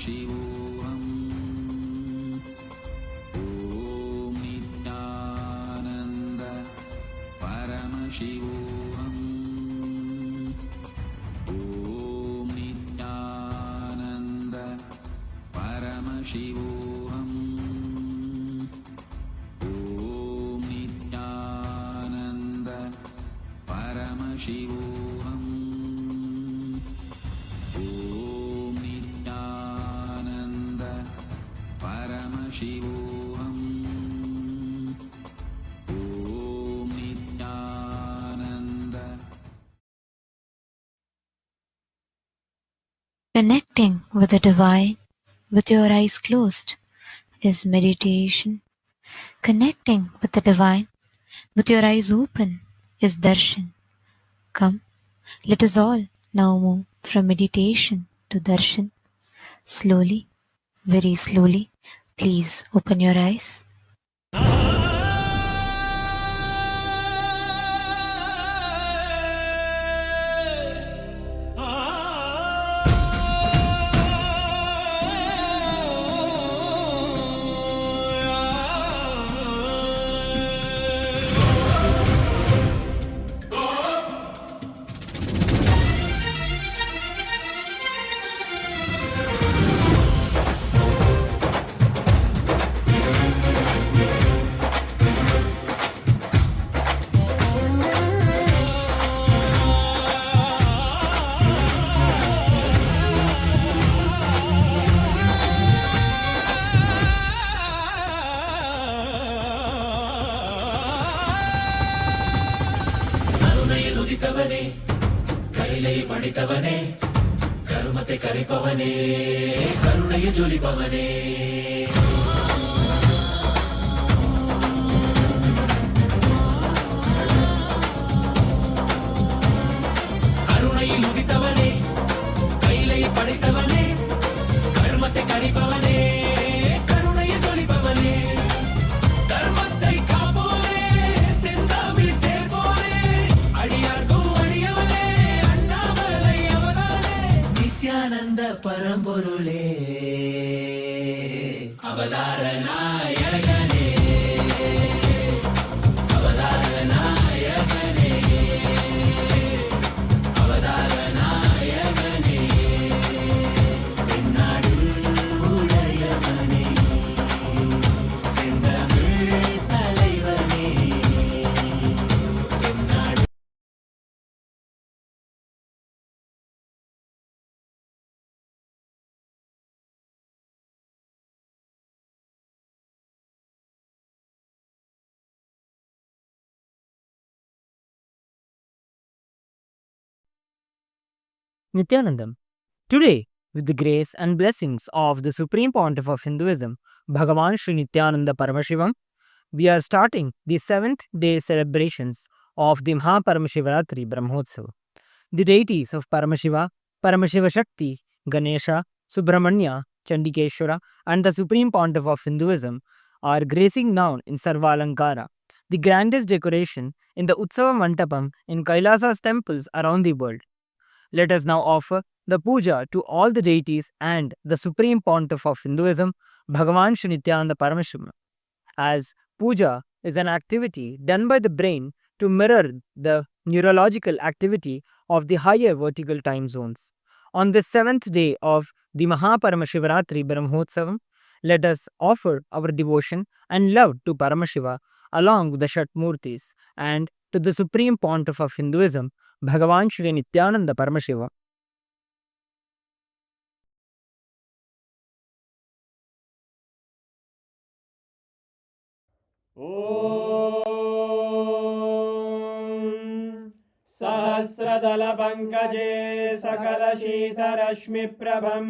Paramashivoham. Om Nithyananda Paramashivoham. Om Nithyananda Paramashivoham. Om Nithyananda Paramashivoham. Om Nithyananda Paramashivoham. Om Nithyananda. Connecting with the divine with your eyes closed is meditation. Connecting with the divine with your eyes open is darshan. Come, let us all now move from meditation to darshan. Slowly, very slowly, please open your eyes. ನುಡಿತವನೇ ಕೈಲೈ ಪಡಿತವನೇ ಕರುಮತೆ ಕರಿಪವನೇ ಕರುಣೆಯ ಜೊಲಿಪವನೇ ಕರುಣೆயில் ನುಡಿತವನೇ ಕೈಲೈ ಪಡಿತವನೇ ಕರುಮತೆ ಕರಿಪವನೇ ಕರುಣೆಯ ಜೊಲಿಪವನೇ தர்மத்தை காப்போனே செந்தாமில் சேர்ப்போனே அடியார்க்கும் அடியவனே அண்ணாமலை அவதானே நித்யானந்த பரம்பொருளே அவதார நாயகனே அவதார நாயகனே அவதார நாயகனே தென்னாடு உடையவனே செந்தமிழ் தலைவனே தென்னாடு Nithyanandam. Today, with the grace and blessings of the Supreme Pontiff of Hinduism, Bhagavan Sri Nithyananda Paramashivam, we are starting the 7th day celebrations of the Maha Paramashivaratri Brahmotsav. The deities of Paramashiva, Paramashiva Shakti, Ganesha, Subramanya, Chandikeshwara, and the Supreme Pontiff of Hinduism are gracing now in Sarvalankara, the grandest decoration in the Utsava Mantapam in Kailasa's temples around the world. Let us now offer the puja to all the deities and the Supreme Pontiff of Hinduism, Bhagavan Sri Nithyananda Paramashiva. As puja is an activity done by the brain to mirror the neurological activity of the higher vertical time zones. On this 7th day of the Maha Paramashivaratri Brahmotsavam, let us offer our devotion and love to Paramashiva along with the Shatmurtis and to the Supreme Pontiff of Hinduism, Bhagavan Sri Nithyananda Paramashiva. ॐ सहस्रदलपङ्कजे सकलशीतरश्मिप्रभं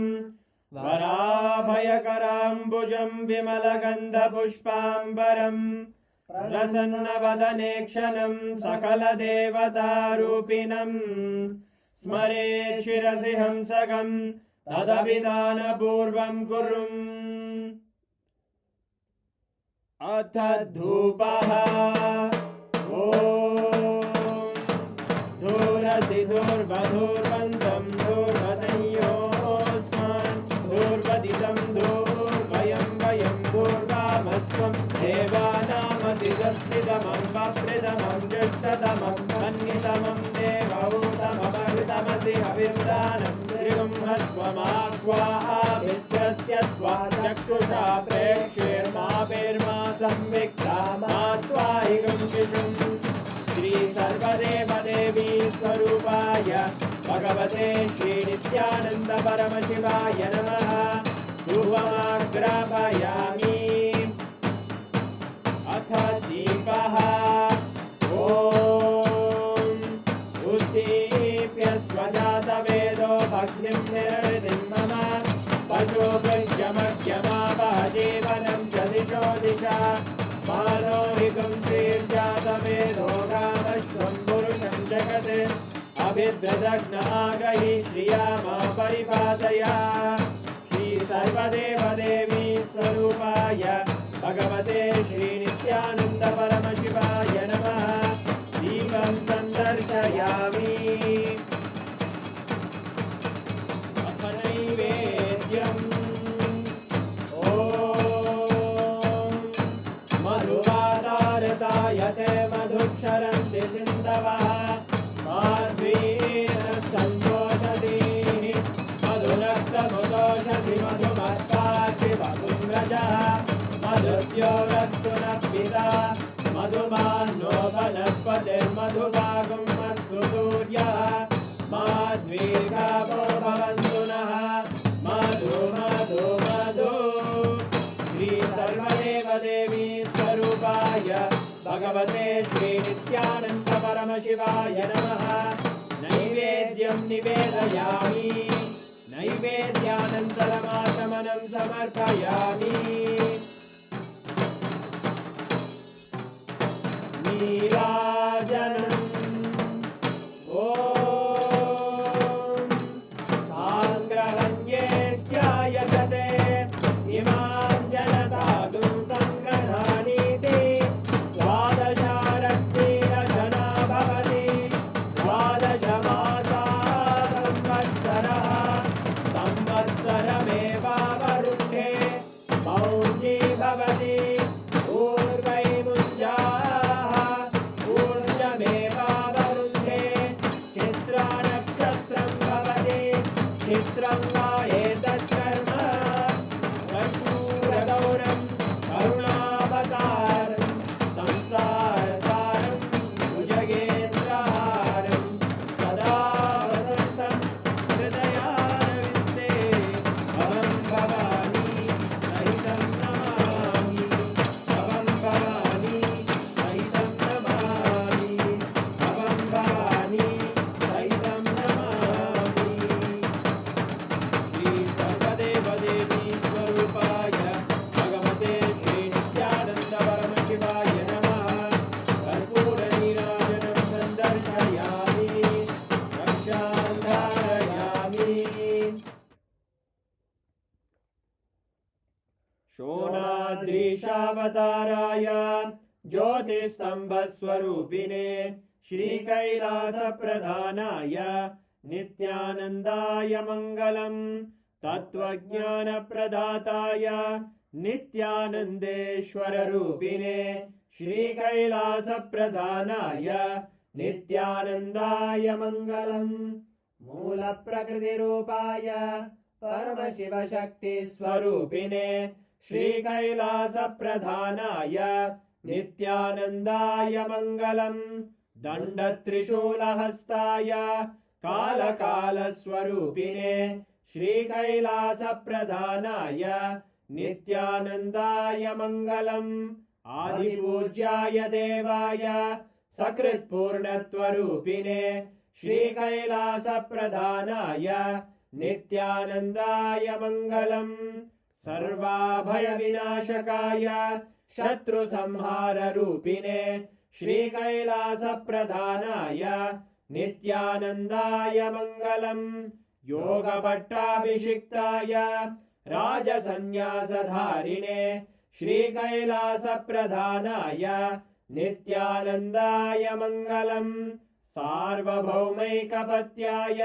वराभयकराम्बुजं विमलगन्धपुष्पाम्बरं प्रसन्नवदने क्षणं सकलदेवतारूपिणं स्मरेत् शिरसि हंसकं तदभिधानपूर्वं कुर्वन् अथ धूपः ॐ धूरसि धूर्वधूर्वन्तं धूर्वदयोस्मान् धूर्वदि ईतमं देवहूतममृतमसि हविर्दानं त्रिगुंहस्वमाक्वाः मित्रस्य त्वा चक्षुषा प्रेक्षेर्मा संविक्ता मात्वा हिगुंशिषुम् श्री सर्वदेवदेवी स्वरूपाय भगवते श्री नित्यानंद परमशिवाय नमः। धूपमाग्रापयामि। अथ दीपः। ॐ उद्दीप्य स्वजातवेदो भग्निं निर्वृतिं मम पशुभृत्यमग्यमापः जीवनं च दिशो दिशा मानो हिगुंसीर्जातवेदो गामश्वं पुरुषं जगत् अभिद्रदग्नागहि श्रिया मा परिपादया। श्री सर्वदेवदेवी स्वरूपाय भगवते श्री नित्यानंद परमशिवाय नमः। दीपं सन्दर्शयामि। अथ नैवेद्यम्। ॐ मधुवातारतायते मधुक्षरन्ति सिन्धवः माध्वीन सन्तोषति मधुरक्तमुदोषति मधुमत्पाति मधुम्रजः मधुद्योरस्तु नः पिता मधुमान्नो वनस्पतिर्मधुभागं अस्तु सूर्यः माध्वीर्गावो भवन्तु नः। मधु मधु मधु। श्री सर्वदेवदेवी स्वरूपाय भगवते श्री नित्यानंद परमशिवाय नमः। नैवेद्यं निवेदयामि। नैवेद्यानन्तरमाचमनं समर्पयामि। नीराजनम्। ॐ साङ्ग्रहण्येष्ट्यायजते इमां जनतागुं सङ्ग्रहाणीति द्वादशारक्तिरजना भवति द्वादशमासा संवत्सरः संवत्सरमेवावरुन्धे मौञ्जी भवति ऊर्वैमुञ्जाः ऊर्जमेवावरुन्धे चित्रानक्षत्रं भवति चित्रं वा एतत्कर्म कर्पूरगौरं करुणावतारं संसारसारं भुजगेन्द्रहारं सदा वसन्तं हृदयारविन्दे भवं भवानी सहितं नमामि भवं भवानी सहितं नमामि भवं भवानी सहितं नमामि। श्री सर्वदेवदेवी स्वरूपाय भगवते श्री नित्यानंद परमशिवाय नमः। कर्पूरनीराजनं सन्दर्शयामि रक्षां धारयामि। शोणाद्रीशावताराय ज्योतिस्तम्भस्वरूपिणे श्रीकैलासप्रधानाय नित्यानन्दाय मङ्गलम्। तत्त्वज्ञानप्रदाताय नित्यानन्देश्वररूपिणे श्रीकैलासप्रधानाय नित्यानन्दाय मङ्गलम्। मूलप्रकृतिरूपाय परमशिवशक्तिस्वरूपिणे श्रीकैलासप्रधानाय नित्यानन्दाय मङ्गलम्। दण्डत्रिशूलहस्ताय कालकालस्वरूपिणे श्रीकैलासप्रधानाय नित्यानन्दाय मङ्गलम्। आदिपूज्याय देवाय सकृत्पूर्णत्वरूपिणे श्रीकैलासप्रधानाय नित्यानन्दाय मङ्गलम्। सर्वाभयविनाशकाय शत्रुसंहाररूपिणे श्रीकैलासप्रधानाय नित्यानन्दाय मङ्गलम्। योगभट्टाभिषिक्ताय राजसन्न्यासधारिणे श्रीकैलासप्रधानाय नित्यानन्दाय मङ्गलम्। सार्वभौमैकपत्याय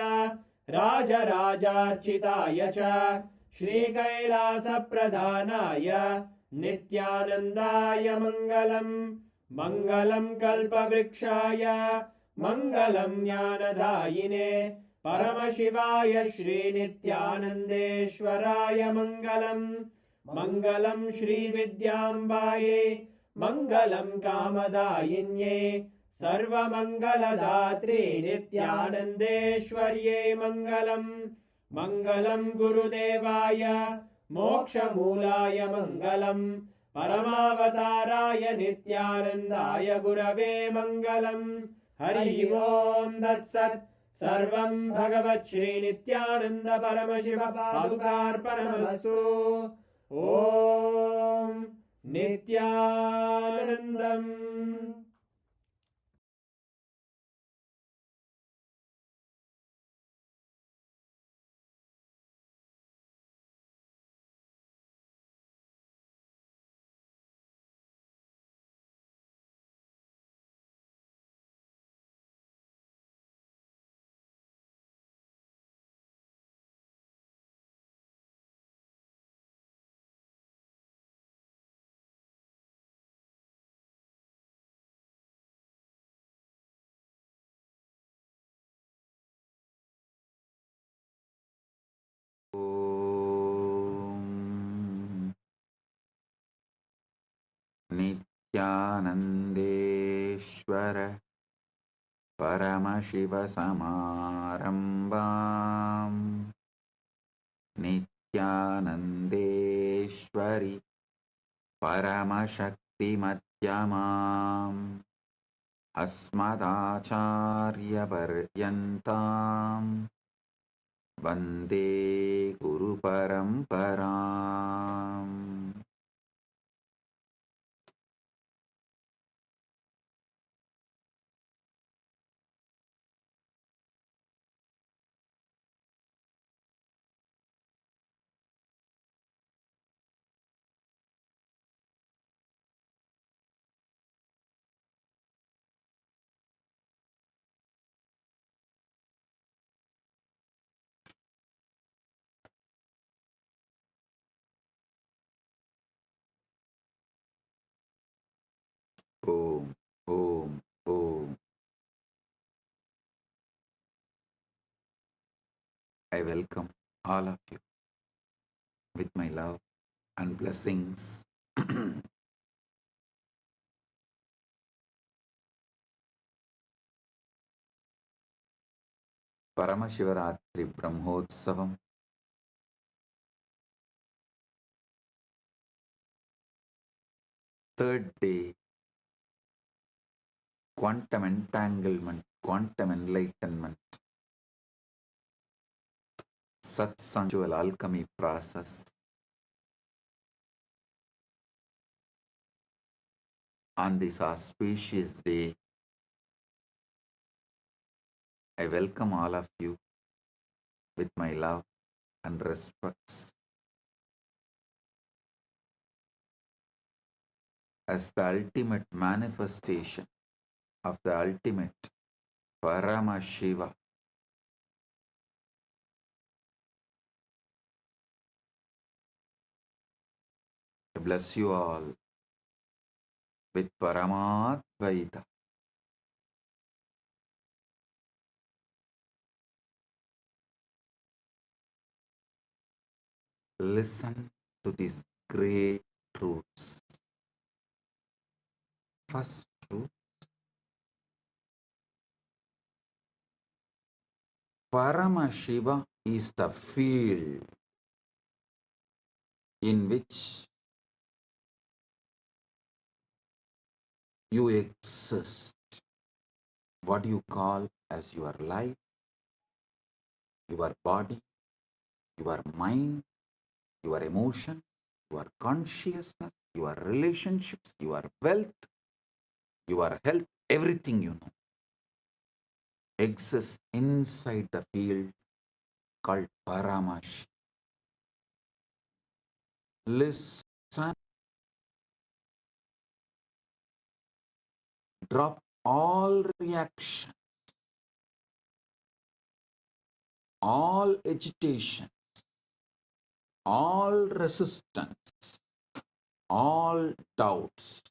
राजराजार्चिताय च श्रीकैलासप्रधानाय नित्यानन्दाय मङ्गलम्। मङ्गलं कल्पवृक्षाय मङ्गलं ज्ञानदायिने परमशिवाय श्रीनित्यानन्देश्वराय मङ्गलम् मङ्गलं श्रीविद्याम्बायै मङ्गलं कामदायिन्ये सर्वमङ्गलदात्रे नित्यानन्देश्वर्यै मङ्गलम् मङ्गलं गुरुदेवाय मोक्षमूलाय मङ्गलम् परमावताराय नित्यानन्दाय गुरवे मङ्गलम् हरि ओम् तत्सत् सर्वं भगवत् श्रीनित्यानन्द परमशिव पादुकार्पणमस्तु ॐ नित्यानन्दम् नित्यानन्देश्वर परमशिवसमारम्भाम् नित्यानन्देश्वरि परमशक्तिमध्यमाम् अस्मदाचार्यपर्यन्ताम् वन्दे गुरुपरम्पराम् Om, Om, Om. I welcome all of you with my love and blessings. Paramashivaratri Brahmotsavam, third day, quantum entanglement, quantum enlightenment, Satsang alchemy process. On this auspicious day, I welcome all of you with my love and respects. As the ultimate manifestation of the ultimate Paramashiva, I bless you all with Paramadvaita. Listen to these great truths. First truth, Paramashiva is the field in which you exist. What you call as your life, your body, your mind, your emotion, your consciousness, your relationships, your wealth, your health, everything you know exists inside the field called Paramash. Listen, drop all reaction, all agitation, all resistance, all doubts,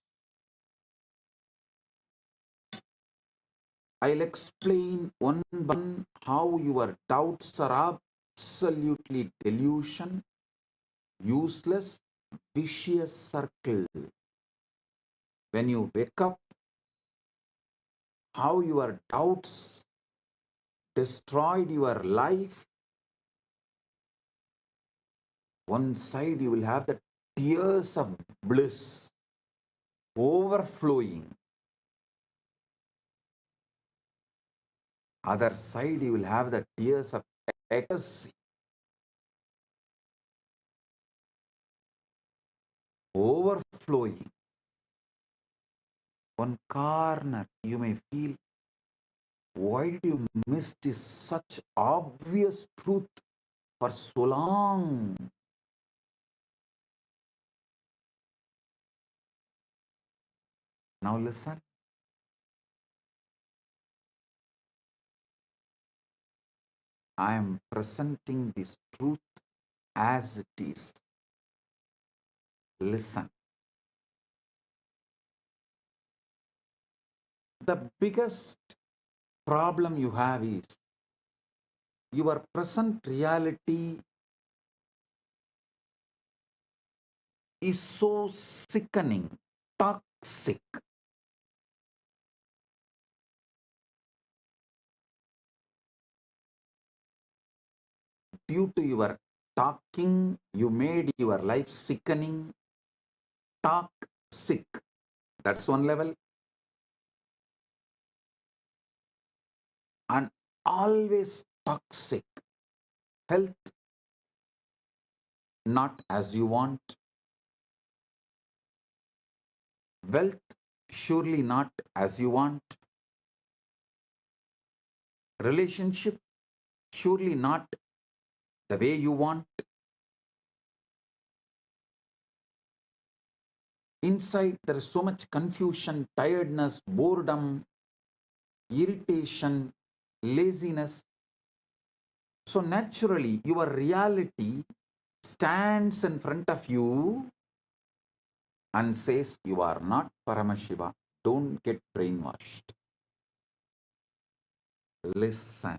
I'll explain one by one how your doubts are absolutely delusion, useless, vicious circle. When you wake up, how your doubts destroyed your life. One side you will have the tears of bliss overflowing. Other side you will have the tears of ecstasy overflowing. One corner you may feel, why did you miss this such obvious truth for so long? Now listen. I am presenting this truth as it is. Listen. The biggest problem you have is your present reality is so sickening, toxic. Due to your talking, you made your life sickening, toxic. That's one level. And always toxic. Health, not as you want. Wealth, surely not as you want. Relationship, surely not the way you want. Inside, there is so much confusion, tiredness, boredom, irritation, laziness. So naturally, your reality stands in front of you and says, you are not Paramashiva. Don't get brainwashed. Listen.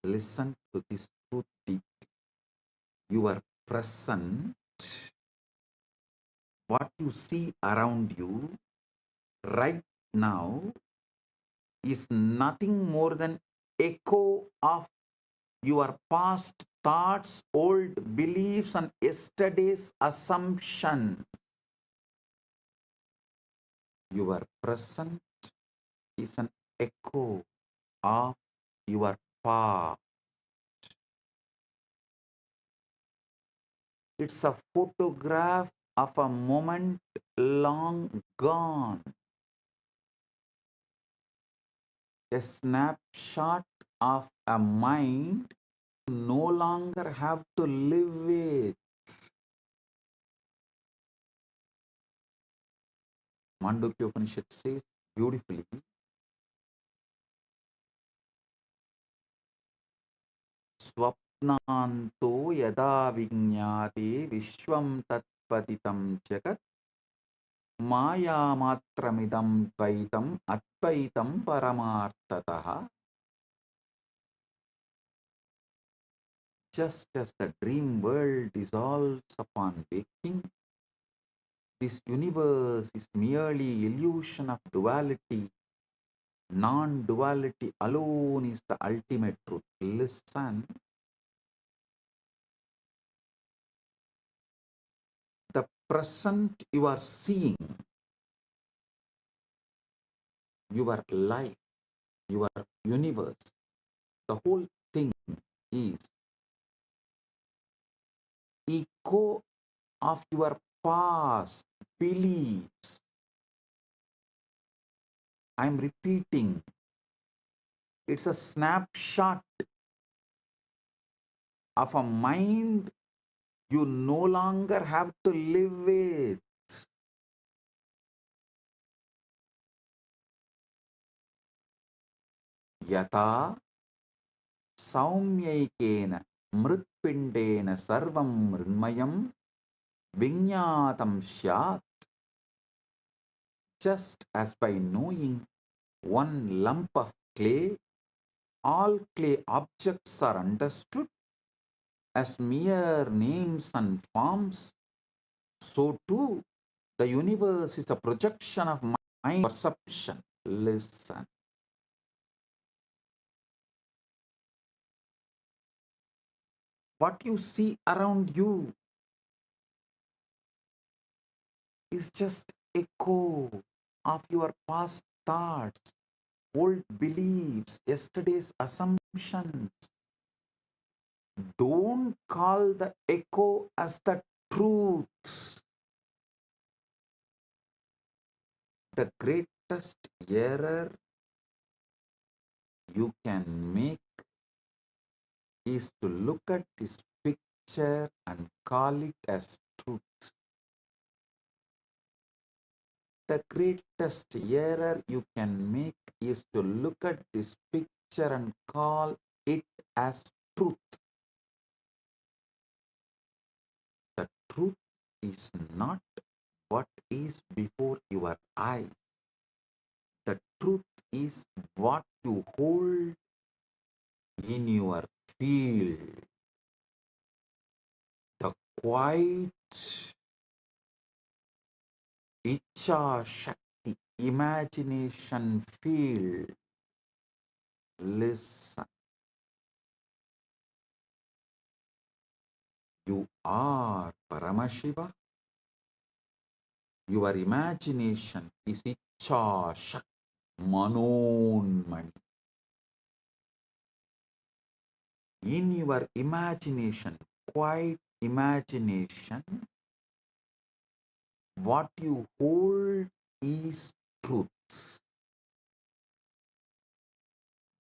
Listen to this truth deeply. Your present, what you see around you right now is nothing more than echo of your past thoughts, old beliefs, and yesterday's assumptions. Your present is an echo of your past. It's a photograph of a moment long gone. A snapshot of a mind you no longer have to live with. Mandukya Upanishad says beautifully, Swapnanto yada vinyate vishwam tatpatitam jagat maya matramidam dvaitam advaitam paramartataha. Just as the dream world dissolves upon waking, this universe is merely illusion of duality. Non-duality alone is the ultimate truth. Listen. The present you are seeing, your life, your universe, the whole thing is echo of your past beliefs. I'm repeating, it's a snapshot of a mind you no longer have to live with. Yata saumyaikena mritpindena sarvam mrinmayam vinyatam syat. just as by knowing one lump of clay, all clay objects are understood as mere names and forms, so too the universe is a projection of mind perception. Listen. What you see around you is just echo of your past thoughts, old beliefs, yesterday's assumptions. Don't call the echo as the truth. The greatest error you can make is to look at this picture and call it as truth. The greatest error you can make is to look at this picture and call it as truth. The truth is not what is before your eyes. The truth is what you hold in your field. The quiet Icha Shakti imagination field. Listen. You are Paramashiva. Your imagination is Icha Shakti Manonmani. In your imagination, quiet imagination, what you hold is truth.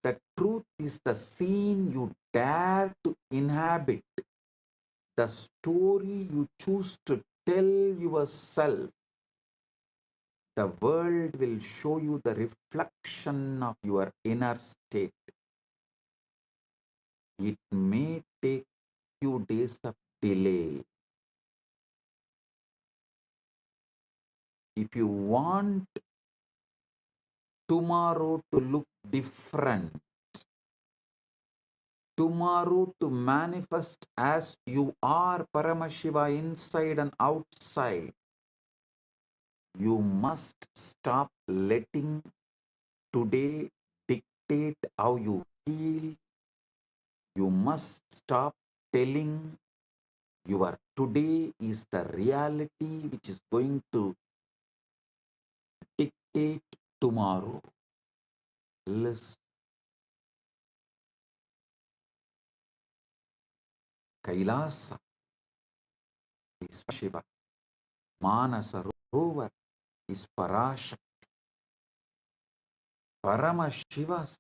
The truth is the scene you dare to inhabit, the story you choose to tell yourself. The world will show you the reflection of your inner state. It may take few days of delay. If you want tomorrow to look different, tomorrow to manifest as you are Paramashiva inside and outside, you must stop letting today dictate how you feel. You must stop telling your today is the reality which is going to dictate tomorrow. Listen. Kailasa is Shiva. Manasa Rovar is Parashakti. Paramashiva's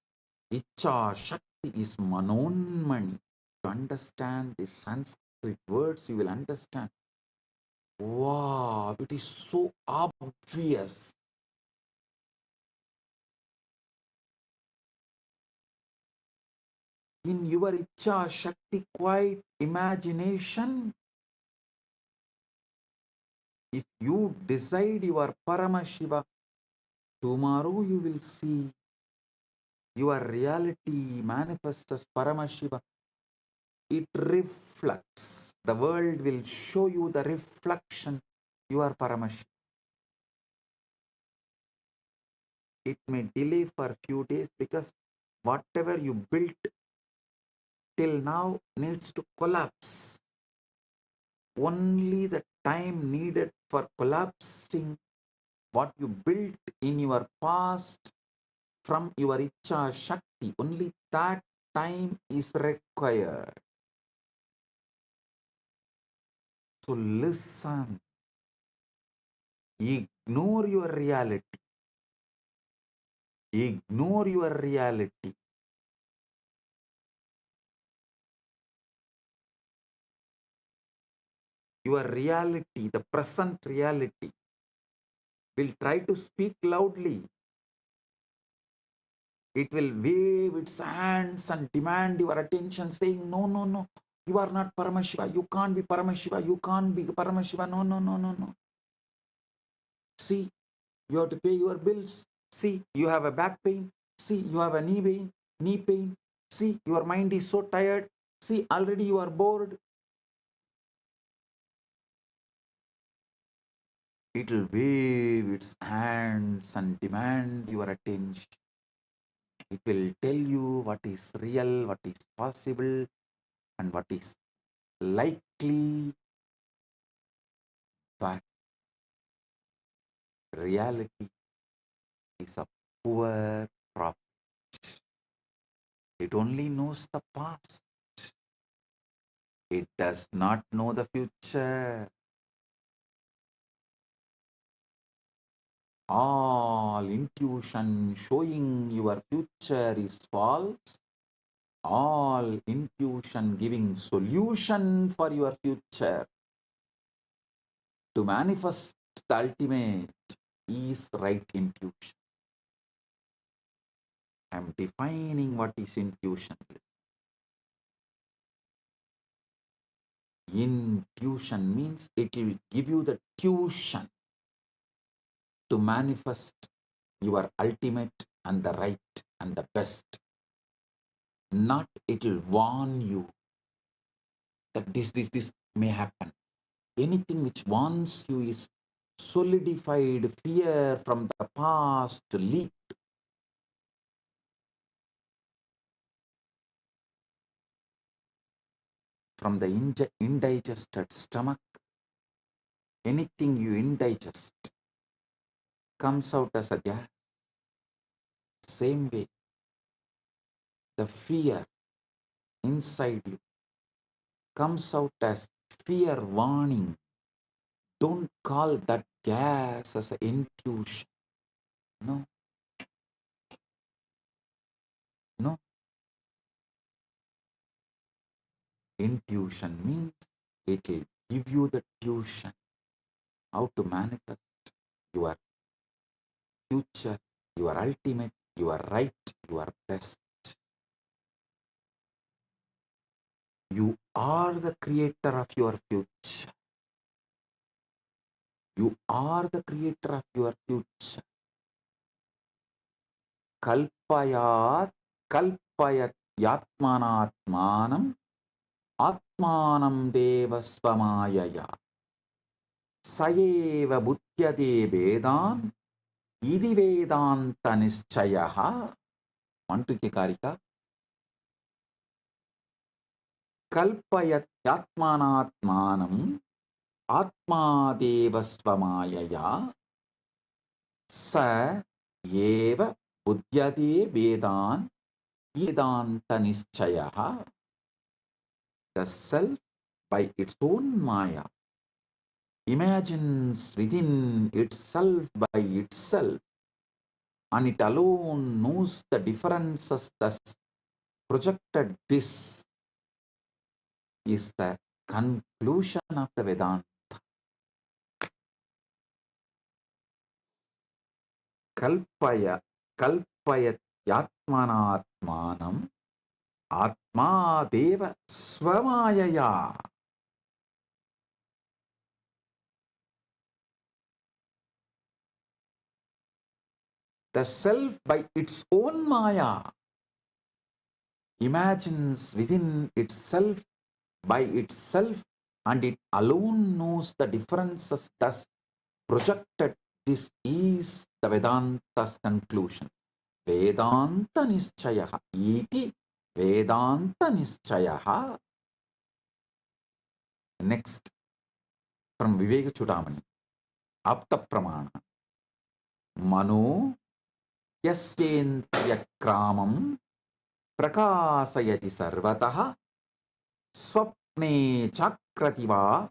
Icha Shakti is Manonmani. To understand the Sanskrit words, you will understand. Wow, it is so obvious. In your Icha Shakti quiet imagination, if you decide you are Paramashiva, tomorrow you will see your reality manifests as Paramashiva. It reflects. The world will show you the reflection. You are Paramashiva. It may delay for a few days because whatever you built till now needs to collapse. Only the time needed for collapsing what you built in your past from your Icha Shakti, only that time is required. So listen, ignore your reality. Ignore your reality. Your reality, the present reality, will try to speak loudly. It will wave its hands and demand your attention, saying, no, no, no, you are not Paramashiva. You can't be Paramashiva. You can't be Paramashiva. No, no, no, no, no. See, You have to pay your bills. See, you have a back pain. See, you have a knee pain. See, your mind is so tired. See, already you are bored. It will wave its hands and demand your attention. It will tell you what is real, what is possible, and what is likely. But reality is a poor prophet. It only knows the past. It does not know the future. All intuition showing your future is false. All intuition giving solution for your future. To manifest the ultimate is right intuition. I am defining what is intuition. Intuition means it will give you the tuition to manifest your ultimate and the right and the best. Not it will warn you that this may happen. Anything which warns you is solidified fear from the past leak. From the indigested stomach, anything you indigest comes out as a gas. Same way, the fear inside you comes out as fear warning. Don't call that gas as an intuition. No, no. Intuition means it will give you the tuition how to manifest your future, your ultimate, your right, your best. You are the creator of your future. You are the creator of your future. Kalpayat, kalpayat yatmanatmanam, atmanam devasvamayaya. Sayeva bhutyade vedan, idi vedanta nischayaha. Mantuke karika. Kalpayat yatmanatmanam, atma devasvamayaya. Sa eva buddhyate vedan vedanta nischayaha. The self by its own maya imagines within itself by itself, and it alone knows the differences thus projected. This is the conclusion of the Vedanta. Kalpaya, kalpayat yatmanatmanam, atma deva swamayaya. The self by its own maya imagines within itself by itself, and it alone knows the differences thus projected. This is the Vedanta's conclusion. Vedanta nischayaha iti Vedanta nischayaha. Next, from Viveka Chudamani, Apta Pramana. Mano yasyendriya kramam prakasayati sarvataha swapne chakrativa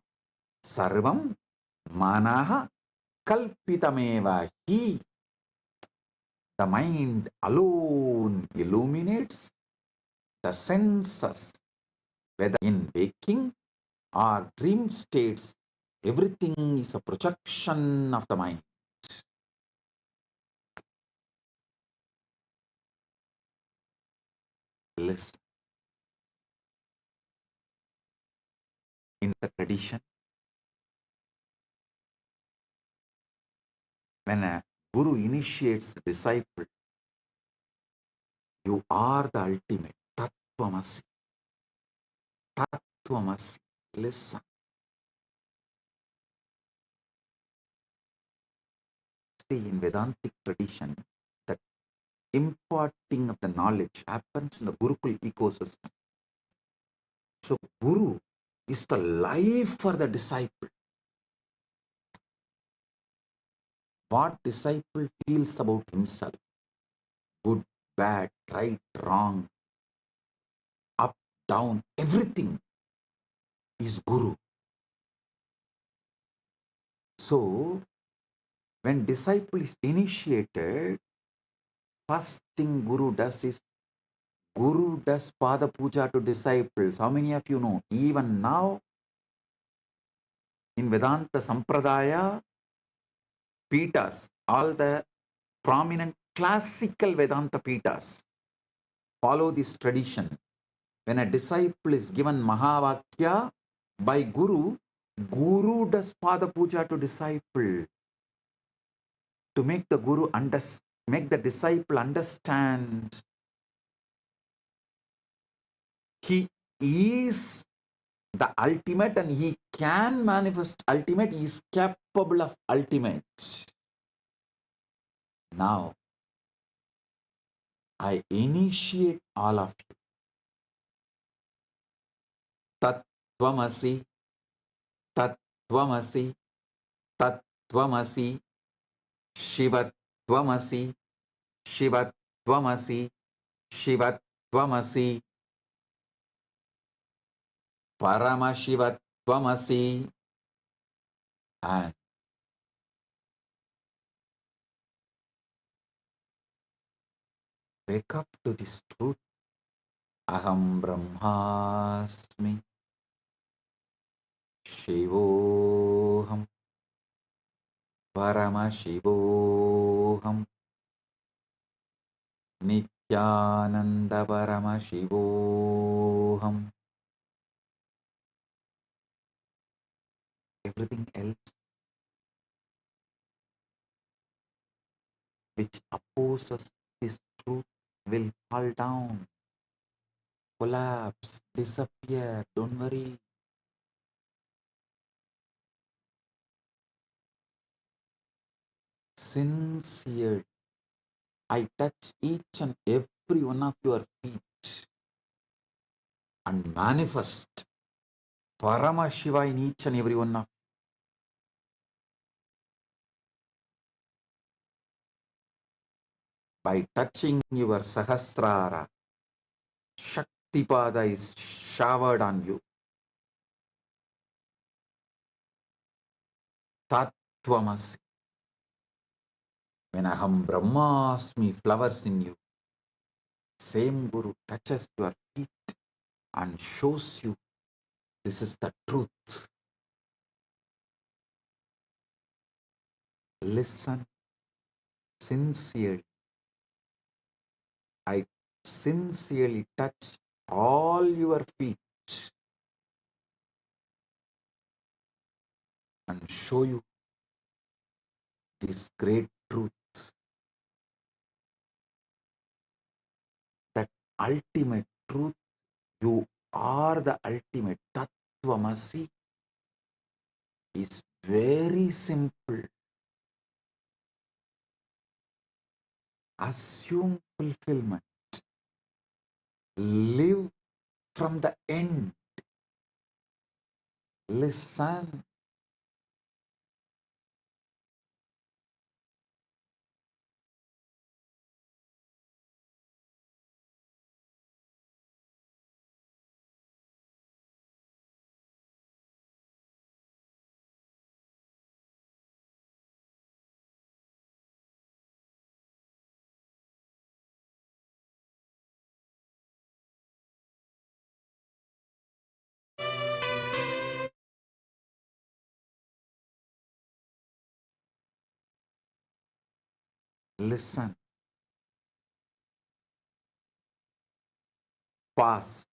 sarvam manaha kalpitameva hi. The mind alone illuminates the senses, whether in waking or dream states. Everything is a projection of the mind. Listen. In the tradition, when a Guru initiates disciple. You are the ultimate. Tattvamasi. Tattvamasi. Listen. See, in Vedantic tradition, that imparting of the knowledge happens in the Gurukul ecosystem. So Guru is the life for the disciple. What disciple feels about himself, good, bad, right, wrong, up, down, everything is Guru. So when disciple is initiated, first thing Guru does is Guru does Pada Puja to disciples. How many of you know? Even now, in Vedanta Sampradaya, Pitas, all the prominent classical Vedanta Pitas follow this tradition. When a disciple is given Mahavakya by Guru, Guru does Pada Puja to disciple to make the Guru make the disciple understand he is the ultimate and he can manifest ultimate, he is capable of ultimate. Now, I initiate all of you. Tattvamasi, Tattvamasi, Tattvamasi, Shivatvamasi, Shivatvamasi, Shivatvamasi, Paramashivatvamasi, and wake up to this truth. Aham Brahmasmi, Shivoham, Paramashivoham, Nithyananda Paramashivoham. Everything else which opposes this truth will fall down, collapse, disappear. Don't worry. Sincere. I touch each and every one of your feet and manifest Paramashiva in each and every one of you. By touching your Sahasrara, Shaktipada is showered on you. Tattvamasi. When Aham Brahmasmi flowers in you, same Guru touches your feet and shows you this is the truth. Listen sincerely. I sincerely touch all your feet and show you this great truth, that ultimate truth. You are the ultimate. Tattvamasi is very simple. Assume fulfillment. Live from the end. Listen. Listen. Past,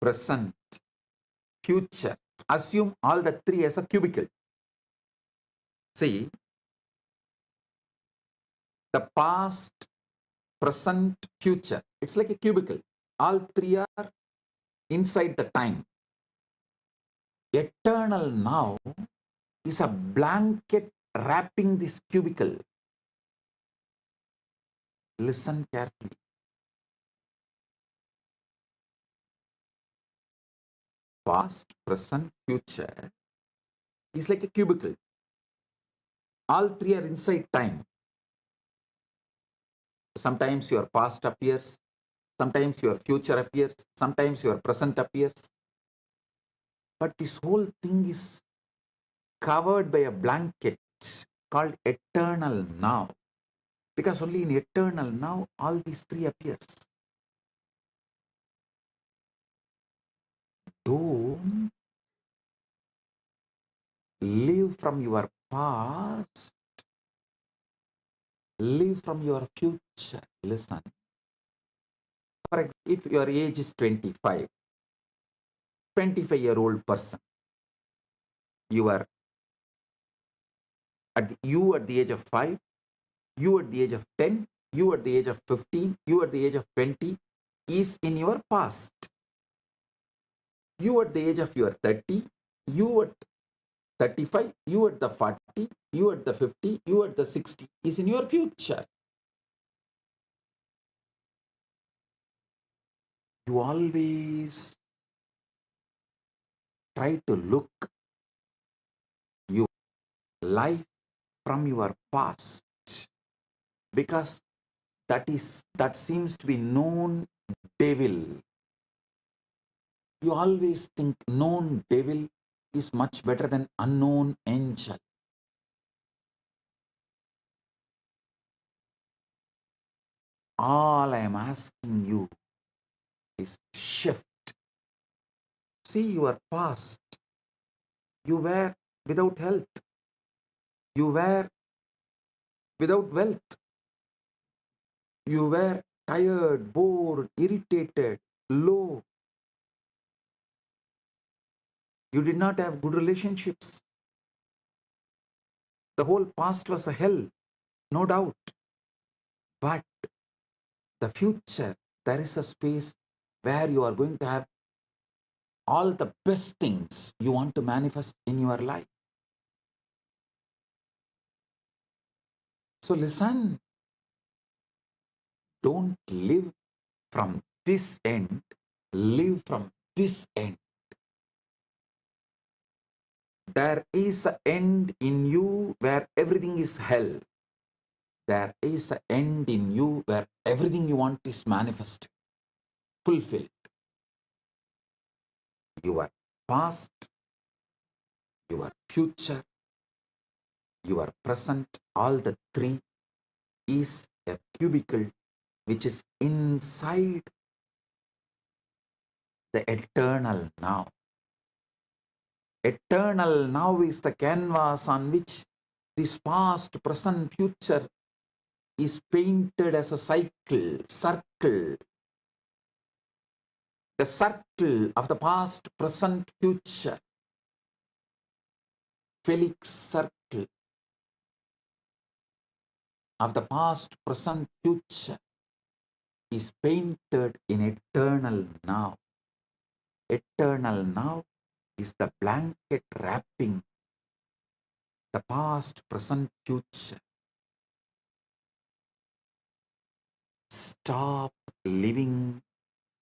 present, future. Assume all the three as a cubicle. See, the past, present, future. It's like a cubicle. All three are inside the time. Eternal now is a blanket wrapping this cubicle. Listen carefully. Past, present, future is like a cubicle. All three are inside time. Sometimes your past appears, sometimes your future appears, sometimes your present appears. But this whole thing is covered by a blanket called eternal now. Because only in eternal now all these three appears. Don't live from your past, live from your future. Listen. For example, if your age is 25, 25-year-old person, you are you at the age of 5, you at the age of 10, you at the age of 15, you at the age of 20 is in your past. You at the age of your 30, you at 35, you at the 40, you at the 50, you at the 60 is in your future. You always try to look your life from your past, because that seems to be known devil. You always think known devil is much better than unknown angel. All I am asking you is shift. See your past. You were without health. You were without wealth. You were tired, bored, irritated, low. You did not have good relationships. The whole past was a hell, no doubt. But the future, there is a space where you are going to have all the best things you want to manifest in your life. So listen, don't live from this end, live from this end. There is an end in you where everything is hell. There is an end in you where everything you want is manifested, fulfilled. Your past, your future, your present, all the three is a cubicle which is inside the eternal now. Eternal now is the canvas on which this past, present, future is painted as a circle. The circle of the past, present, future. Felix circle of the past, present, future is painted in eternal now. Eternal now is the blanket wrapping the past, present, future. Stop living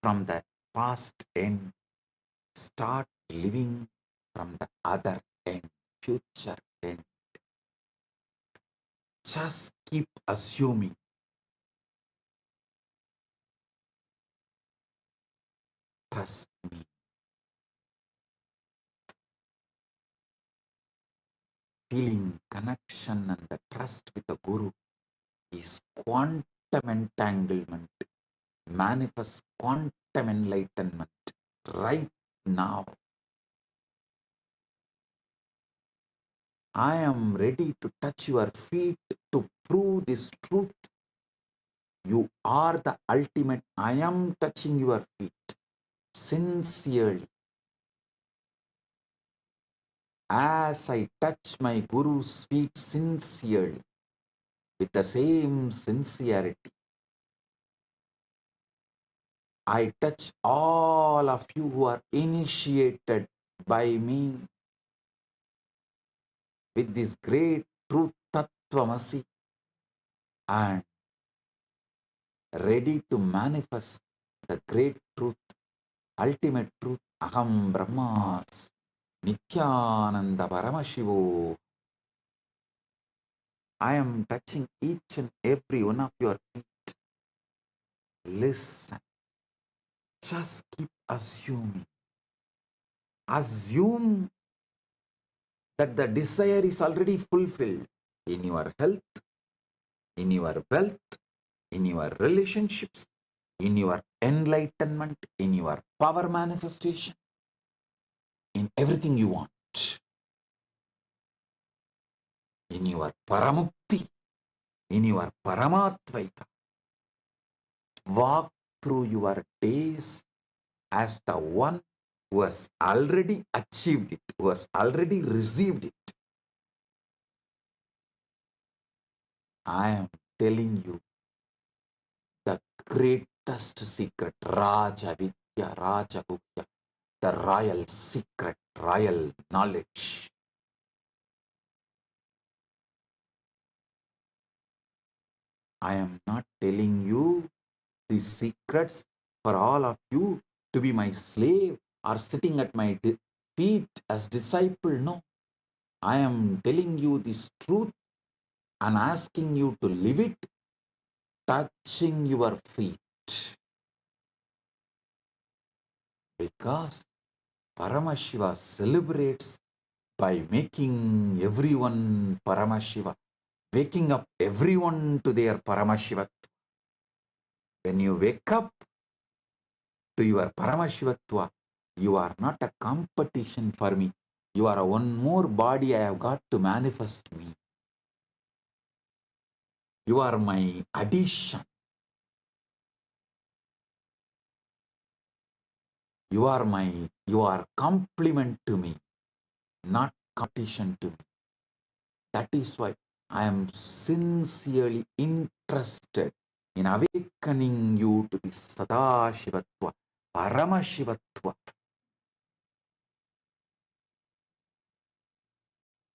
from the past end. Start living from the other end, future end. Just keep assuming. Trust me. Feeling connection and the trust with the Guru is quantum entanglement. Manifest quantum enlightenment right now. I am ready to touch your feet to prove this truth. You are the ultimate. I am touching your feet sincerely. As I touch my Guru's feet sincerely, with the same sincerity. I touch all of you who are initiated by me with this great truth Tattvamasi and ready to manifest the great truth, ultimate truth, Aham Brahmas, Nithyananda Paramashivo. I am touching each and every one of your feet. Listen, just keep assuming. Assume that the desire is already fulfilled in your health, in your wealth, in your relationships, in your enlightenment, in your power manifestation, in everything you want, in your paramukti, in your paramatvaita. Walk through your days as the one who has already achieved it, who has already received it. I am telling you the greatest secret, Raja Vidya, Raja Gupta, the royal secret, royal knowledge. I am not telling you these secrets for all of you to be my slave or sitting at my feet as disciple. No, I am telling you this truth and asking you to live it, touching your feet. Because Paramashiva celebrates by making everyone Paramashiva, waking up everyone to their Paramashiva. When you wake up to your Paramashivatva, you are not a competition for me. You are one more body I have got to manifest me. You are my addition. You are complement to me, not competition to me. That is why I am sincerely interested in awakening you to the Sadashivatva, Paramashivatva.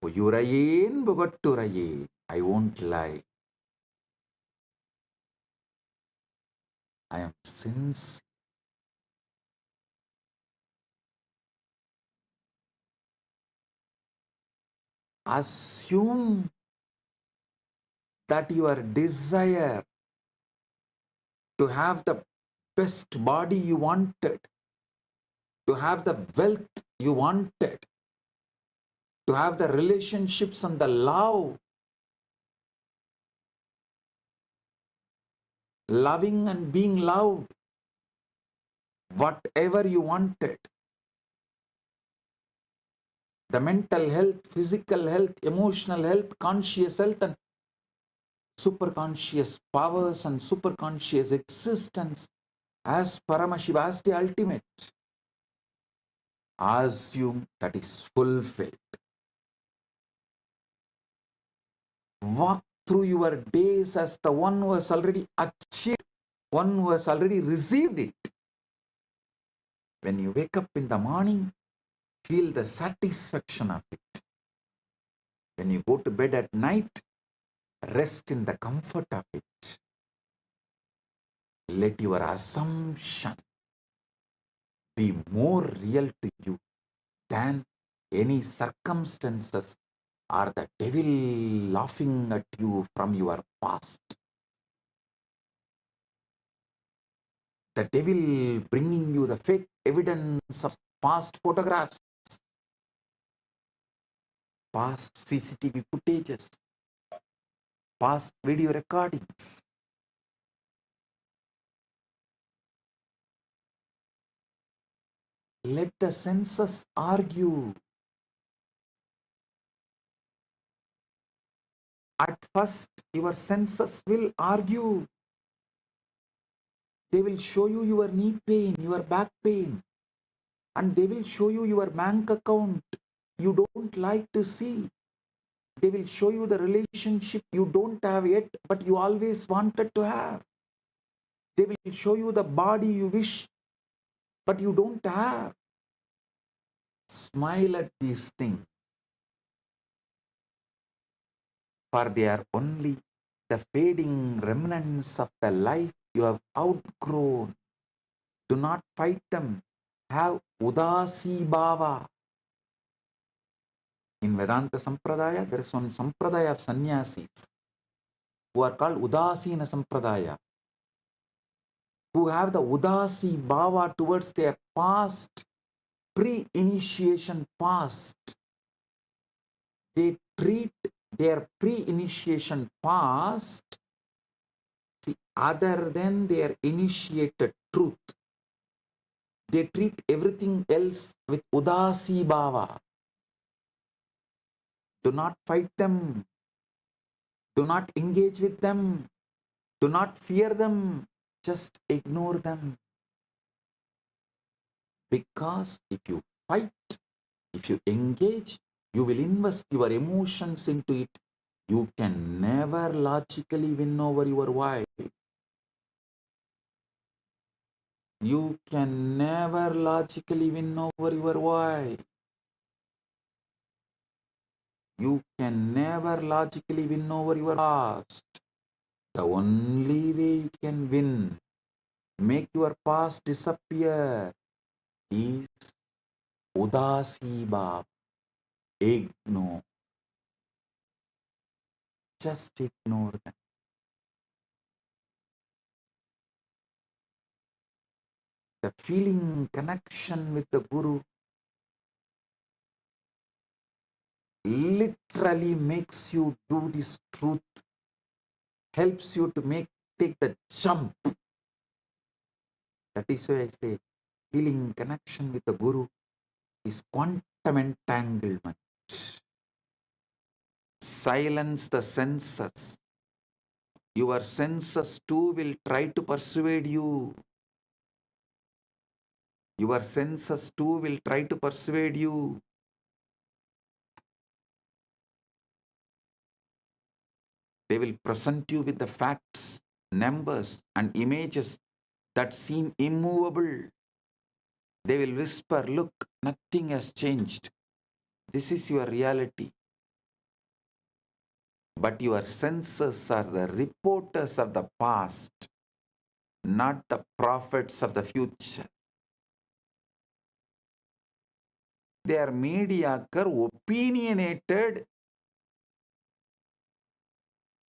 Uyurayen Bugatturaye. I won't lie. I am sincere. Assume that your desire to have the best body you wanted, to have the wealth you wanted, to have the relationships and the love, loving and being loved, whatever you wanted, the mental health, physical health, emotional health, conscious health, and superconscious powers and superconscious existence as Paramashiva, as the ultimate. Assume that is fulfilled. Walk through your days as the one who has already achieved, one who has already received it. When you wake up in the morning, feel the satisfaction of it. When you go to bed at night, rest in the comfort of it. Let your assumption be more real to you than any circumstances or the devil laughing at you from your past. The devil bringing you the fake evidence of past photographs, past CCTV footages, past video recordings. Let the senses argue. At first, your senses will argue. They will show you your knee pain, your back pain, and they will show you your bank account. You don't like to see. They will show you the relationship you don't have yet, but you always wanted to have. They will show you the body you wish, but you don't have. Smile at these things, for they are only the fading remnants of the life you have outgrown. Do not fight them. Have udasi bhava. In Vedanta Sampradaya, there is one Sampradaya of sannyasis who are called Udasina Sampradaya, who have the Udasi Bhava towards their past, pre-initiation past. They treat their pre-initiation past other than their initiated truth. They treat everything else with Udasi Bhava. Do not fight them. Do not engage with them. Do not fear them. Just ignore them. Because if you fight, if you engage, you will invest your emotions into it. You can never logically win over your wife. You can never logically win over your wife. You can never logically win over your past. The only way you can win, make your past disappear, is Udasi Bhava. Ignore. Just ignore them. The feeling connection with the Guru literally makes you do this truth, helps you to take the jump. That is why I say feeling connection with the Guru is quantum entanglement. Silence the senses. Your senses too will try to persuade you. Your senses too will try to persuade you. They will present you with the facts, numbers, and images that seem immovable. They will whisper, look, nothing has changed. This is your reality. But your senses are the reporters of the past, not the prophets of the future. They are mediocre, opinionated,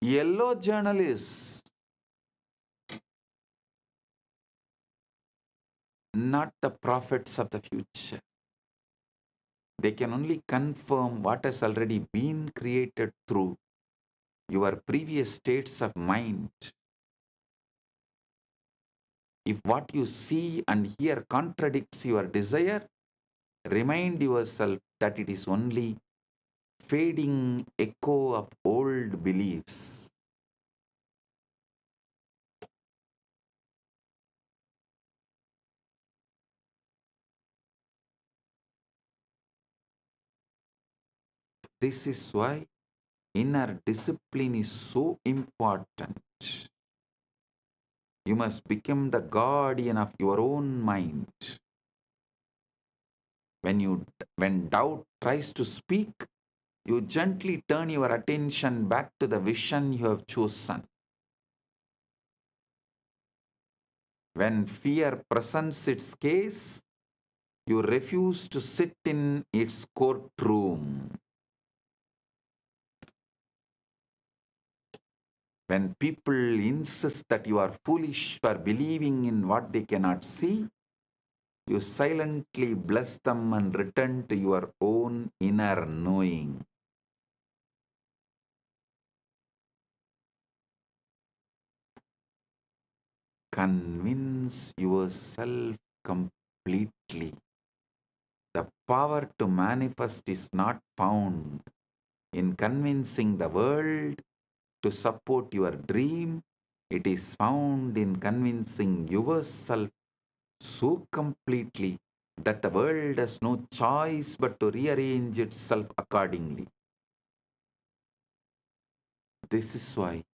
yellow journalists, not the prophets of the future. They can only confirm what has already been created through your previous states of mind. If what you see and hear contradicts your desire, remind yourself that it is only fading echo of old beliefs. This is why inner discipline is so important. You must become the guardian of your own mind. When doubt tries to speak, you gently turn your attention back to the vision you have chosen. When fear presents its case, you refuse to sit in its courtroom. When people insist that you are foolish for believing in what they cannot see, you silently bless them and return to your own inner knowing. Convince yourself completely. The power to manifest is not found in convincing the world to support your dream. It is found in convincing yourself so completely that the world has no choice but to rearrange itself accordingly. This is why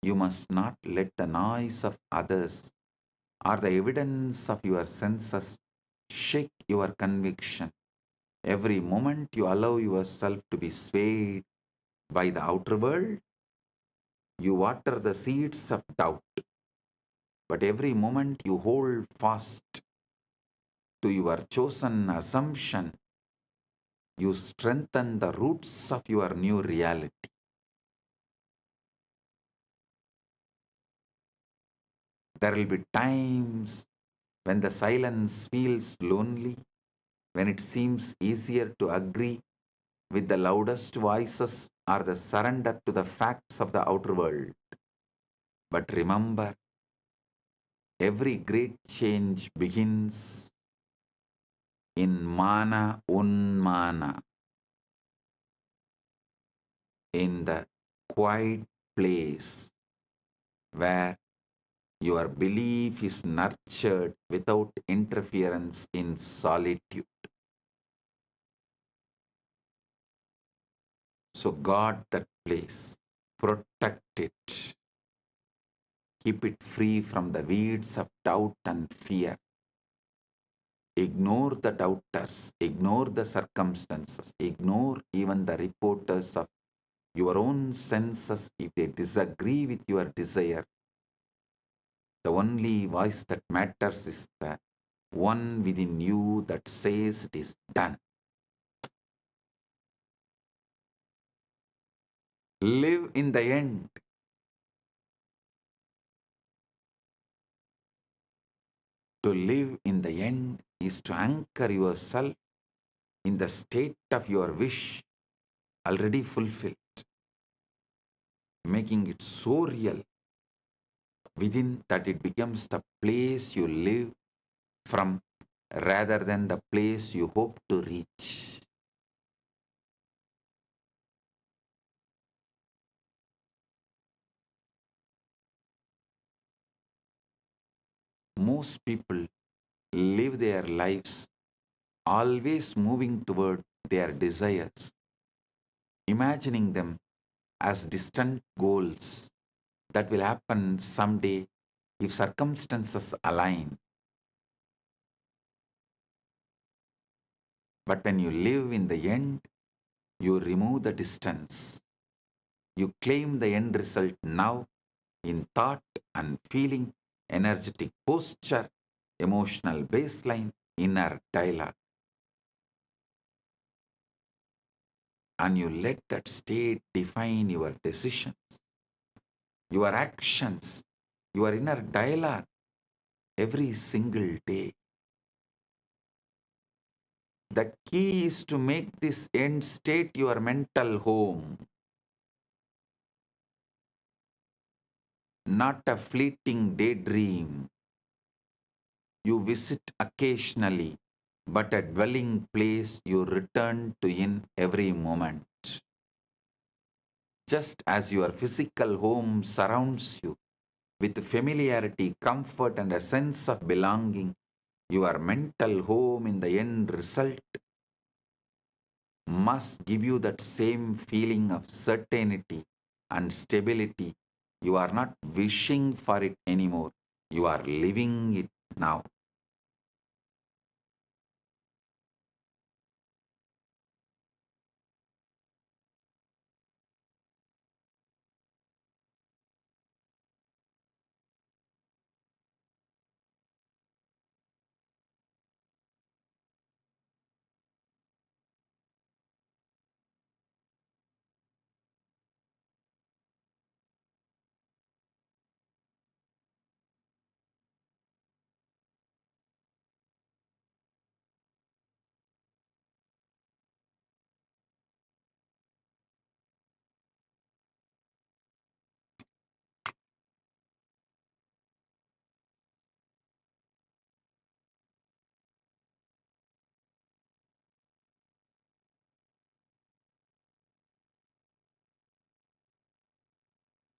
you must not let the noise of others or the evidence of your senses shake your conviction. Every moment you allow yourself to be swayed by the outer world, you water the seeds of doubt. But every moment you hold fast to your chosen assumption, you strengthen the roots of your new reality. There will be times when the silence feels lonely, when it seems easier to agree with the loudest voices or the surrender to the facts of the outer world. But remember, every great change begins in mana unmana, in the quiet place where your belief is nurtured without interference in solitude. So guard that place, protect it, keep it free from the weeds of doubt and fear. Ignore the doubters, ignore the circumstances, ignore even the reporters of your own senses if they disagree with your desire. The only voice that matters is the one within you that says it is done. Live in the end. To live in the end is to anchor yourself in the state of your wish already fulfilled, making it so real within that it becomes the place you live from rather than the place you hope to reach. Most people live their lives always moving toward their desires, imagining them as distant goals that will happen someday if circumstances align. But when you live in the end, you remove the distance. You claim the end result now in thought and feeling, energetic posture, emotional baseline, inner dialogue. And you let that state define your decisions, your actions, your inner dialogue every single day. The key is to make this end state your mental home, not a fleeting daydream you visit occasionally, but a dwelling place you return to in every moment. Just as your physical home surrounds you with familiarity, comfort, and a sense of belonging, your mental home in the end result must give you that same feeling of certainty and stability. You are not wishing for it anymore. You are living it now.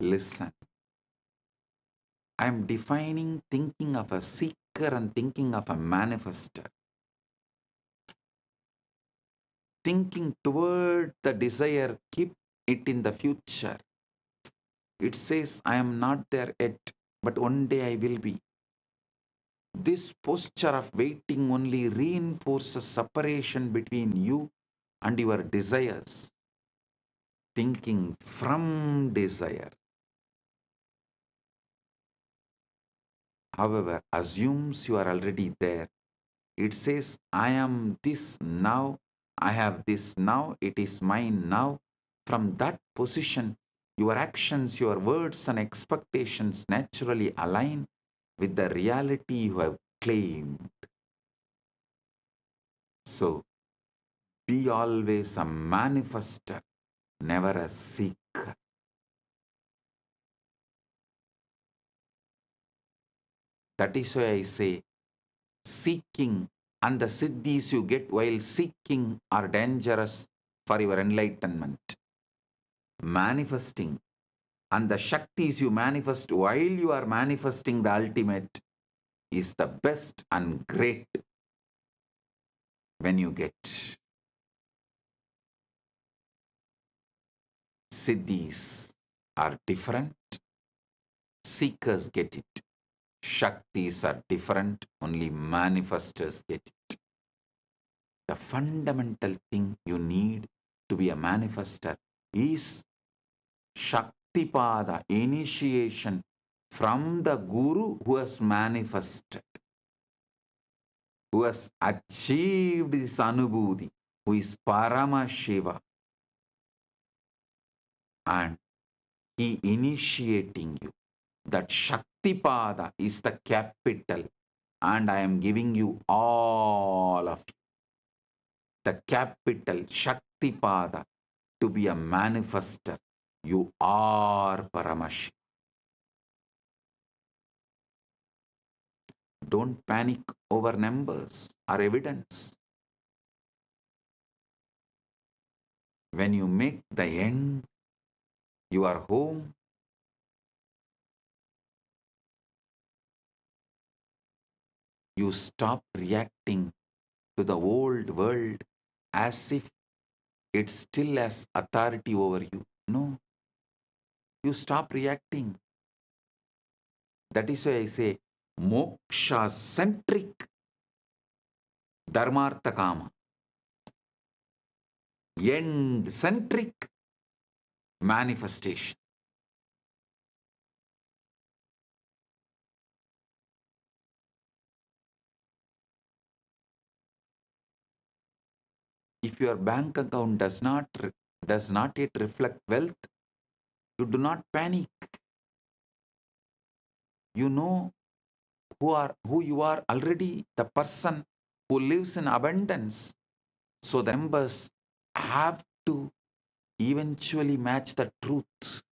Listen, I am defining thinking of a seeker and thinking of a manifester. Thinking toward the desire, keep it in the future. It says, I am not there yet, but one day I will be. This posture of waiting only reinforces separation between you and your desires. Thinking from desire, however, assumes you are already there. It says, I am this now, I have this now, it is mine now. From that position, your actions, your words, and expectations naturally align with the reality you have claimed. So, be always a manifester, never a seeker. That is why I say, seeking and the siddhis you get while seeking are dangerous for your enlightenment. Manifesting and the shaktis you manifest while you are manifesting the ultimate is the best and great when you get. Siddhis are different, seekers get it. Shaktis are different, only manifestors get it. The fundamental thing you need to be a manifester is Shaktipada, initiation from the Guru who has manifested, who has achieved this anubhuti, who is Paramashiva, and he initiating you. That Shaktipada is the capital, and I am giving you all of it. The capital Shaktipada to be a manifester. You are Paramashiva. Don't panic over numbers or evidence. When you make the end your home, you stop reacting to the old world as if it still has authority over you. No, you stop reacting. That is why I say moksha-centric dharmartha kama, end-centric manifestation. If your bank account does not yet reflect wealth, you do not panic. You know who you are already, the person who lives in abundance. So the numbers have to eventually match the truth.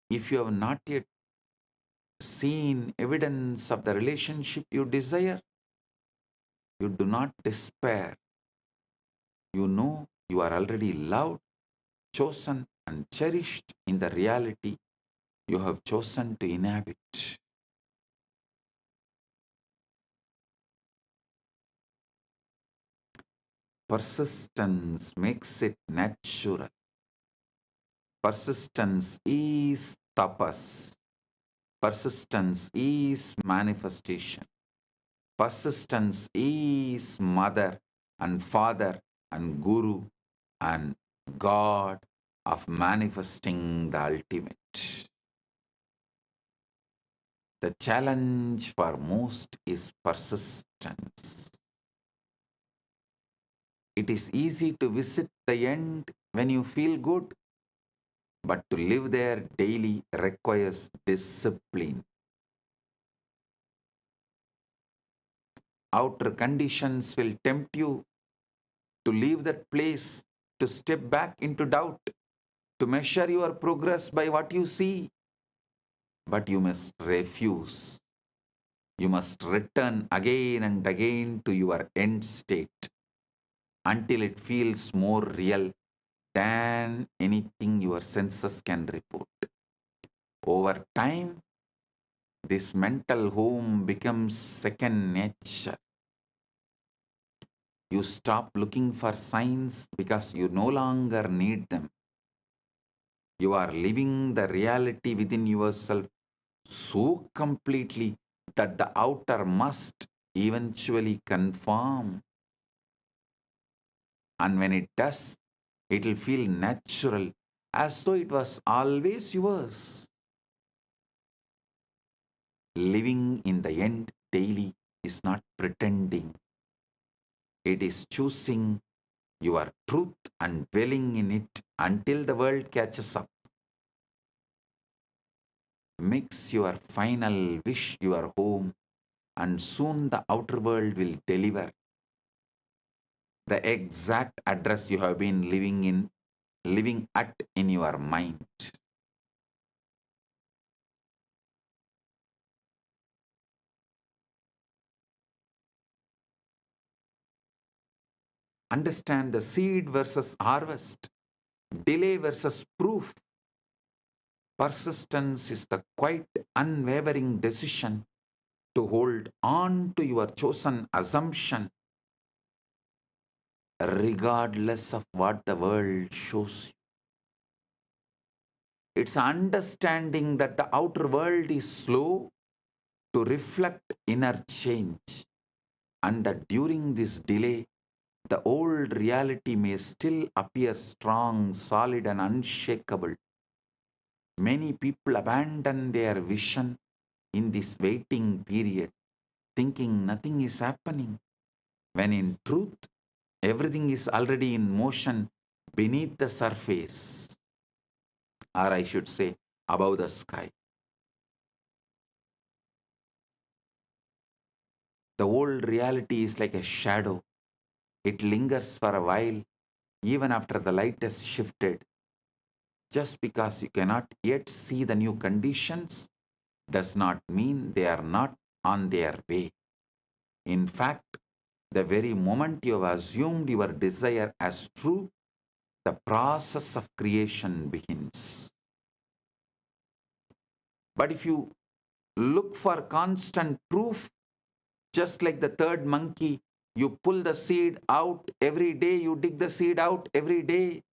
If you have not yet seen evidence of the relationship you desire, you do not despair. You know you are already loved, chosen, and cherished in the reality you have chosen to inhabit. Persistence makes it natural. Persistence is tapas. Persistence is manifestation. Persistence is mother and father and guru and God of manifesting the ultimate. The challenge for most is persistence. It is easy to visit the end when you feel good, but to live there daily requires discipline. Outer conditions will tempt you to leave that place, to step back into doubt, to measure your progress by what you see. But you must refuse. You must return again and again to your end state until it feels more real than anything your senses can report. Over time, This mental home becomes second nature. You stop looking for signs because you no longer need them. You are living the reality within yourself so completely that the outer must eventually conform. And when it does, it will feel natural, as though it was always yours. Living in the end daily is not pretending. It is choosing your truth and dwelling in it until the world catches up. Makes your final wish your home, and soon the outer world will deliver the exact address you have been living at in your mind. Understand the seed versus harvest, delay versus proof. Persistence is the quite unwavering decision to hold on to your chosen assumption regardless of what the world shows you. It's understanding that the outer world is slow to reflect inner change, and that during this delay, the old reality may still appear strong, solid, and unshakable. Many people abandon their vision in this waiting period, thinking nothing is happening, when in truth, everything is already in motion beneath the surface, or I should say, above the sky. The old reality is like a shadow. It lingers for a while, even after the light has shifted. Just because you cannot yet see the new conditions does not mean they are not on their way. In fact, the very moment you have assumed your desire as true, the process of creation begins. But if you look for constant proof, just like the third monkey, you pull the seed out every day, you dig the seed out every day,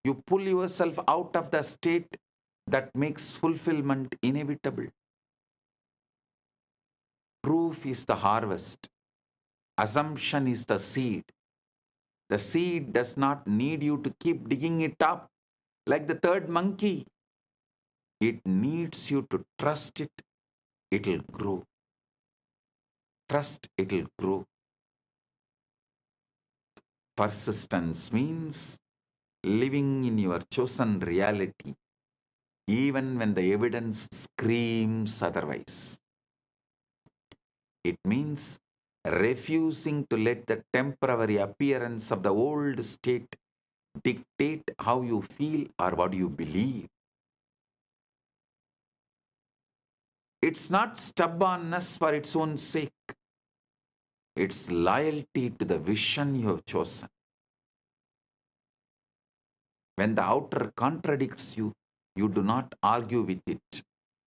you pull yourself out of the state that makes fulfillment inevitable. Proof is the harvest, assumption is the seed. The seed does not need you to keep digging it up like the third monkey. It needs you to trust it, it'll grow. Trust it'll grow. Persistence means living in your chosen reality, even when the evidence screams otherwise. It means refusing to let the temporary appearance of the old state dictate how you feel or what you believe. It's not stubbornness for its own sake. It's loyalty to the vision you have chosen. When the outer contradicts you, you do not argue with it.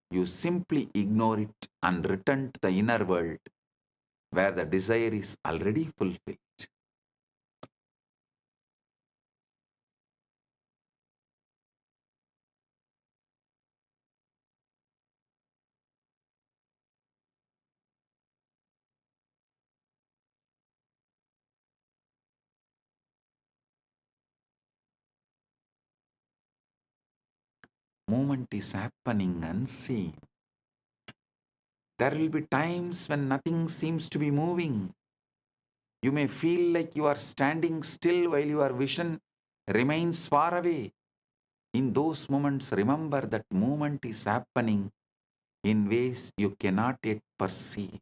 You simply ignore it and return to the inner world where the desire is already fulfilled. Movement is happening unseen. There will be times when nothing seems to be moving. You may feel like you are standing still while your vision remains far away. In those moments, remember that movement is happening in ways you cannot yet perceive.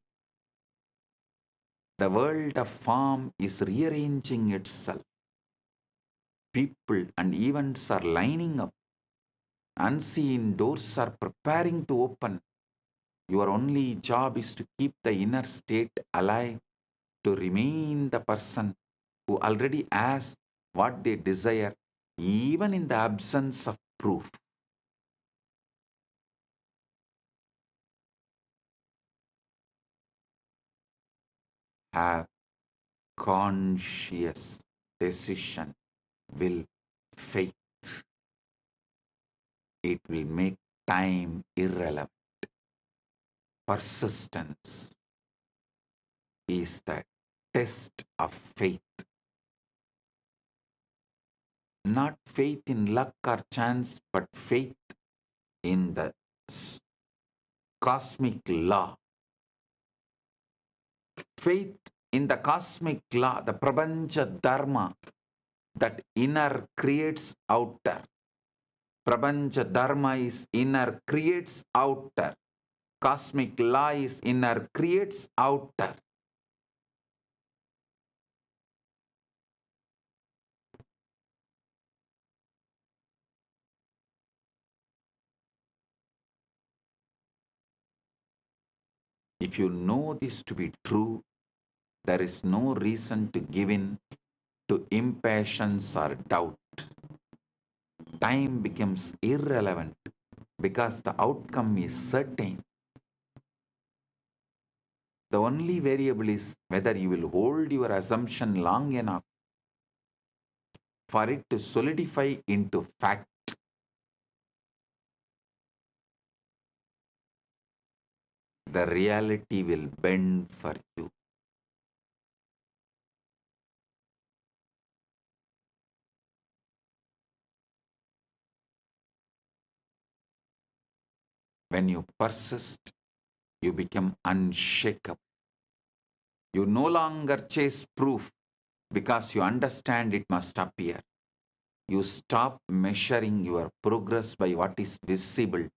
The world of form is rearranging itself. People and events are lining up. Unseen doors are preparing to open. Your only job is to keep the inner state alive, to remain the person who already has what they desire, even in the absence of proof. have conscious decision, will, faith. It will make time irrelevant. Persistence is the test of faith. Not faith in luck or chance, but faith in the cosmic law. Faith in the cosmic law, the Prapancha Dharma, that inner creates outer. Prapancha Dharma is inner creates outer. Cosmic law is inner creates outer. If you know this to be true, there is no reason to give in to impatience or doubt. Time becomes irrelevant because the outcome is certain. The only variable is whether you will hold your assumption long enough for it to solidify into fact. The reality will bend for you. When you persist, you become unshakable. You no longer chase proof because you understand it must appear. You stop measuring your progress by what is visible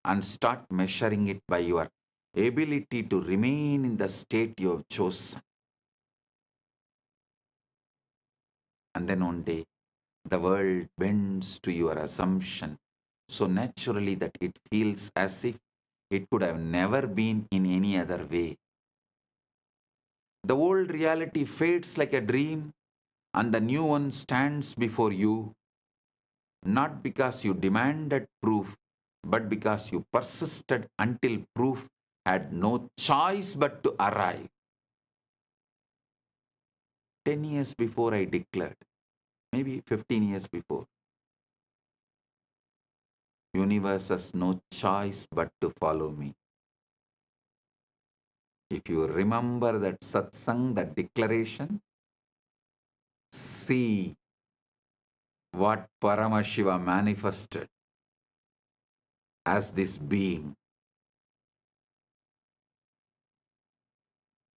and start measuring it by your ability to remain in the state you have chosen. And then one day, the world bends to your assumption so naturally that it feels as if it could have never been in any other way. The old reality fades like a dream, and the new one stands before you, not because you demanded proof, but because you persisted until proof had no choice but to arrive. 10 years before I declared, maybe 15 years before, universe has no choice but to follow me. If you remember that satsang, that declaration, see what Paramashiva manifested as this being.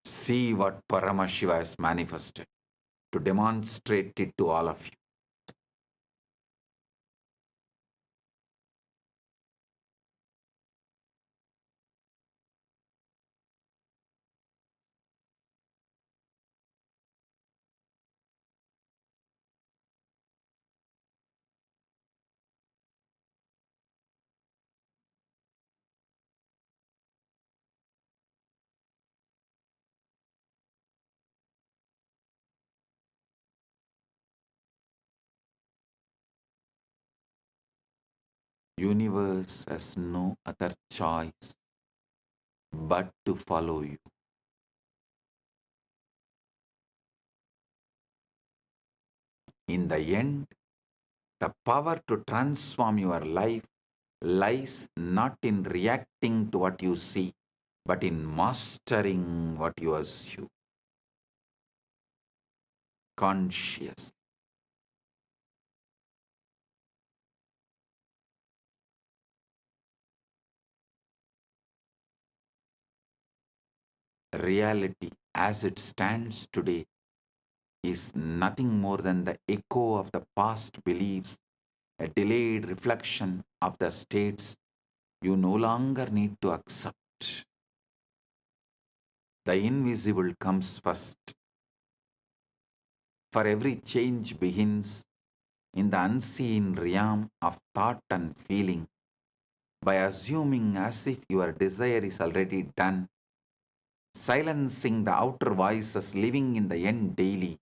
See what Paramashiva has manifested to demonstrate it to all of you. Universe has no other choice but to follow you. In the end, the power to transform your life lies not in reacting to what you see, but in mastering what you assume. Conscious. Reality as it stands today is nothing more than the echo of the past beliefs, a delayed reflection of the states you no longer need to accept. The invisible comes first. For every change begins in the unseen realm of thought and feeling by assuming as if your desire is already done, silencing the outer voices living in the end daily,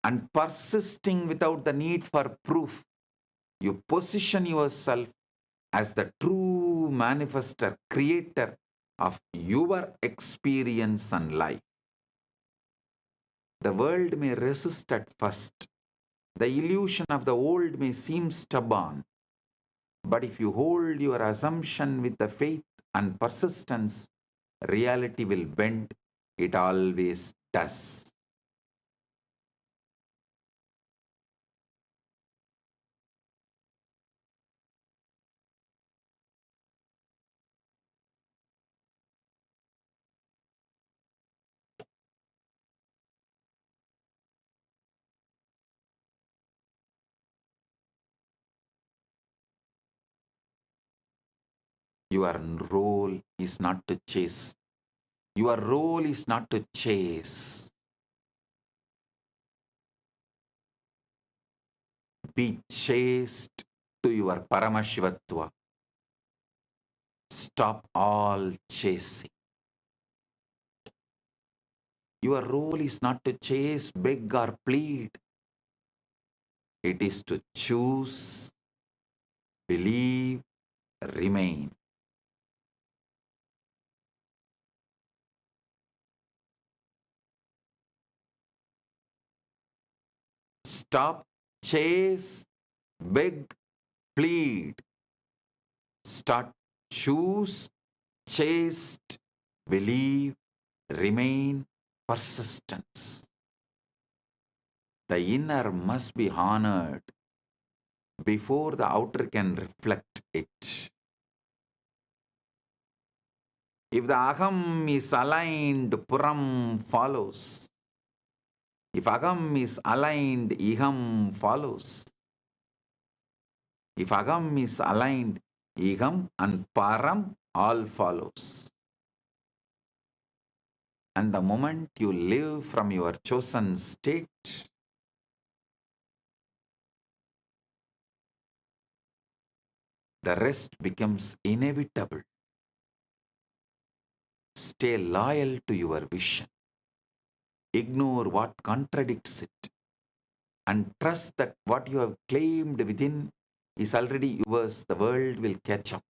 and persisting without the need for proof. You position yourself as the true manifester, creator of your experience and life. The world may resist at first. The illusion of the old may seem stubborn. But if you hold your assumption with the faith and persistence, reality will bend. It always does. Your role is not to chase. Your role is not to chase. Be chaste to your Paramashivatva. Stop all chasing. Your role is not to chase, beg, or plead. It is to choose, believe, remain. Stop, chase, beg, plead. Start, choose, chaste, believe, remain, persistence. The inner must be honored before the outer can reflect it. If the aham is aligned, puram follows. If agam is aligned, iham follows. If agam is aligned, iham and param all follows. And the moment you live from your chosen state, the rest becomes inevitable. Stay loyal to your vision. Ignore what contradicts it. And trust that what you have claimed within is already yours. The world will catch up.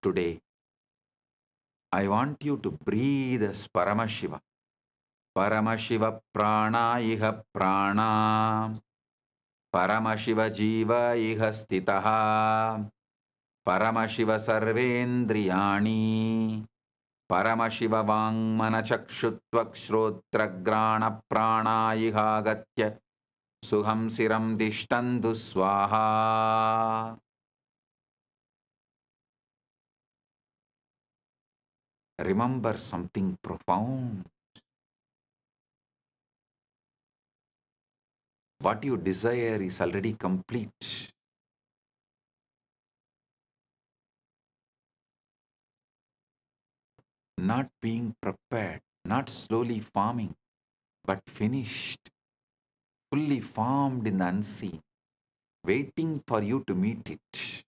Today, I want you to breathe as Paramashiva. Paramashiva prana iha prana. Paramashiva jiva iha stitaha. Paramashiva sarvendriyani. Paramashiva vangmana chakshuttvak shrotragrana prana iha gatya. Suham siram dishtandu swaha. Remember something profound. What you desire is already complete. Not being prepared, not slowly forming, but finished, fully formed in the unseen, waiting for you to meet it.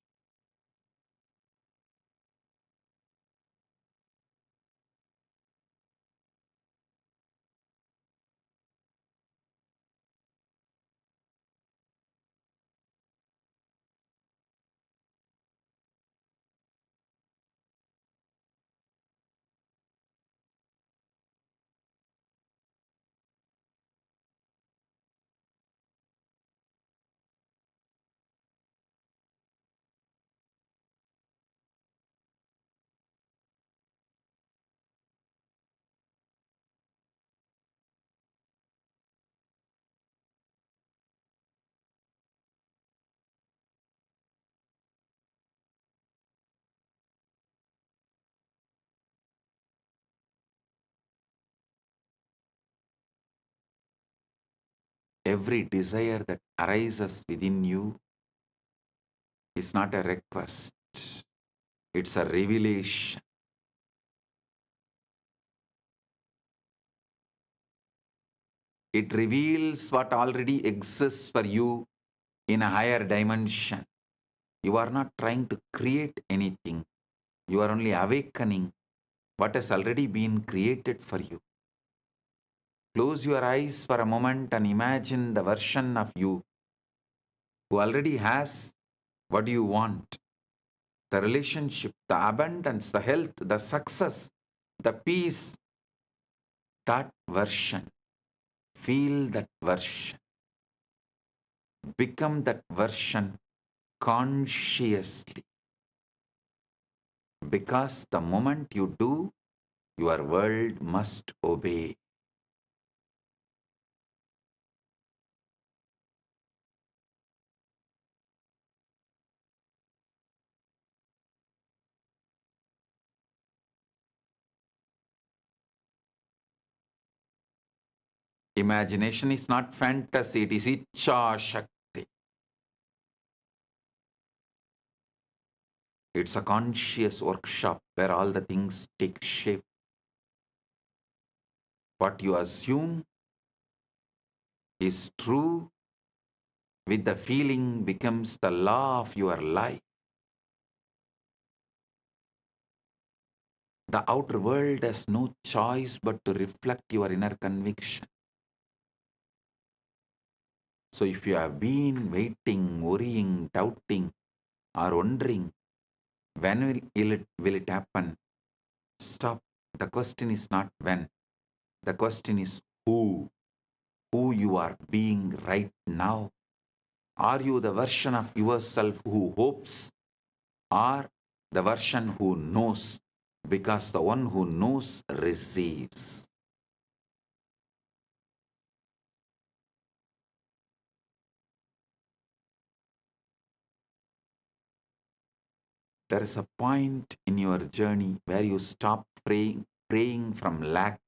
Every desire that arises within you is not a request, it's a revelation. It reveals what already exists for you in a higher dimension. You are not trying to create anything. You are only awakening what has already been created for you. Close your eyes for a moment and imagine the version of you who already has what you want: the relationship, the abundance, the health, the success, the peace. That version. Feel that version. Become that version consciously. Because the moment you do, your world must obey. Imagination is not fantasy, it is Icha Shakti. It's a conscious workshop where all the things take shape. What you assume is true with the feeling becomes the law of your life. The outer world has no choice but to reflect your inner conviction. So if you have been waiting, worrying, doubting, or wondering when will it happen, stop. The question is not when. The question is who. Who you are being right now. Are you the version of yourself who hopes, or the version who knows? Because the one who knows receives. There is a point in your journey where you stop praying from lack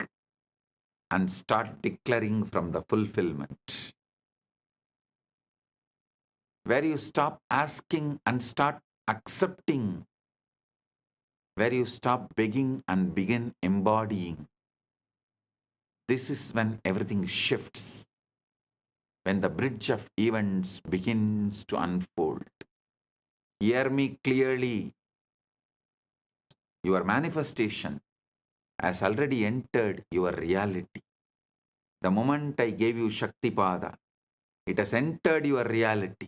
and start declaring from the fulfillment. Where you stop asking and start accepting. Where you stop begging and begin embodying. This is when everything shifts. When the bridge of events begins to unfold. Hear me clearly. Your manifestation has already entered your reality. The moment I gave you Shaktipada, it has entered your reality.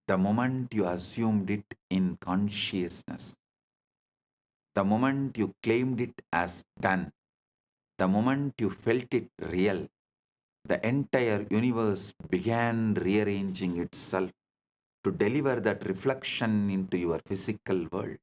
The moment you assumed it in consciousness, the moment you claimed it as done, the moment you felt it real, the entire universe began rearranging itself to deliver that reflection into your physical world.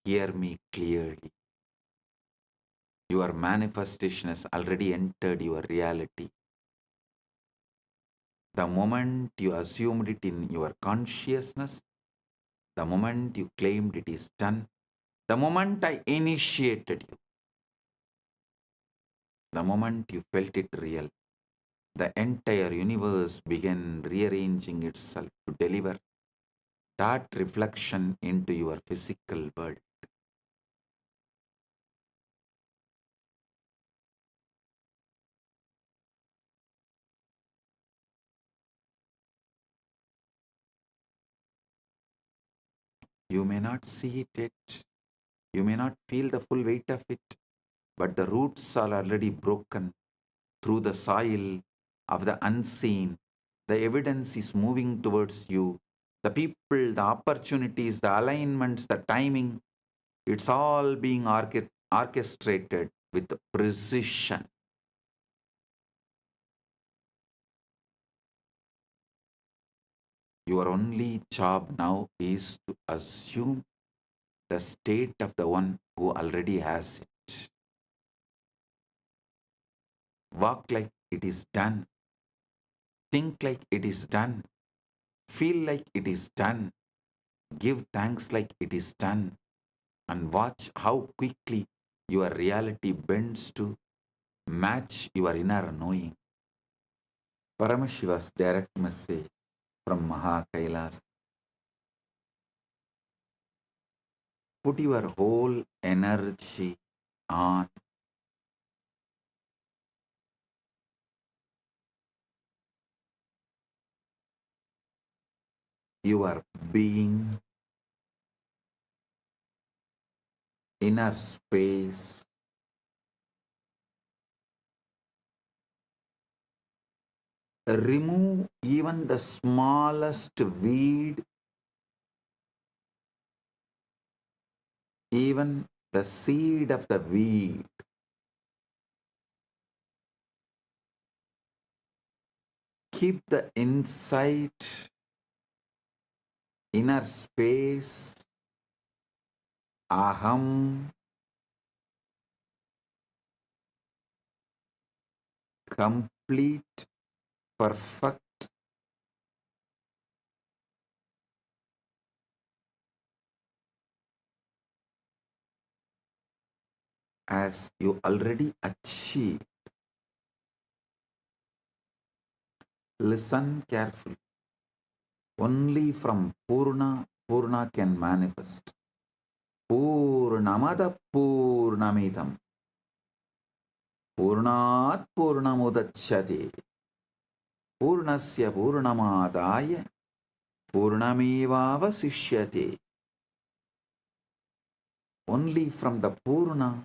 Hear me clearly. Your manifestation has already entered your reality. The moment you assumed it in your consciousness, the moment you claimed it is done, The moment I initiated you, the moment you felt it real, the entire universe began rearranging itself to deliver that reflection into your physical world. You may not see it yet, you may not feel the full weight of it, but the roots are already broken through the soil of the unseen. The evidence is moving towards you. The people, the opportunities, the alignments, the timing, it's all being orchestrated with precision. Your only job now is to assume the state of the one who already has it. Walk like it is done. Think like it is done. Feel like it is done. Give thanks like it is done. And watch how quickly your reality bends to match your inner knowing. Paramashiva's direct message from Maha Kailas. Put your whole energy on your being, inner space. Remove even the smallest weed, even the seed of the weed. Keep the insight, inner space, aham, complete, perfect, as you already achieved. Listen carefully. Only from Purna, Purna can manifest. Purnamada Purnamidam. Purnat Purnamudachyate. Purnasya Purnamadaya. Purnamevavasishyate. Only from the Purna,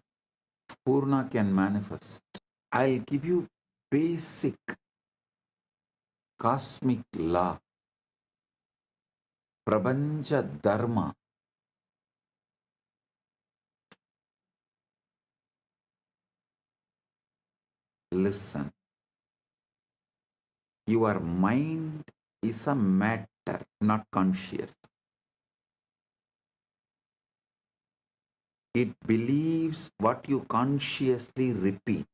Purna can manifest. I'll give you basic cosmic law, Prabanja Dharma. Listen. Your mind is a matter, not conscious. It believes what you consciously repeat.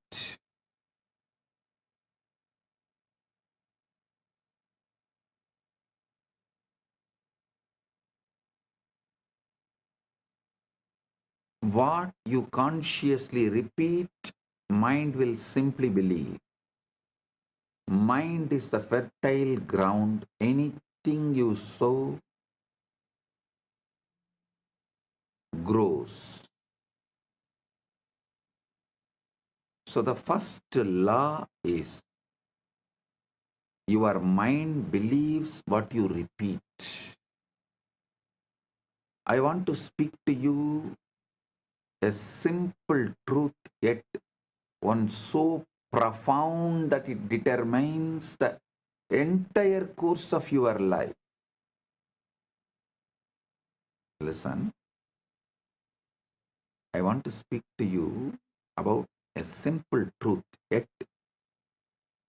What you consciously repeat, mind will simply believe. Mind is the fertile ground. Anything you sow grows. So the first law is your mind believes what you repeat. I want to speak to you a simple truth, yet one so profound that it determines the entire course of your life. Listen, I want to speak to you about a simple truth, yet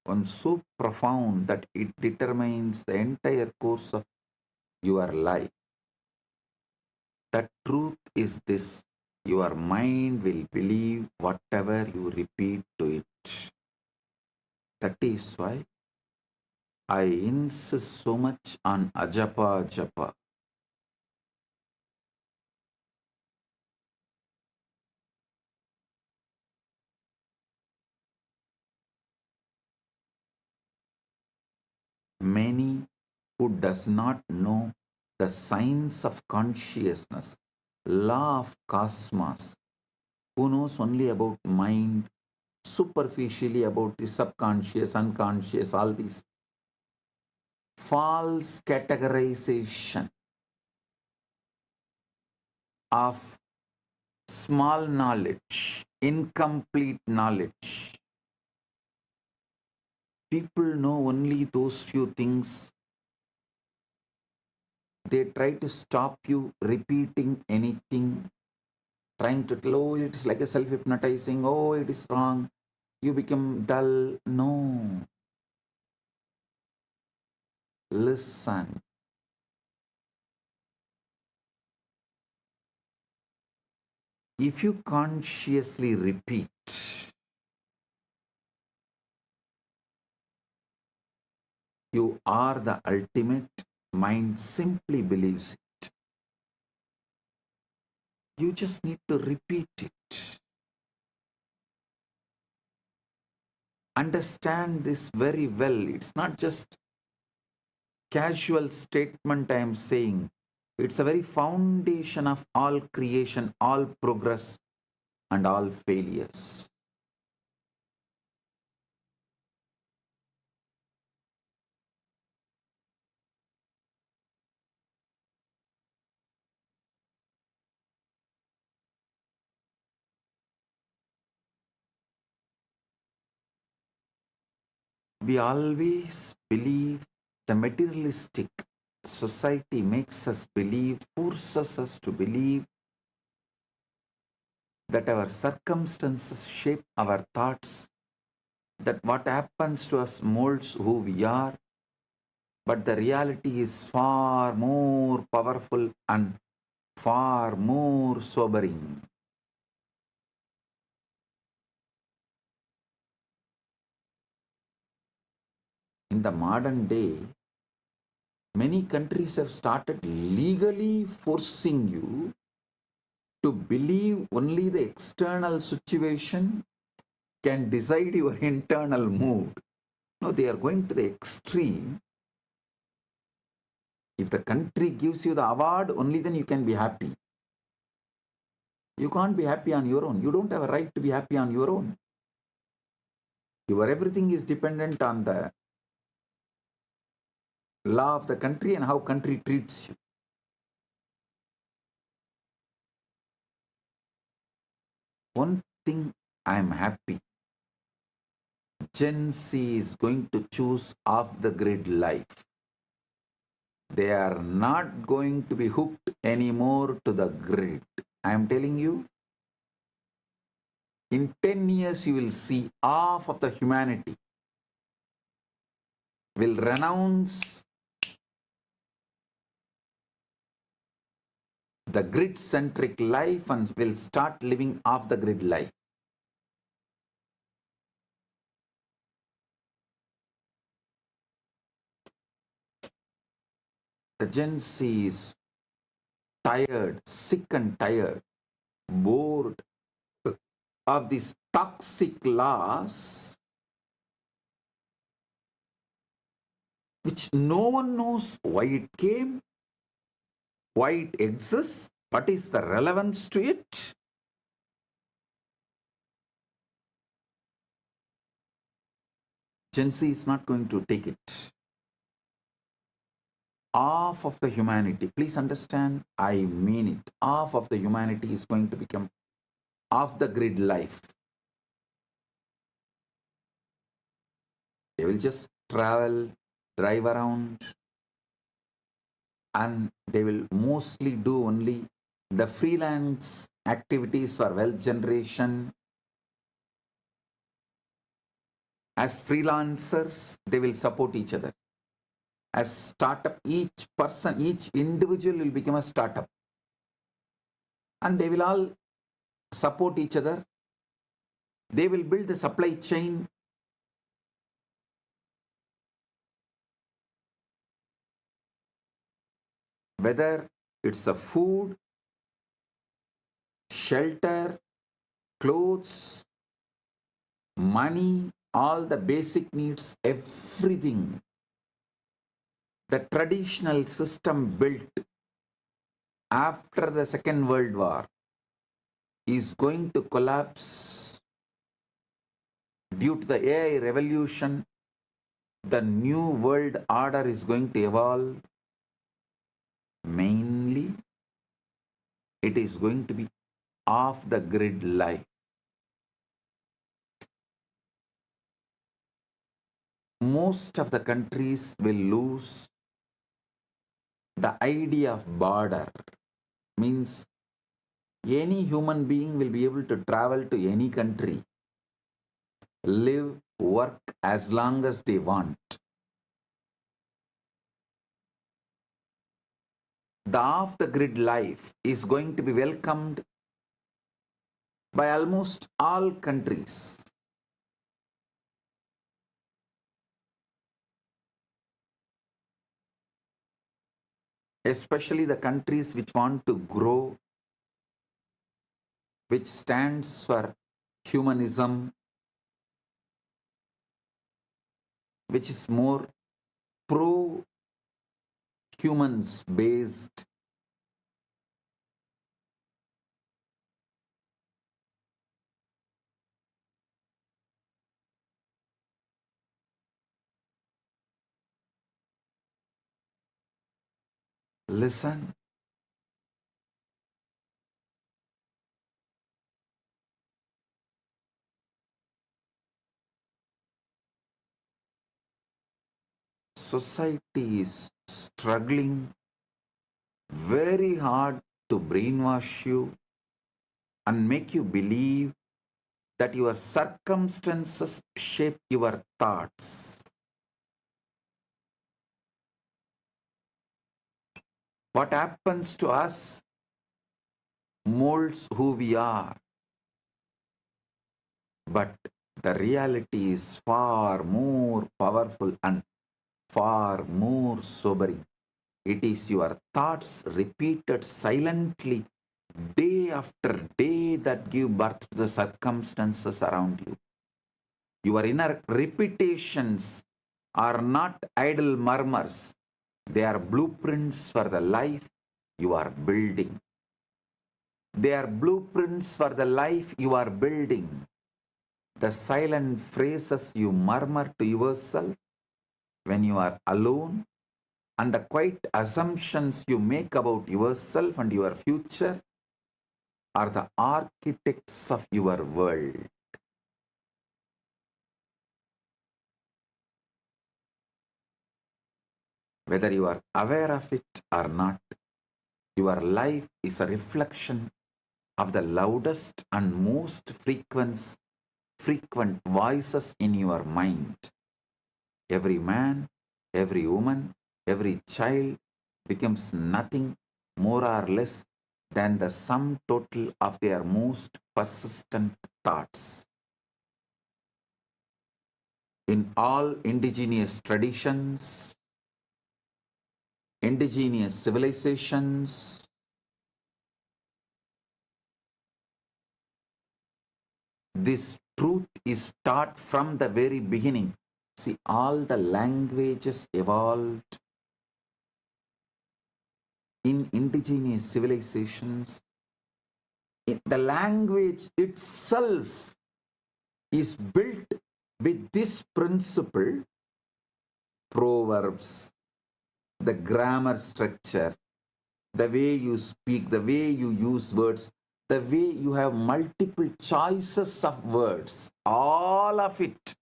one so profound that it determines the entire course of your life. The truth is this: your mind will believe whatever you repeat to it. That is why I insist so much on ajapa japa. Many who does not know the science of consciousness, law of cosmos, who knows only about mind, superficially about the subconscious, unconscious, all these false categorization of small knowledge, incomplete knowledge. People know only those few things. They try to stop you repeating anything, trying to tell, oh, it's like a self-hypnotizing, oh, it is wrong, you become dull. No. Listen. If you consciously repeat, you are the ultimate, mind simply believes it. You just need to repeat it. Understand this very well. It's not just casual statement I am saying. It's a very foundation of all creation, all progress, and all failures. We always believe the materialistic society makes us believe, forces us to believe that our circumstances shape our thoughts, that what happens to us molds who we are, but the reality is far more powerful and far more sobering. In the modern day, many countries have started legally forcing you to believe only the external situation can decide your internal mood. No, they are going to the extreme. If the country gives you the award, only then you can be happy. You can't be happy on your own. You don't have a right to be happy on your own. Your everything is dependent on the law of the country and how country treats you. One thing I am happy. Gen Z is going to choose off the grid life. They are not going to be hooked anymore to the grid. I am telling you, in 10 years you will see half of the humanity will renounce the grid-centric life and will start living off the grid life. The Gen Z is tired, sick and tired, bored of these toxic laws which no one knows why it came, why it exists, what is the relevance to it. Gen Z is not going to take it. Half of the humanity, please understand, I mean it, half of the humanity is going to become off the grid life. They will just travel, drive around, and they will mostly do only the freelance activities for wealth generation. As freelancers, they will support each other. As startup, each person, each individual will become a startup. And they will all support each other. They will build the supply chain. Whether it's a food, shelter, clothes, money, all the basic needs, everything. The traditional system built after the Second World War is going to collapse due to the AI revolution. The new world order is going to evolve. Mainly, it is going to be off the grid life. Most of the countries will lose the idea of border. Means any human being will be able to travel to any country, live, work as long as they want. The off-the-grid life is going to be welcomed by almost all countries. Especially the countries which want to grow, which stands for humanism, which is more pro-humans based. Listen, society is struggling very hard to brainwash you and make you believe that your circumstances shape your thoughts. What happens to us molds who we are. But the reality is far more powerful and far more sobering. It is your thoughts repeated silently day after day that give birth to the circumstances around you. Your inner repetitions are not idle murmurs. They are blueprints for the life you are building. They are blueprints for the life you are building. The silent phrases you murmur to yourself when you are alone and the quiet assumptions you make about yourself and your future are the architects of your world. Whether you are aware of it or not, your life is a reflection of the loudest and most frequent voices in your mind. Every man, every woman, every child becomes nothing more or less than the sum total of their most persistent thoughts. In all indigenous traditions, indigenous civilizations, this truth is taught from the very beginning. See, all the languages evolved in indigenous civilizations. The language itself is built with this principle: proverbs, the grammar structure, the way you speak, the way you use words, the way you have multiple choices of words, all of it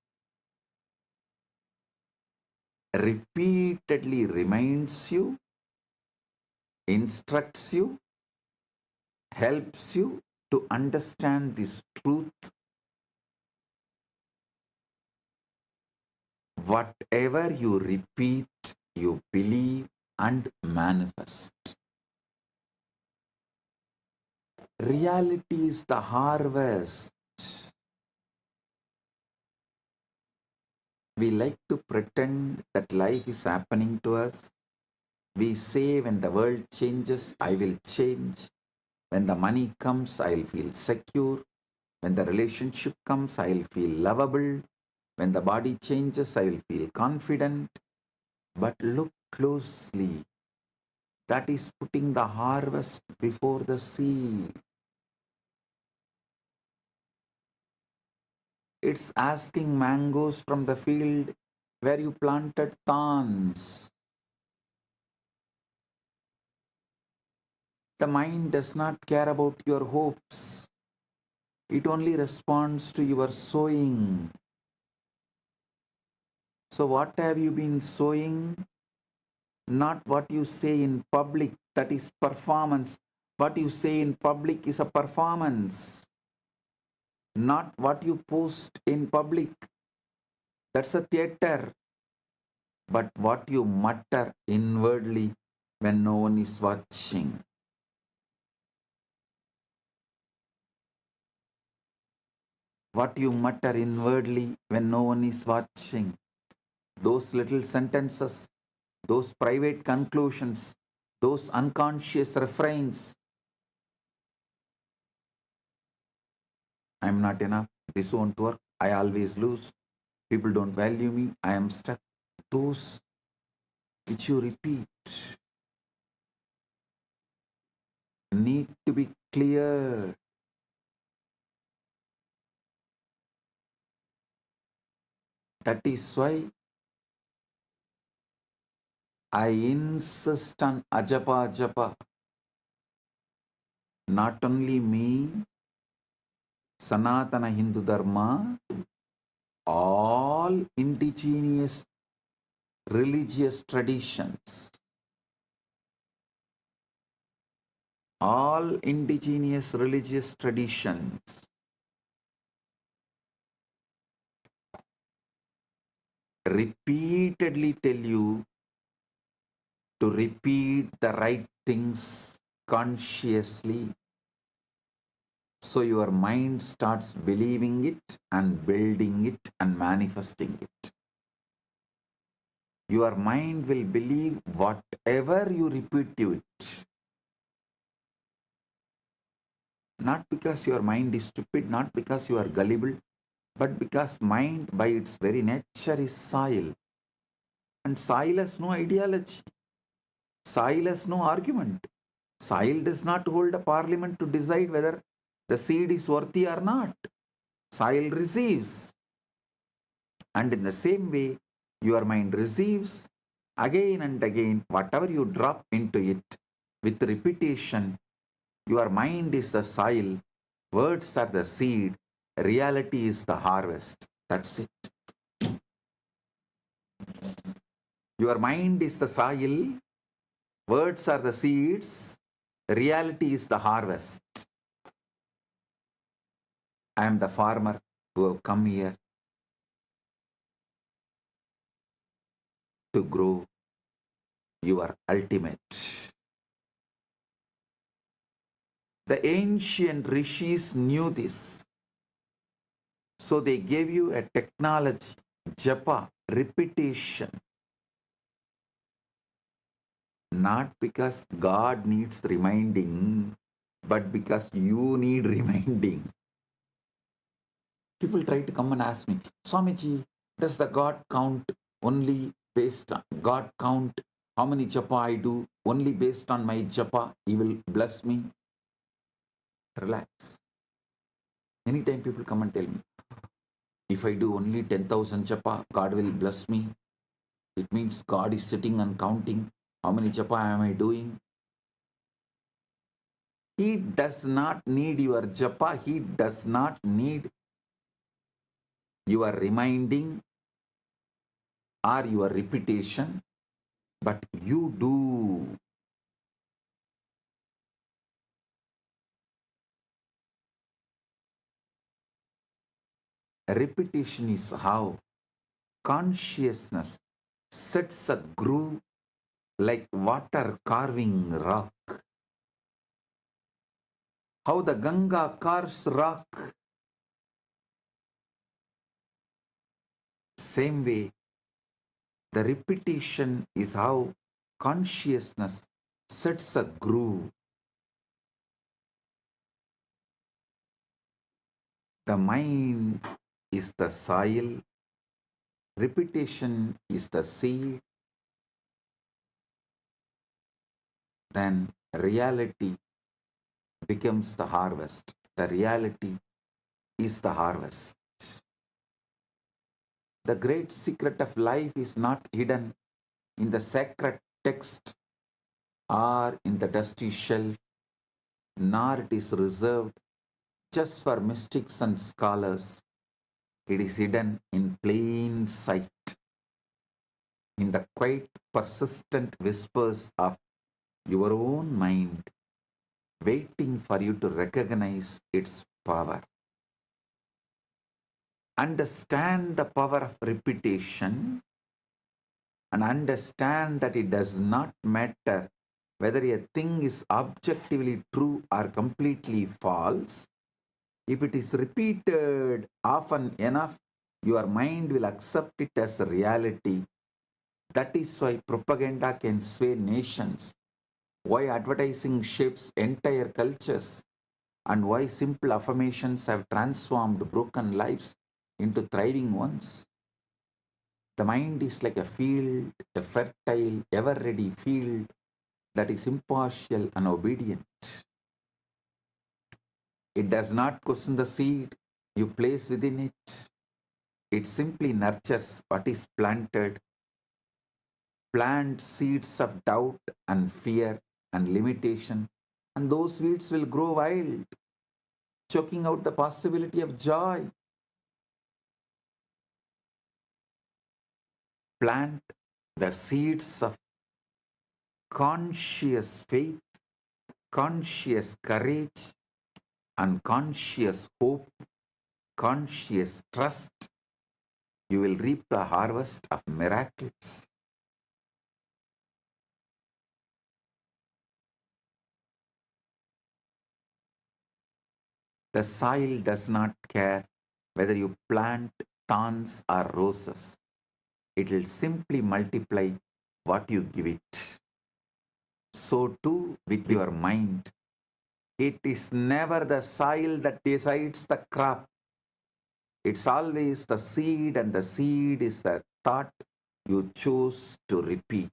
repeatedly reminds you, instructs you, helps you to understand this truth. Whatever you repeat, you believe and manifest. Reality is the harvest. We like to pretend that life is happening to us. We say, when the world changes, I will change. When the money comes, I'll feel secure. When the relationship comes, I'll feel lovable. When the body changes, I will feel confident. But look closely. That is putting the harvest before the seed. It's asking mangoes from the field where you planted thorns. The mind does not care about your hopes. It only responds to your sowing. So what have you been sowing? Not what you say in public, that is performance. What you say in public is a performance. Not what you post in public, that's a theater. But what you mutter inwardly when no one is watching. What you mutter inwardly when no one is watching. Those little sentences, those private conclusions, those unconscious refrains. I'm not enough. This won't work. I always lose. People don't value me. I am stuck. Those which you repeat need to be clear. That is why I insist on ajapa japa. Not only me, Sanatana Hindu Dharma, all indigenous religious traditions, all indigenous religious traditions repeatedly tell you to repeat the right things consciously. So your mind starts believing it and building it and manifesting it. Your mind will believe whatever you repeat to it. Not because your mind is stupid, not because you are gullible, but because mind by its very nature is soil. And soil has no ideology. Soil has no argument. Soil does not hold a parliament to decide whether the seed is worthy or not. Soil receives. And in the same way, your mind receives again and again whatever you drop into it with repetition. Your mind is the soil, words are the seed, reality is the harvest. That's it. Your mind is the soil, words are the seeds, reality is the harvest. I am the farmer who have come here to grow your ultimate. The ancient rishis knew this. So they gave you a technology, japa, repetition. Not because God needs reminding, but because you need reminding. People try to come and ask me, Swamiji, does the God count only based on God count how many japa I do only based on my japa? He will bless me. Relax. Anytime people come and tell me, if I do only 10,000 japa, God will bless me. It means God is sitting and counting how many japa am I doing. He does not need your japa. He does not need your reminding or your repetition, but you do. Repetition is how consciousness sets a groove like water carving rock. How the Ganga carves rock. Same way, the repetition is how consciousness sets a groove. The mind is the soil, repetition is the seed, then reality becomes the harvest. The reality is the harvest. The great secret of life is not hidden in the sacred text or in the dusty shelf, nor it is reserved just for mystics and scholars. It is hidden in plain sight, in the quiet, persistent whispers of your own mind, waiting for you to recognize its power. Understand the power of repetition and understand that it does not matter whether a thing is objectively true or completely false. If it is repeated often enough, your mind will accept it as a reality. That is why propaganda can sway nations, why advertising shapes entire cultures, and why simple affirmations have transformed broken lives into thriving ones. The mind is like a field, a fertile, ever-ready field that is impartial and obedient. It does not question the seed you place within it. It simply nurtures what is planted. Plant seeds of doubt and fear and limitation, and those weeds will grow wild, choking out the possibility of joy. Plant the seeds of conscious faith, conscious courage, and conscious hope, conscious trust. You will reap the harvest of miracles. The soil does not care whether you plant thorns or roses. It will simply multiply what you give it. So too with your mind. It is never the soil that decides the crop. It's always the seed, and the seed is the thought you choose to repeat.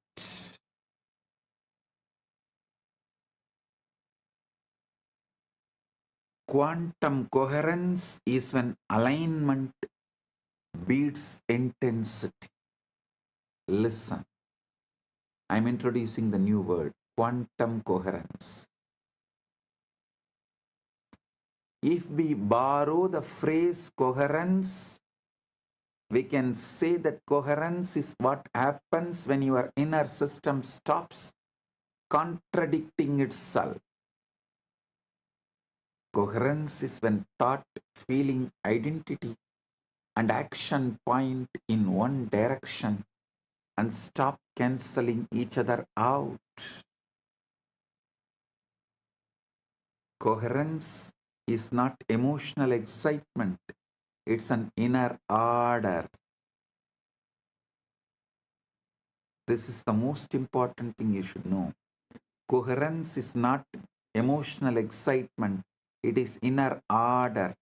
Quantum coherence is when alignment beats intensity. Listen, I'm introducing the new word, quantum coherence. If we borrow the phrase coherence, we can say that coherence is what happens when your inner system stops contradicting itself. Coherence is when thought, feeling, identity, and action point in one direction and stop cancelling each other out. Coherence is not emotional excitement, it's an inner order. This is the most important thing you should know. Coherence is not emotional excitement, it is inner order.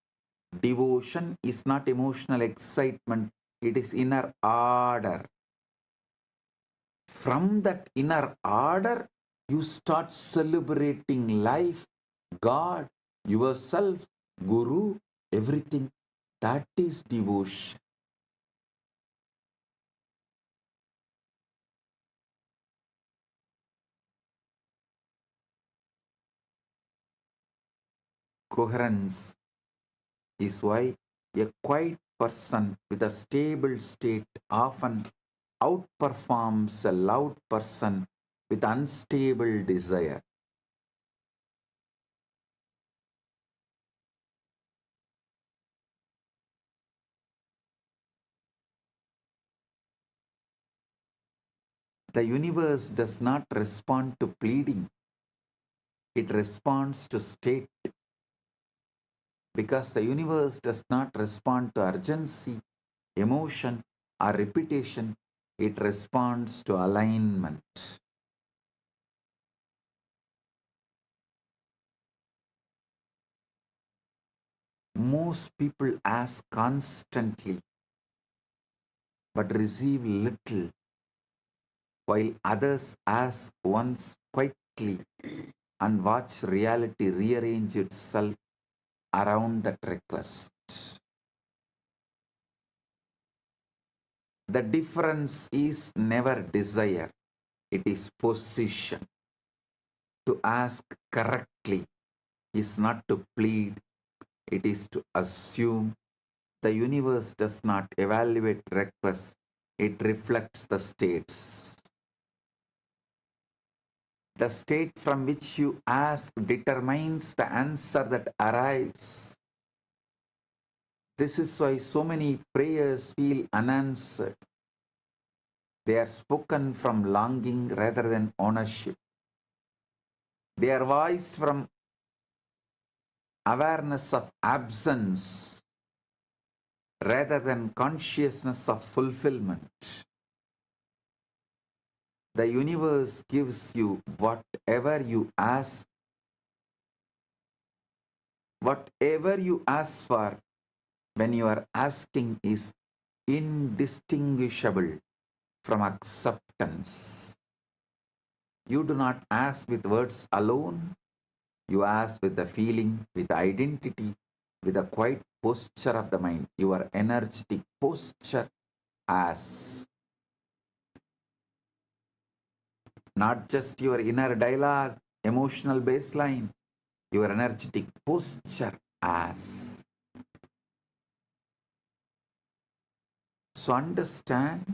Devotion is not emotional excitement, it is inner order. From that inner order, you start celebrating life, God, yourself, Guru, everything. That is devotion. Coherence is why a quiet person with a stable state often outperforms a loud person with unstable desire. The universe does not respond to pleading, it responds to state. Because the universe does not respond to urgency, emotion, or repetition, it responds to alignment. Most people ask constantly but receive little, while others ask once quietly correctly and watch reality rearrange itself around that request. The difference is never desire, it is position. To ask correctly is not to plead, it is to assume. The universe does not evaluate requests, it reflects the states. The state from which you ask determines the answer that arrives. This is why so many prayers feel unanswered. They are spoken from longing rather than ownership. They are voiced from awareness of absence rather than consciousness of fulfillment. The universe gives you whatever you ask. Whatever you ask for when you are asking is indistinguishable from acceptance. You do not ask with words alone. You ask with the feeling, with the identity, with the quiet posture of the mind. Your energetic posture as not just your inner dialogue, emotional baseline, your energetic posture as. So understand,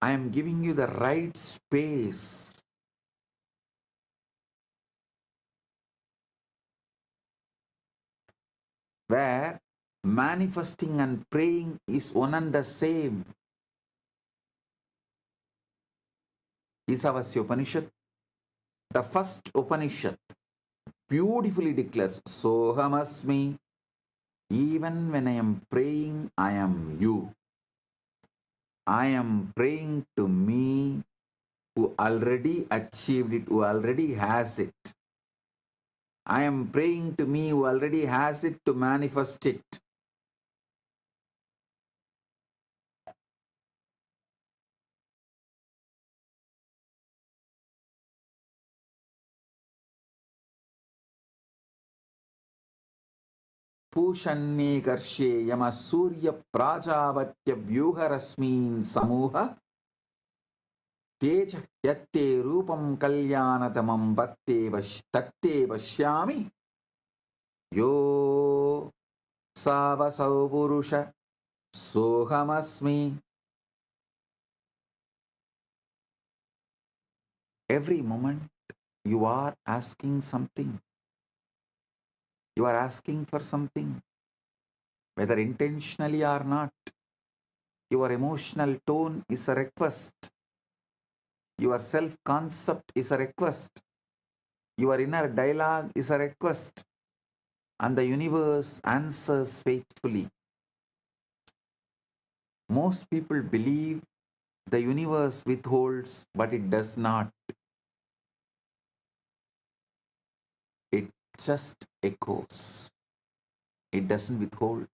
I am giving you the right space where manifesting and praying is one and the same. Isavasya Upanishad, the first Upanishad, beautifully declares, Sohamasmi, even when I am praying, I am you. I am praying to me who already achieved it, who already has it. I am praying to me who already has it to manifest it. Pushanye karshe yama surya prajavatya vyuharasmin samuha teja yatte rupam kalyanatamam tatte vashyami yo savasau purusha sohamasmi. Every moment you are asking something. You are asking for something, whether intentionally or not. Your emotional tone is a request. Your self-concept is a request. Your inner dialogue is a request. And the universe answers faithfully. Most people believe the universe withholds, but it does not. It just echoes. It doesn't withhold.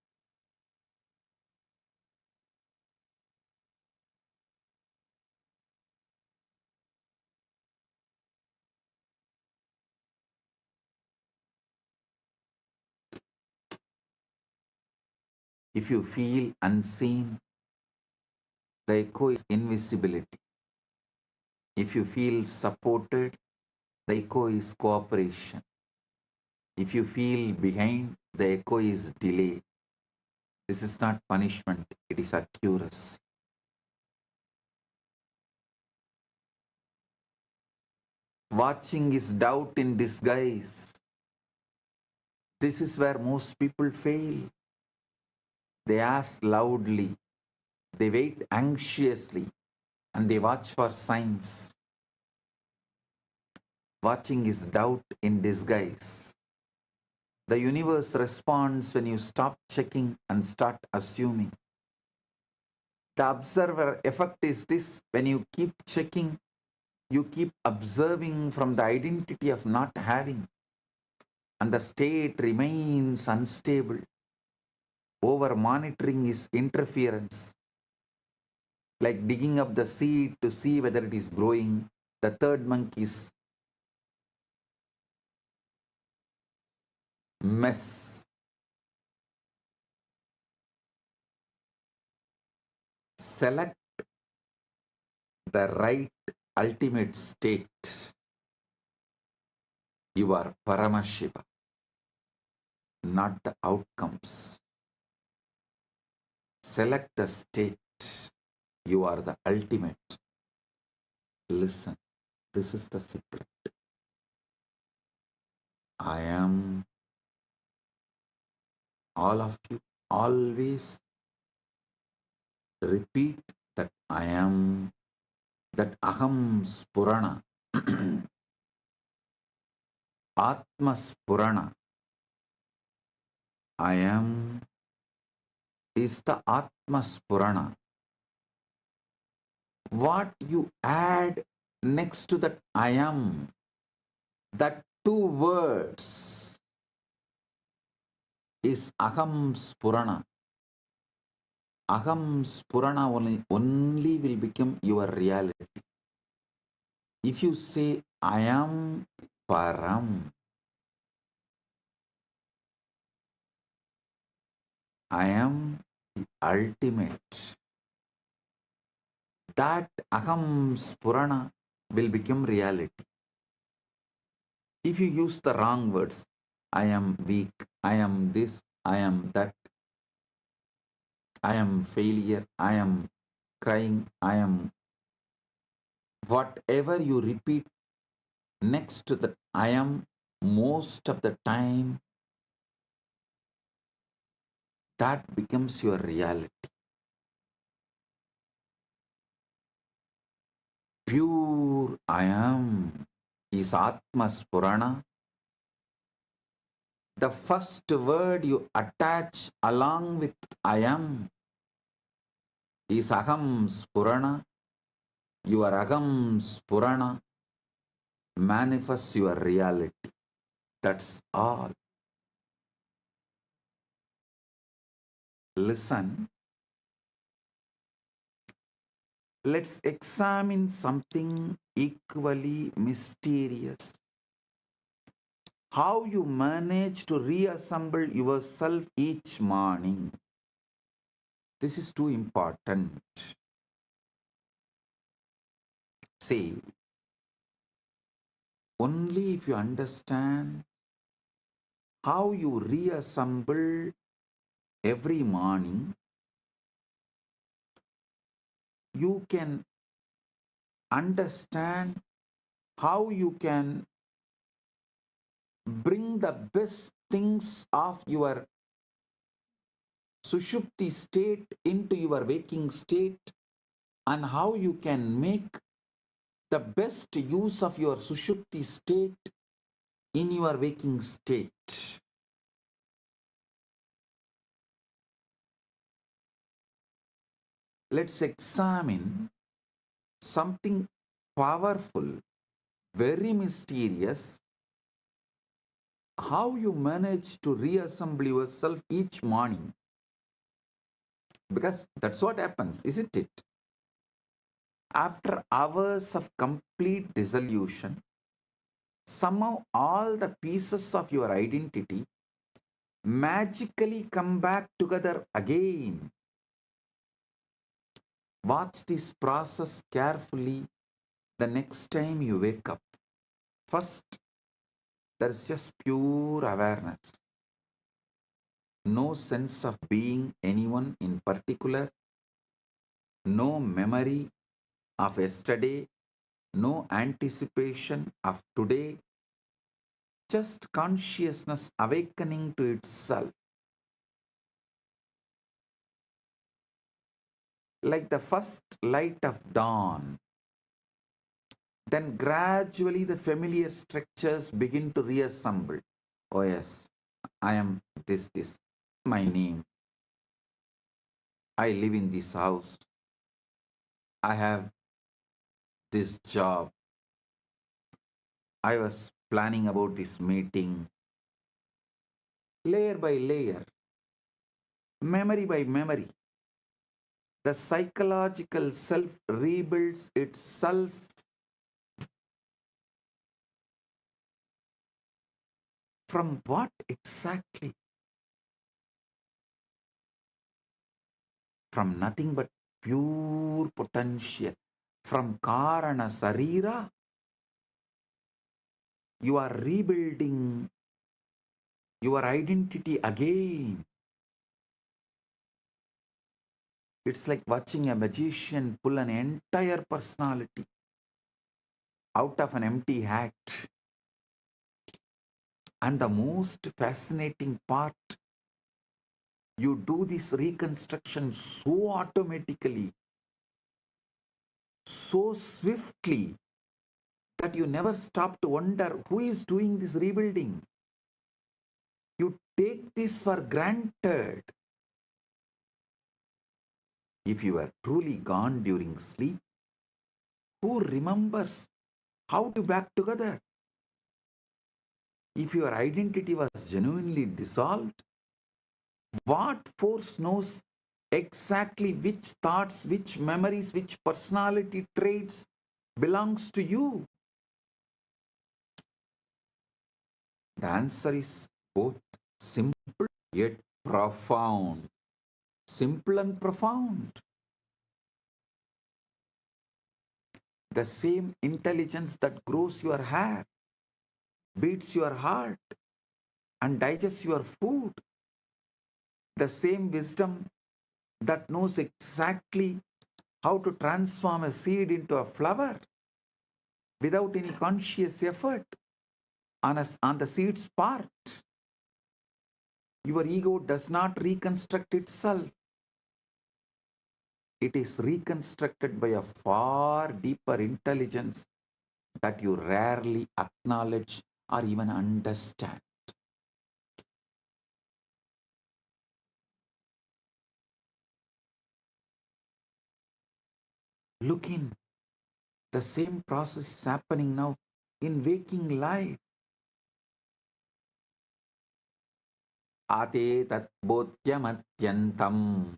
If you feel unseen, the echo is invisibility. If you feel supported, the echo is cooperation. If you feel behind, the echo is delay. This is not punishment, it is accuracy. Watching is doubt in disguise. This is where most people fail. They ask loudly, they wait anxiously, and they watch for signs. Watching is doubt in disguise. The universe responds when you stop checking and start assuming. The observer effect is this: when you keep checking, you keep observing from the identity of not having, and the state remains unstable. Over monitoring is interference. like digging up the seed to see whether it is growing. The third monk is mess. Select the right ultimate state. You are Paramashiva, not the outcomes. Select the state. You are the ultimate. Listen, this is the secret. I am. All of you always repeat that I am, that Aham Spurana, Atma Spurana. I am is the Atma Spurana. What you add next to that I am, that two words is Aham Spurana. Aham Spurana only will become your reality. If you say I am Param, I am the ultimate, that Aham Spurana will become reality. If you use the wrong words, I am weak, I am this, I am that, I am failure, I am crying, I am whatever you repeat next to that I am, most of the time that becomes your reality. Pure I am is Atma Spurana. The first word you attach along with I am is Aham Spurana. Your Aham Spurana manifests your reality. That's all. Listen, let's examine something equally mysterious. How you manage to reassemble yourself each morning. This is too important. See, only if you understand how you reassemble every morning, you can understand how you can bring the best things of your Sushupti state into your waking state, and how you can make the best use of your Sushupti state in your waking state. Let's examine something powerful, very mysterious, how you manage to reassemble yourself each morning. Because that's what happens, isn't it? After hours of complete dissolution, somehow all the pieces of your identity magically come back together again. Watch this process carefully the next time you wake up. First, there is just pure awareness. No sense of being anyone in particular, no memory of yesterday, no anticipation of today, just consciousness awakening to itself. Like the first light of dawn. Then gradually the familiar structures begin to reassemble. Oh yes, I am this, my name. I live in this house. I have this job. I was planning about this meeting. Layer by layer, memory by memory, The psychological self rebuilds itself from what exactly? From nothing but pure potential. From Karana Sarira, you are rebuilding your identity again. It's like watching a magician pull an entire personality out of an empty hat. And the most fascinating part, you do this reconstruction so automatically, so swiftly, that you never stop to wonder who is doing this rebuilding. You take this for granted. If you were truly gone during sleep, who remembers how to back together? If your identity was genuinely dissolved, what force knows exactly which thoughts, which memories, which personality traits belongs to you? The answer is both simple yet profound. Simple and profound. The same intelligence that grows your hair, beats your heart, and digests your food. The same wisdom that knows exactly how to transform a seed into a flower without any conscious effort on the seed's part. Your ego does not reconstruct itself. It is reconstructed by a far deeper intelligence that you rarely acknowledge or even understand. Look in. The same process is happening now in waking life. Ate tatbodhyamathyantam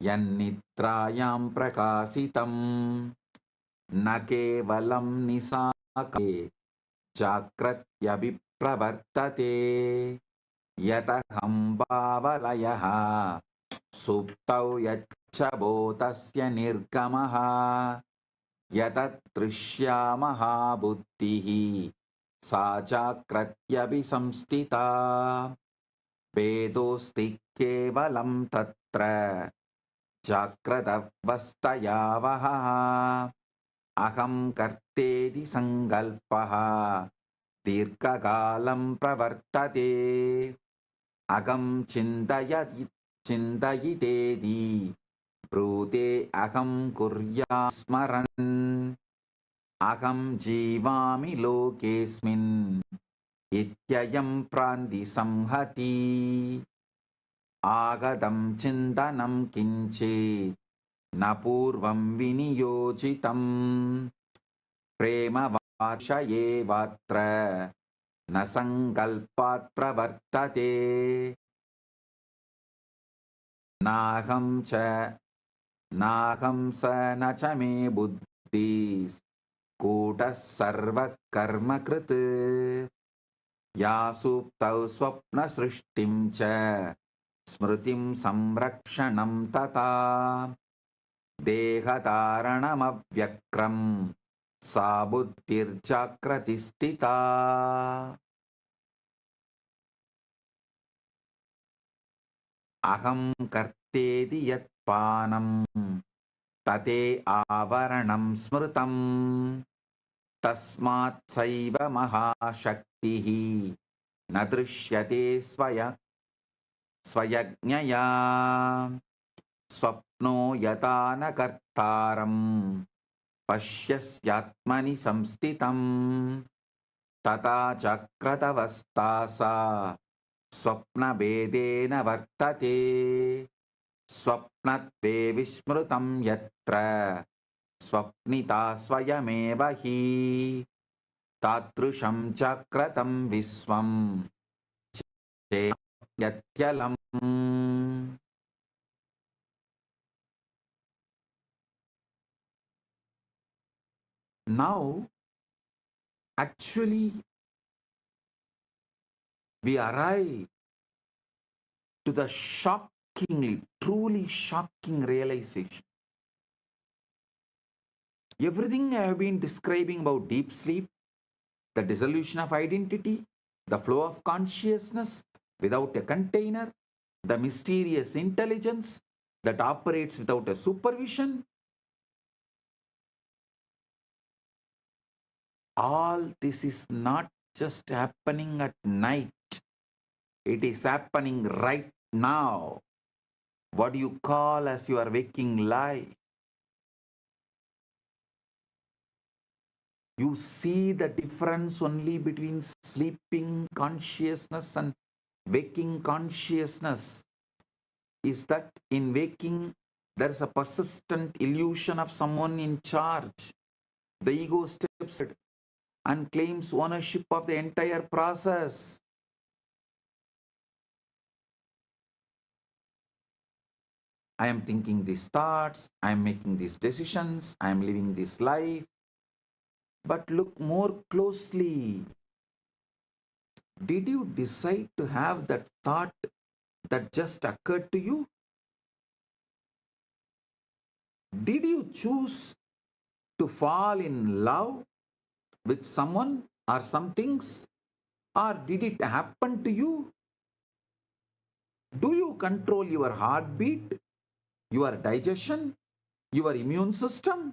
yannitrayam prakasitam na kevalam nisake jagratyabhipravartate yataham bhavalayaha suptau yachabhotasya nirgamaha yatatrushyamaha buddhihi sa jagratyabhisamstita vedosti kevalam tatra jagratavastayavaha aham kartedi sangalpaha dirghakalam pravartate agam chindayitedi brute aham kurya smaran aham jivami lokesmin ityayam prandi samhati agadam chindanam kinche napurvam viniyojitam prema varshaye vatra nasangalpat pravartate naham sa nacha me buddhis kutas sarva karma krit ya suptau swapna srishtim cha smritim samrakshanam tata dehataranam avyakram sa buddhir jagrati stita aham kartedi yat panam tate avaranam smritam tasmat saiva mahashaktihi nadrishyate swayajnaya swapno yatana kartaram pasyasyatmani samstitam tata chakratavastasa swapna vedena vartate swapnatve vismrutam yatra swapnita swayameva hi tatrusham chakratam viswam yatyalam. Now, actually, we arrive to the shockingly, truly shocking realization. Everything I have been describing about deep sleep, the dissolution of identity, the flow of consciousness without a container, the mysterious intelligence that operates without a supervision, all this is not just happening at night. It is happening right now. What do you call as your waking life? You see the difference only between sleeping consciousness and waking consciousness is that in waking, there is a persistent illusion of someone in charge. The ego steps in and claims ownership of the entire process. I am thinking these thoughts, I am making these decisions, I am living this life. But look more closely. Did you decide to have that thought that just occurred to you? Did you choose to fall in love with someone or some things? Or did it happen to you? Do you control your heartbeat, your digestion, your immune system?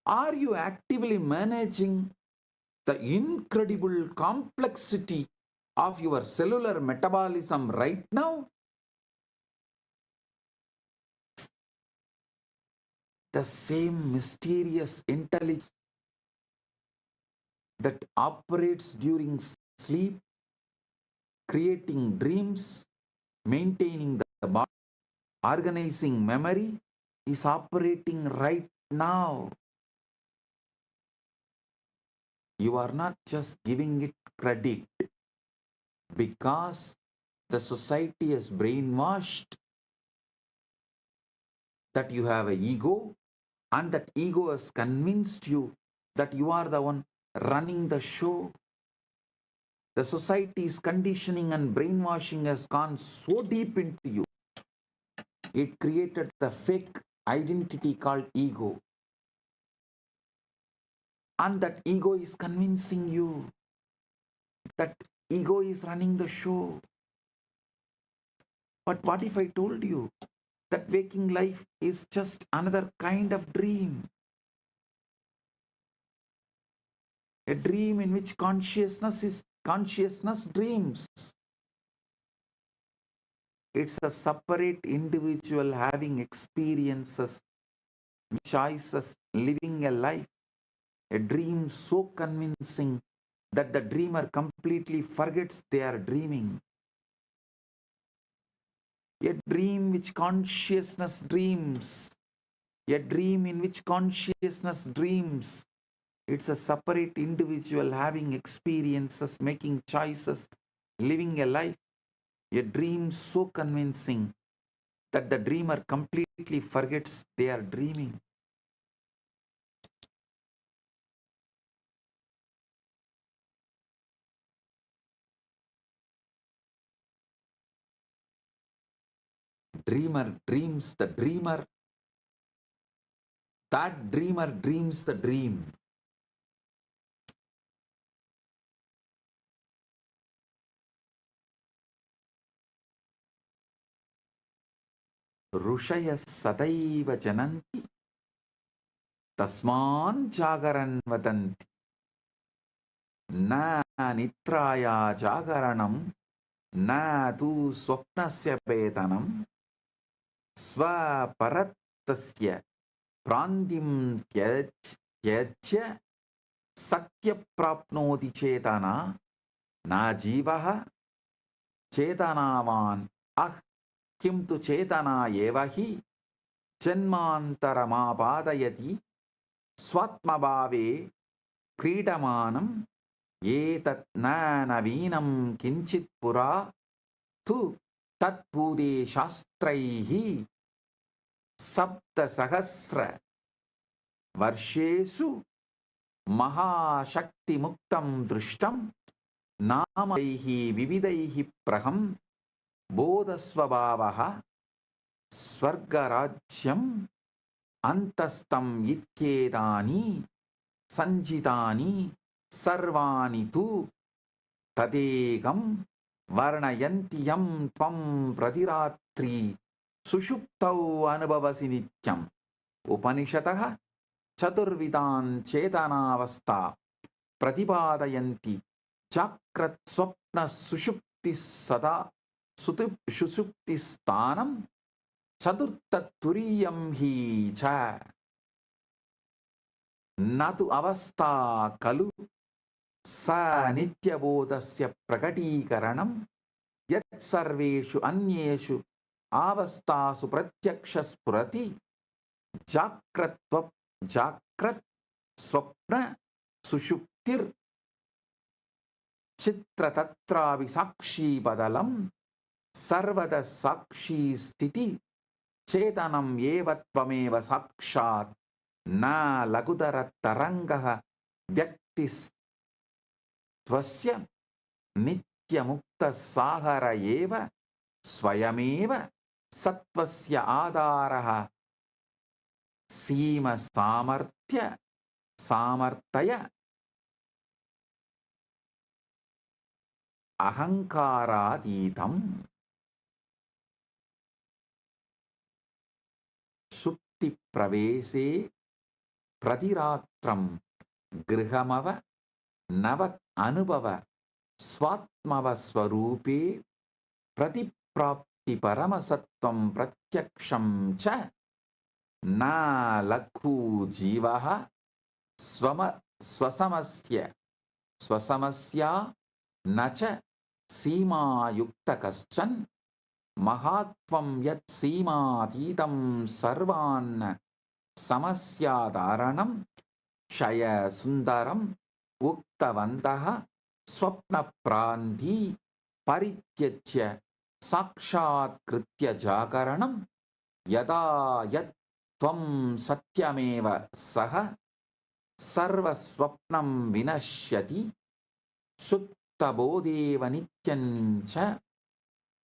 Are you actively managing the incredible complexity of your cellular metabolism right now? The same mysterious intelligence that operates during sleep, creating dreams, maintaining the body, organizing memory, is operating right now. You are not just giving it credit because the society has brainwashed that you have an ego, and that ego has convinced you that you are the one running the show. The society's conditioning and brainwashing has gone so deep into you. It created the fake identity called ego. And that ego is convincing you that ego is running the show. But what if I told you that waking life is just another kind of dream? A dream in which consciousness dreams. It's a separate individual having experiences, choices, living a life. A dream so convincing that the dreamer completely forgets they are dreaming. A dream which consciousness dreams. A dream in which consciousness dreams. It's a separate individual having experiences, making choices, living a life. A dream so convincing that the dreamer completely forgets they are dreaming. Dreamer dreams the dreamer. That dreamer dreams the dream. Rushaya sadaiva jananti tasman jagaran vadanti na nitraya jagaranam na tu swapnasya vedanam स्वपरत्तस्य प्रान्तिं त्यज्य सत्यप्राप्नोति चेतना न जीवः चेतनावान् अह किं तु चेतना एव हि जन्मान्तरमापादयति स्वात्मभावे क्रीडमानं एतत् न नवीनं किञ्चित् पुरा तु तत्पूदे शास्त्रैः सप्तसहस्र Varshesu Mahashakti Muktam Drishtam Namadaihi Vividaihi Praham Bodhasvabhavaha Swargarajyam Antastam Ityedani Sanjitani Sarvani Tu Tadegam Varnayantiyam Tvam Pradiratri Sushuptau Anubhavasi Nityam Upanishataha Chaturvidan Chetanavasta Pratipadayanti Chakrat Swapna Sushupti Sada Sushupti Stanam Chaturtat Turiyam Hi Cha Natu Avasta Kalu Sa Nityabodhasya Prakatikaranam Yat Sarveshu Anyeshu Avastasu Pratyaksha Spurati Jakrat Swapna Sushuptir Chitra Tatravi Sakshi Badalam Sarvada Sakshi Stiti Chetanam Yevatvameva Sakshat Na Lagudara Tarangaha Vyaktis Tvasya Nitya Mukta Sahara Eva Swayameva Satvasya Adaraha Sima Samartya Samartaya Ahankaraditam Supti Pravese Pradiratram Grihamava Navat Anubhava Swatmava Swarupe Pratiprapti Paramasatvam Pratyaksham Cha Na Lakhu Jivaha Swasamasya Nacha Sima Yuktakaschan Mahatvam Yat Sima Titam Sarvan Samasya Dharanam Shaya Sundaram Uktavantaha Swapna Prandhi Parityachya Sakshat Kritya Jakaranam Yada Yat Tvam Satyameva Saha Sarva Swapnam Vinashyati Suttabodeva Nityancha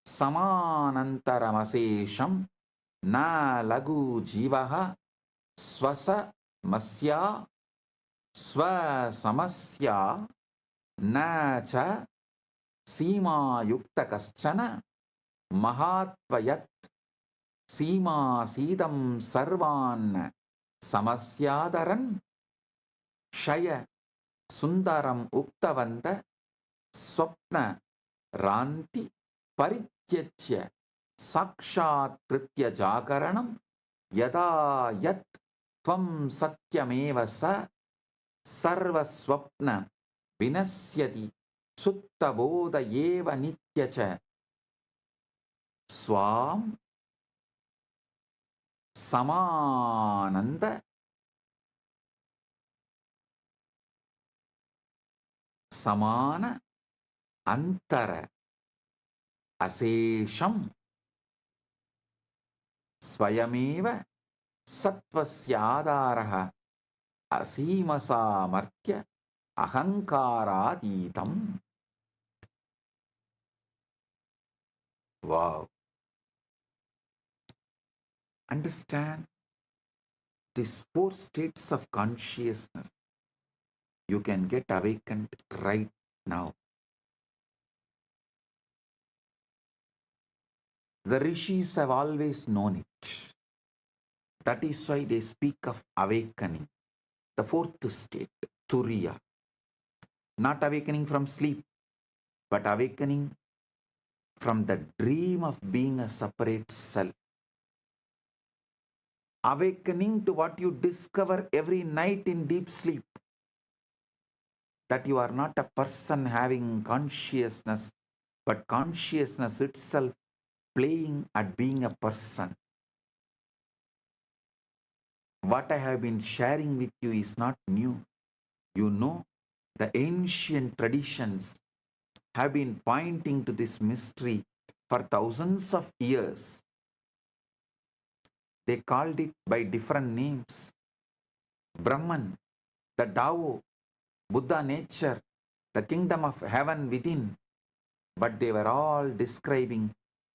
Samanantaramasesham Na Lagu Jivaha Swasa Masya Swasamasya Na Cha Sima Yuktakaschana Mahatvayat Sima Sidam Sarvan Samasyadaran Shaya Sundaram Uktavanta Swapna Ranti Parityachya Sakshat Kritya Jakaranam Yada Yat Tvam Satyameva Sa Sarva Swapna Vinasyati Sutta Bodha Yeva Nityacha Swam Samananda Samana Antara Asesham Swayameva Satvasya Asimasa Martya Ahankaraditam. Wow. Understand these four states of consciousness. You can get awakened right now. The rishis have always known it. That is why they speak of awakening. The fourth state, Turiya. Not awakening from sleep, but awakening from the dream of being a separate self. Awakening to what you discover every night in deep sleep. That you are not a person having consciousness, but consciousness itself playing at being a person. What I have been sharing with you is not new. You know, the ancient traditions have been pointing to this mystery for thousands of years. They called it by different names. Brahman, the Tao, Buddha nature, the kingdom of heaven within, but they were all describing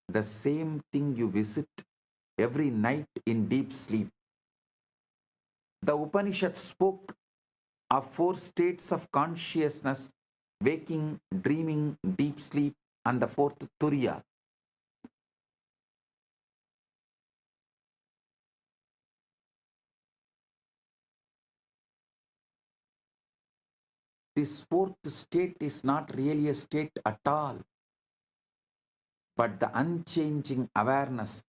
the same thing you visit every night in deep sleep. The Upanishad spoke of 4 states of consciousness: waking, dreaming, deep sleep, and the 4th Turiya. This 4th state is not really a state at all, but the unchanging awareness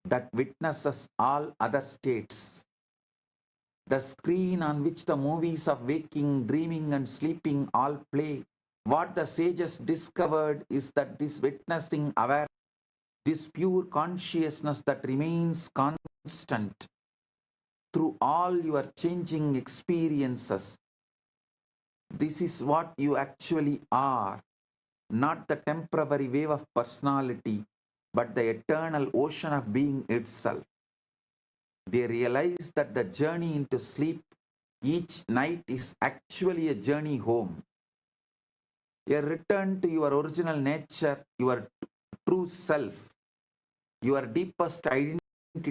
that witnesses all other states. The screen on which the movies of waking, dreaming, and sleeping all play. What the sages discovered is that this witnessing awareness, this pure consciousness that remains constant through all your changing experiences, this is what you actually are, not the temporary wave of personality, but the eternal ocean of being itself. They realize that the journey into sleep each night is actually a journey home, a return to your original nature, your true self, your deepest identity,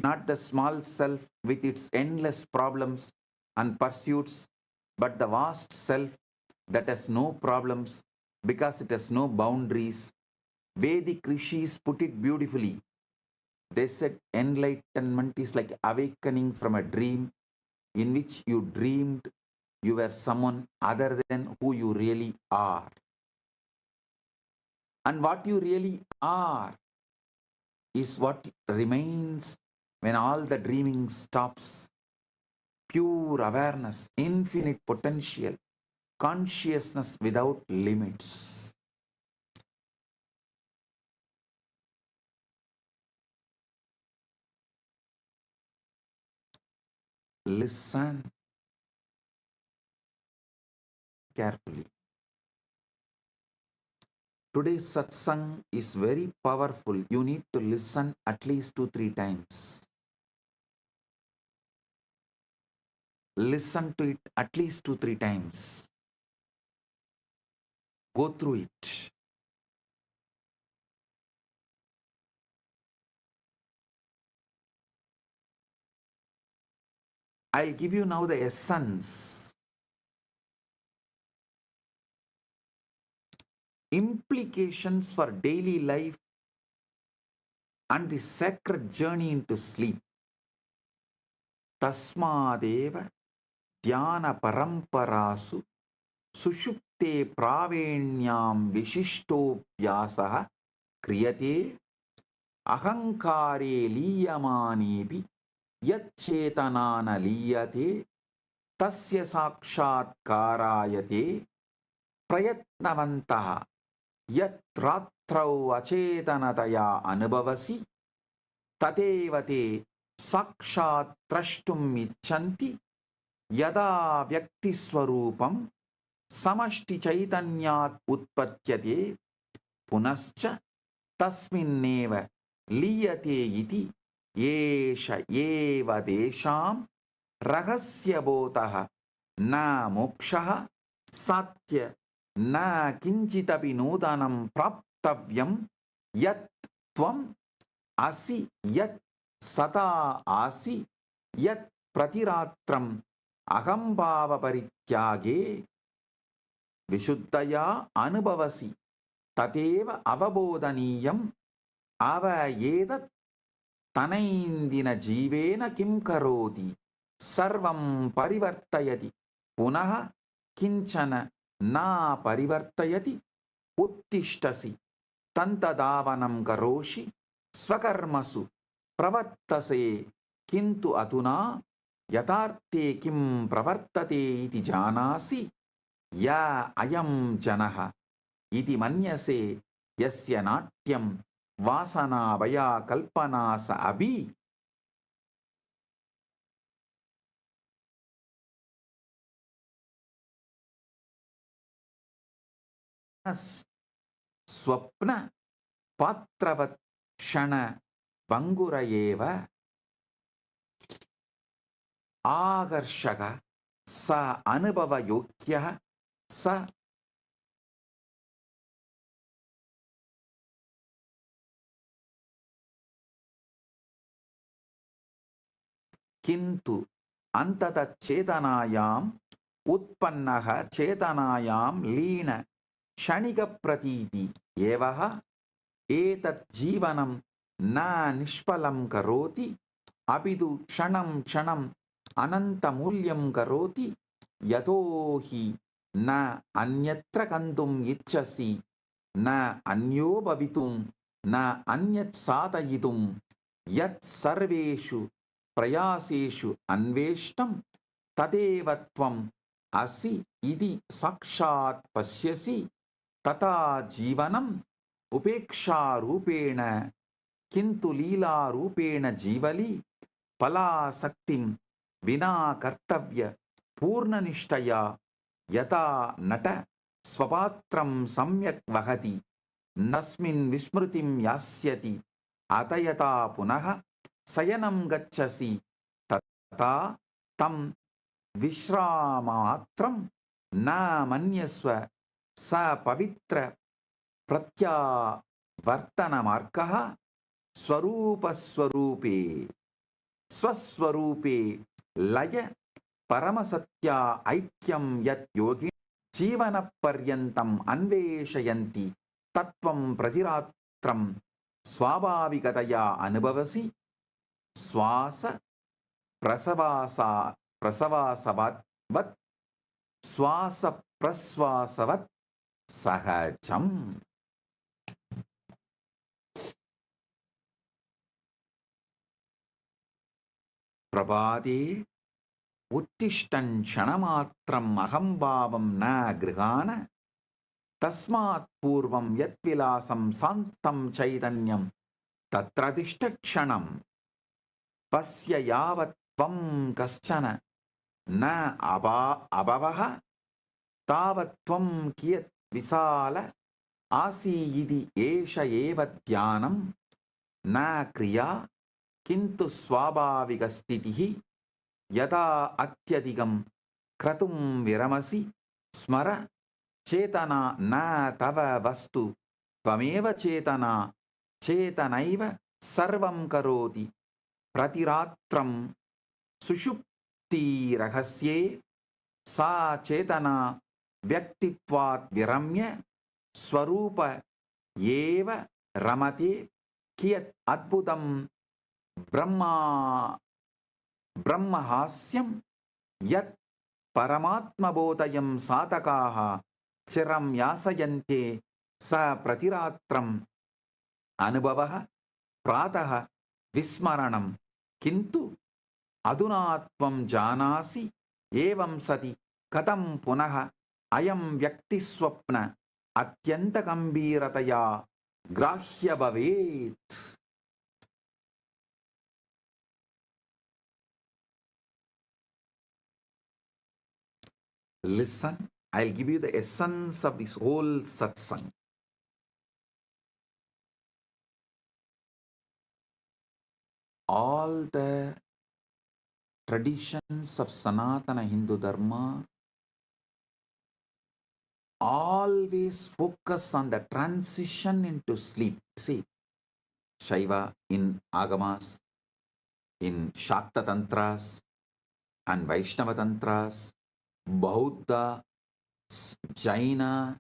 not the small self with its endless problems and pursuits, but the vast self that has no problems because it has no boundaries. Vedic rishis put it beautifully. They said enlightenment is like awakening from a dream in which you dreamed you were someone other than who you really are. And what you really are is what remains when all the dreaming stops. Pure awareness, infinite potential, consciousness without limits. Listen carefully. Today's satsang is very powerful. You need to listen at least 2-3 times. Listen to it at least 2-3 times. Go through it. I'll give you now the essence. Implications for daily life and the sacred journey into sleep. Tasmadeva dhyana paramparasu sushupte pravenyam vishishtovyasah kriyate ahankare liyamanebi yacchetanana liyate tasya sakshatkarayate prayatnavantaha yatratrau acetanataya anubhavasi tadevate sakshat trashtum icchanti yada vyakti swarupam samashti chaitanyat utpatyate punascha tasminneva liyate iti yesha eva desham rahasya botaha na mokshaha satya na kinchitapi nudanam praptavyam yat tvam asi yat sata asi yat pratiratram ahambhava parityage vishuddhaya anubhavasi tateva avabodhaniyam avayedat tanaindina jivena kim karoti sarvam parivartayati punaha kinchana na parivartayati uttishtasi tantadavanam karoshi swakarmasu pravartase kintu atuna yatarte kim pravartate iti janasi ya ayam janaha iti manyase yasya natyam vasana vaya kalpana sa abhi. Swapna patravat shana bangurayeva agarshaka sa anubhava yogyah sa किन्तु अंतत चेतनायाम उत्पन्नः चेतनायाम लीन क्षणिक प्रतीति एवः एतत् जीवनं न निष्फलं करोति अपितु क्षणं क्षणम् अनन्तमूल्यं करोति यतो हि न अन्यत्र गन्तुम् इच्छसि न अन्यो भवितुं न अन्यत् साधयितुं यत् सर्वेषु प्रयासेषु अन्वेष्टं तदेव त्वम् असि इति साक्षात् पश्यसि तथा जीवनम् उपेक्षारूपेण किन्तु लीलारूपेण जीवली फलासक्तिं विना कर्तव्य पूर्णनिष्ठया यथा नट स्वपात्रं सम्यक् वहति नस्मिन् विस्मृतिं यास्यति अत यथा पुनः शयनं गच्छसि तथा तं विश्रामात्रं न मन्यस्व स पवित्र प्रत्यावर्तनमार्गः स्वरूपस्वरूपे स्वस्वरूपे लय परमसत्या ऐक्यं यत् योगी जीवनपर्यन्तम् अन्वेषयन्ति तत्त्वं प्रतिरात्रं स्वाभाविकतया अनुभवसि श्वास प्रसवासवत् श्वास प्रश्वासवत् सहजम्. प्रभाते उत्तिष्ठन् क्षणमात्रम् अहम्भावं न गृहाण तस्मात् पूर्वं यत्विलासं शान्तं चैतन्यं तत्र तिष्ठ क्षणम् पश्य यावत् त्वं कश्चन न अभवः तावत् त्वं कियत् विशाल आसि इति एष एव ध्यानं न क्रिया किन्तु स्वाभाविकस्थितिः यदा अत्यधिकं क्रतुं विरमसि स्मर चेतना न तव वस्तु त्वमेव चेतना चेतनैव सर्वं करोति प्रतिरात्रं सुषुप्तिरहस्ये सा चेतना व्यक्तित्वात् विरम्य स्वरूप एव रमते कियत् अद्भुतं ब्रह्महास्यं यत् परमात्मबोधयं साधकाः चिरं यासयन्ते स प्रतिरात्रम् अनुभवः प्रातः विस्मरणं किन्तु अधुना त्वं जानासि एवं सति कथं पुनः अयं व्यक्तिस्वप्न अत्यन्तगम्भीरतया ग्राह्य भवेत्. Listen, I'll give you the essence of this whole satsang. All the traditions of Sanatana Hindu Dharma always focus on the transition into sleep. See, Shaiva in Agamas, in Shakta Tantras and Vaishnava Tantras, Bauddha, Jaina,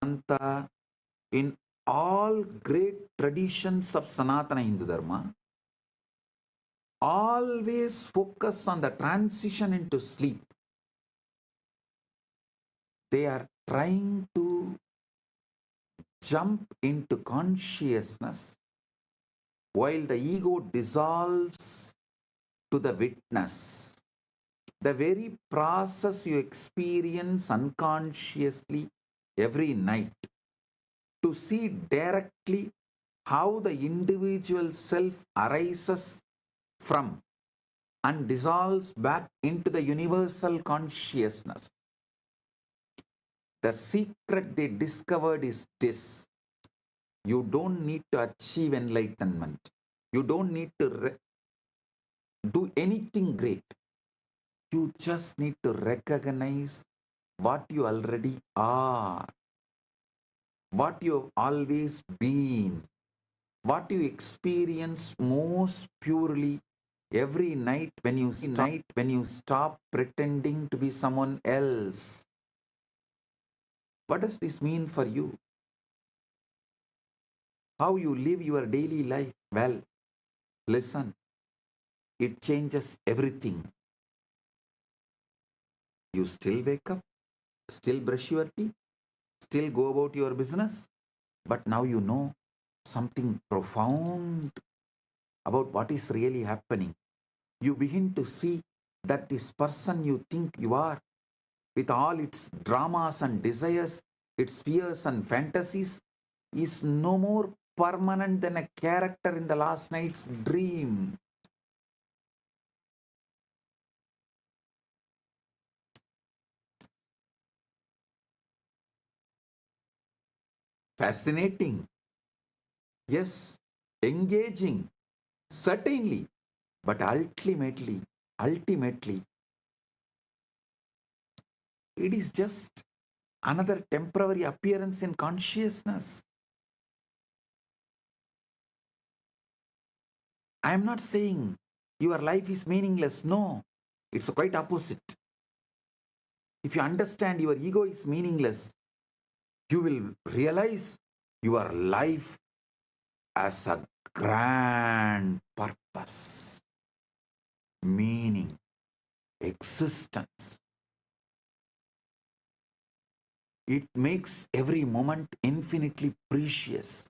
Anta, in all great traditions of Sanatana Hindu Dharma, always focus on the transition into sleep. They are trying to jump into consciousness while the ego dissolves to the witness. The very process you experience unconsciously every night to see directly how the individual self arises from and dissolves back into the universal consciousness. The secret they discovered is this: you don't need to achieve enlightenment. You don't need to do anything great. You just need to recognize what you already are, what you've always been, what you experience most purely every night when you stop pretending to be someone else. What does this mean for you? How you live your daily life? Well, listen, it changes everything. You still wake up, still brush your teeth, still go about your business, but now you know something profound about what is really happening. You begin to see that this person you think you are, with all its dramas and desires, its fears and fantasies, is no more permanent than a character in the last night's dream. Fascinating. Yes, engaging. Certainly. But ultimately, it is just another temporary appearance in consciousness. I am not saying your life is meaningless. No, it's quite opposite. If you understand your ego is meaningless, you will realize your life as a grand purpose, meaning, existence. It makes every moment infinitely precious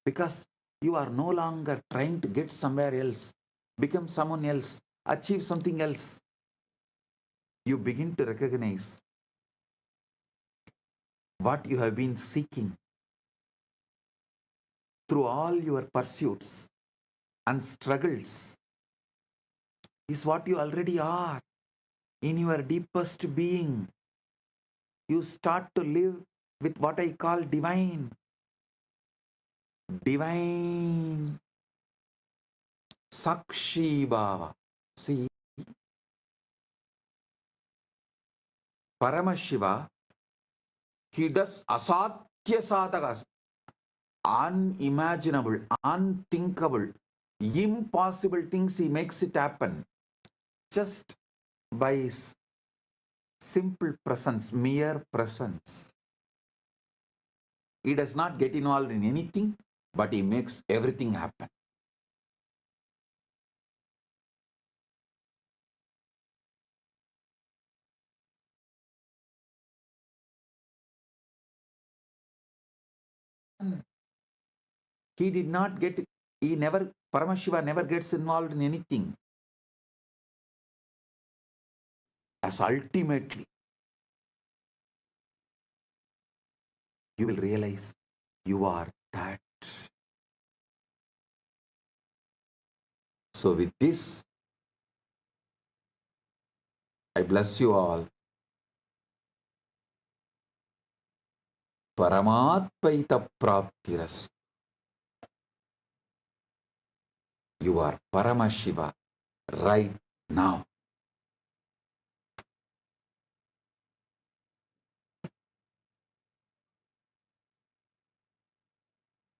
because you are no longer trying to get somewhere else, become someone else, achieve something else. You begin to recognize what you have been seeking through all your pursuits and struggles is what you already are in your deepest being. You start to live with what I call divine Sakshi Bhava. See, Paramashiva, he does asatya sadhakas, unimaginable, unthinkable, impossible things. He makes it happen just by his simple presence, mere presence. He does not get involved in anything, but he makes everything happen. He did not get, Paramashiva never gets involved in anything. As ultimately, you will realize you are that. So with this, I bless you all. Paramatpaita praptiras. You are Paramashiva right now.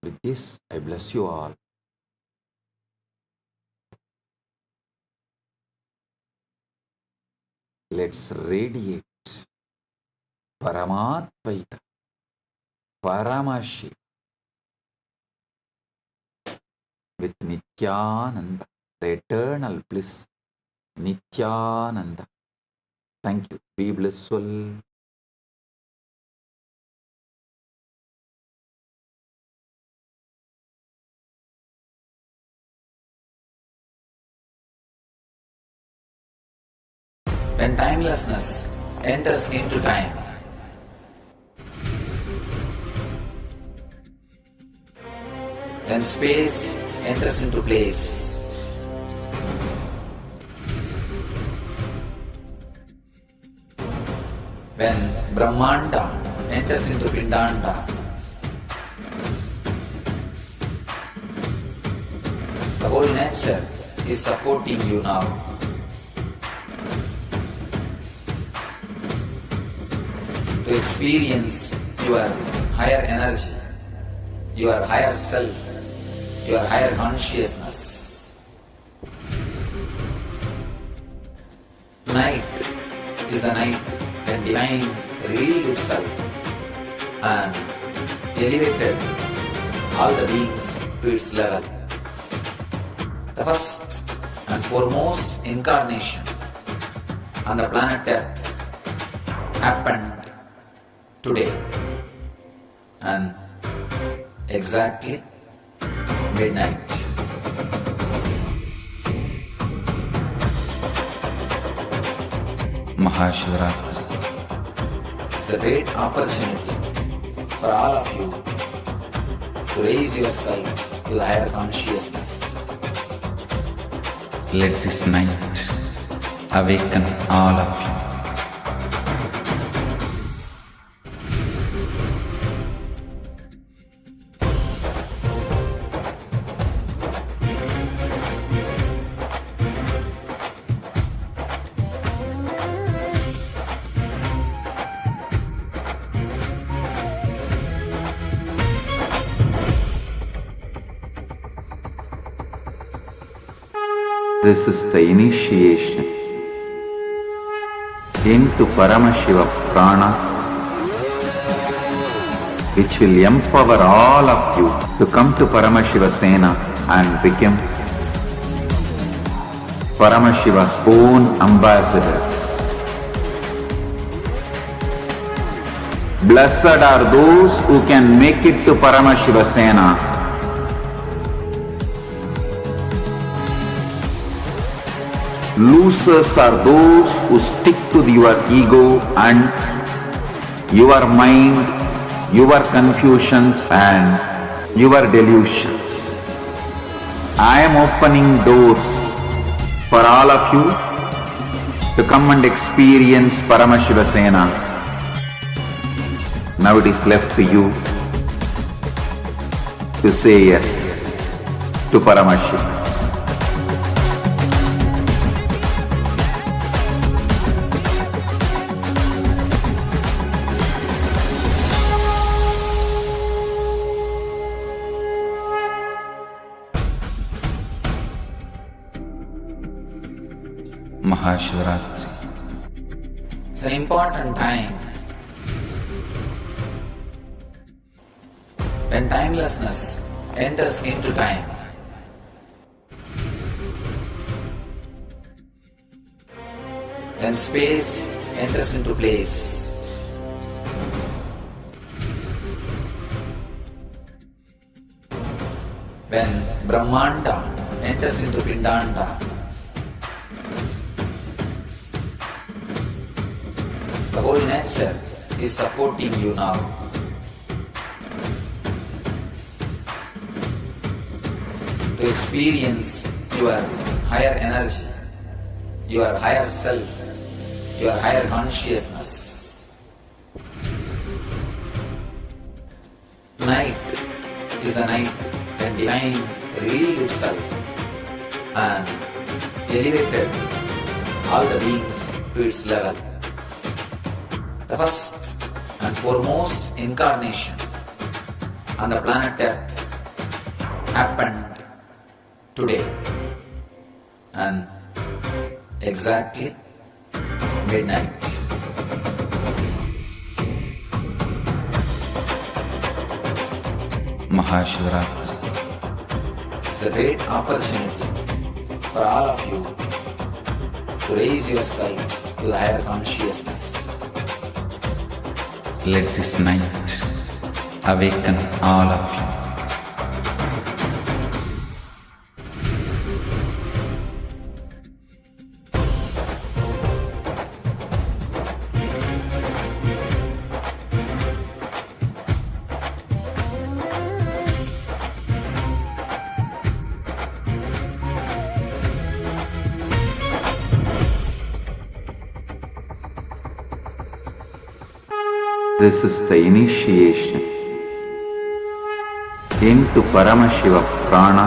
With this, I bless you all. Let's radiate Paramatpaita, Paramashiva with Nithyananda, the eternal bliss, Nithyananda. Thank you. Be blissful. When timelessness enters into time, when space enters into place, when Brahmanda enters into Pindanda, the whole nature is supporting you now. to experience your higher energy, your higher self, your higher consciousness. Night is the night when divine revealed itself and elevated all the beings to its level. The first and foremost incarnation on the planet Earth happened today and exactly midnight. Maha Paramashivaratri. It's a great opportunity for all of you to raise yourself to the higher consciousness. Let this night awaken all of you. This is the initiation into Paramashiva Prana, which will empower all of you to come to Paramashiva Sena and become Paramashiva's own ambassadors. Blessed are those who can make it to Paramashiva Sena. Losers are those who stick to your ego and your mind, your confusions and your delusions. I am opening doors for all of you to come and experience Paramashiva Sena. Now it is left to you to say yes to Paramashiva. Maha Paramashivaratri. It's an important time when timelessness enters into time. When space enters into place. When Brahmanda enters into Pindanda. The whole nature is supporting you now. To experience your higher energy, your higher self, your higher consciousness. Night is the night when divine revealed itself and elevated all the beings to its level. The first and foremost incarnation on the planet Earth happened today and exactly midnight. Maha Paramashivaratri. It's a great opportunity for all of you to raise yourself to the higher consciousness. Let this night awaken all of you. This is the initiation into Paramashiva Prana,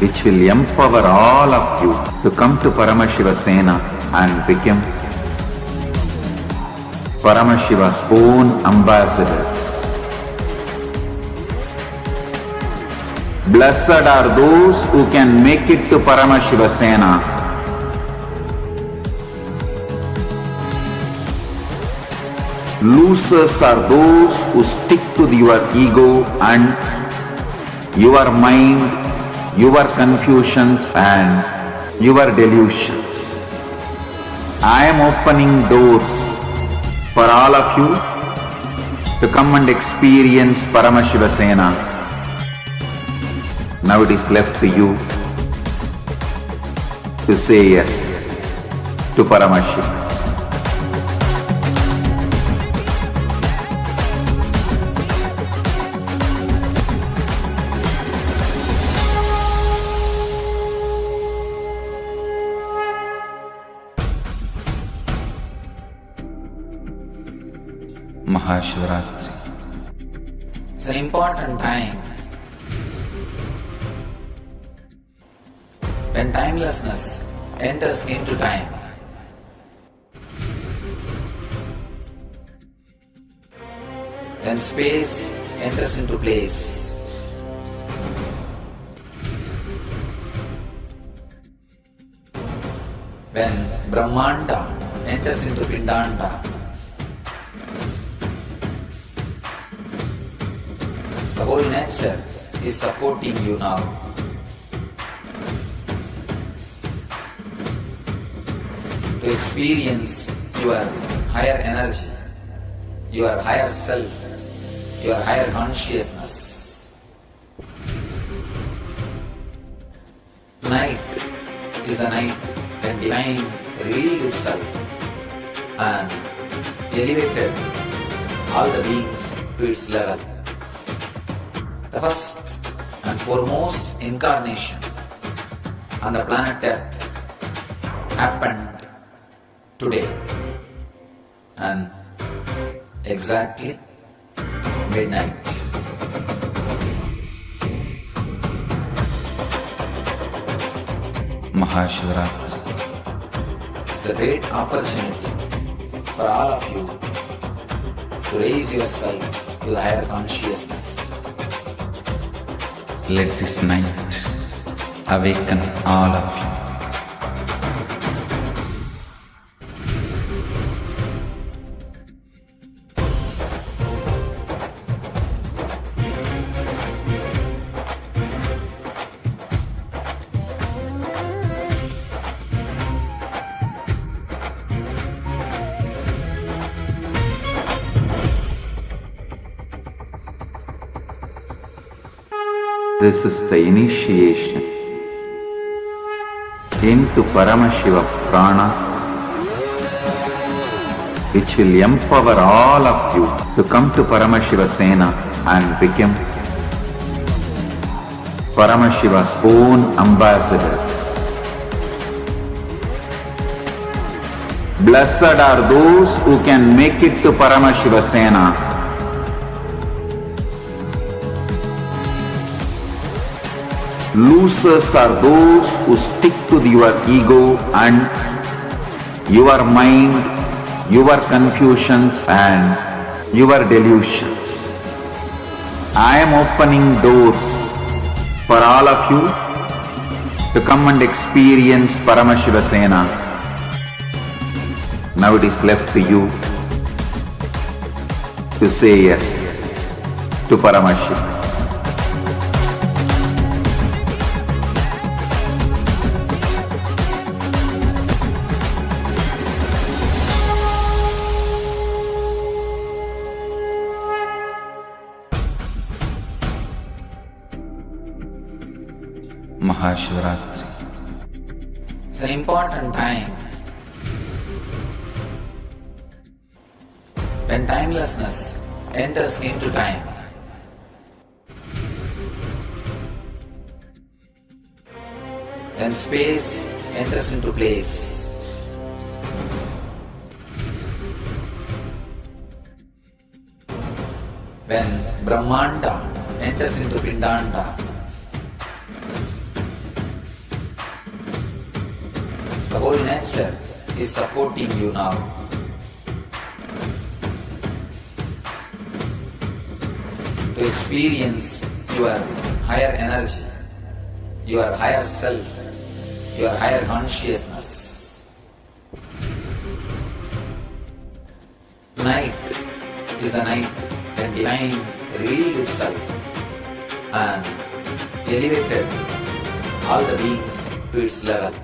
which will empower all of you to come to Paramashiva Sena and become Paramashiva's own ambassadors. Blessed are those who can make it to Paramashiva Sena. Losers are those who stick to your ego and your mind, your confusions and your delusions. I am opening doors for all of you to come and experience Paramashiva Sena. Now it is left to you to say yes to Paramashiva. Maha Paramashivaratri. It's an important time when timelessness enters into time. When space enters into place. When Brahmanda enters into Pindanda. The whole nature is supporting you now. To experience your higher energy, your higher self, your higher consciousness. Tonight is the night when divine revealed itself and elevated all the beings to its level. The first and foremost incarnation on the planet Earth happened today and exactly midnight. Maha Paramashivaratri. It's a great opportunity for all of you to raise yourself to the higher consciousness. Let this night awaken all of you. This is the initiation into Paramashiva Prana, which will empower all of you to come to Paramashiva Sena and become Paramashiva's own ambassadors. Blessed are those who can make it to Paramashiva Sena. Losers are those who stick to your ego and your mind, your confusions and your delusions. I am opening doors for all of you to come and experience Paramashiva Sena. Now it is left to you to say yes to Paramashiva. Maha Paramashivaratri. It's an important time when timelessness enters into time. When space enters into place. When Brahmanda enters into Pindanda. The whole nature is supporting you now. experience your higher energy, your higher self, your higher consciousness. Tonight is the night when divine revealed itself and elevated all the beings to its level.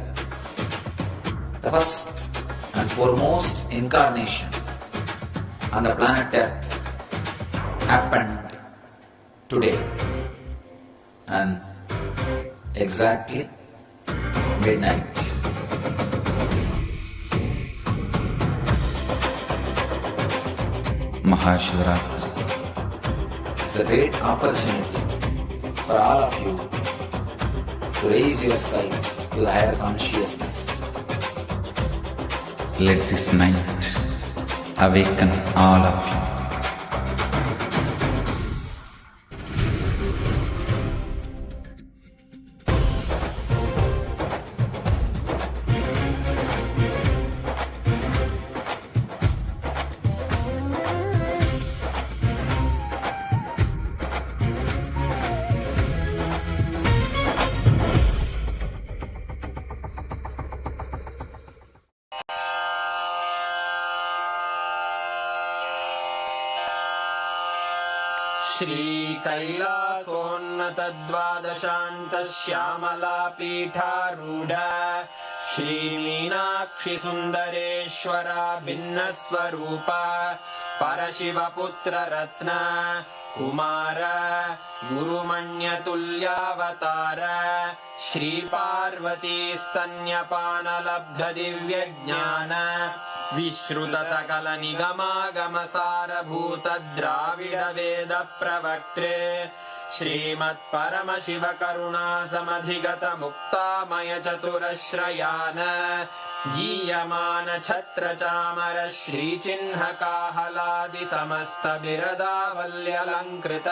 The first and foremost incarnation on the planet Earth happened today and exactly midnight. Maha Paramashivaratri. It's a great opportunity for all of you to raise yourself to the higher consciousness. Let this night awaken all of you. श्रीकैलासोन्नतद्वादशान्तश्यामलापीठारूढ श्रीमीनाक्षिसुन्दरेश्वरा भिन्नस्वरूप परशिवपुत्ररत्न Kumar गुरुमण्यतुल्यावतार श्रीपार्वतीस्तन्यपानलब्धदिव्यज्ञान विश्रुतसकलनिगमागमसारभूतद्राविडवेदप्रवक्त्रे श्रीमत्परमशिवकरुणासमधिगतमुक्तामयचतुरश्रयान् गीयमानछत्रचामर श्रीचिह्नकाहलादिसमस्तबिरदावल्यलङ्कृत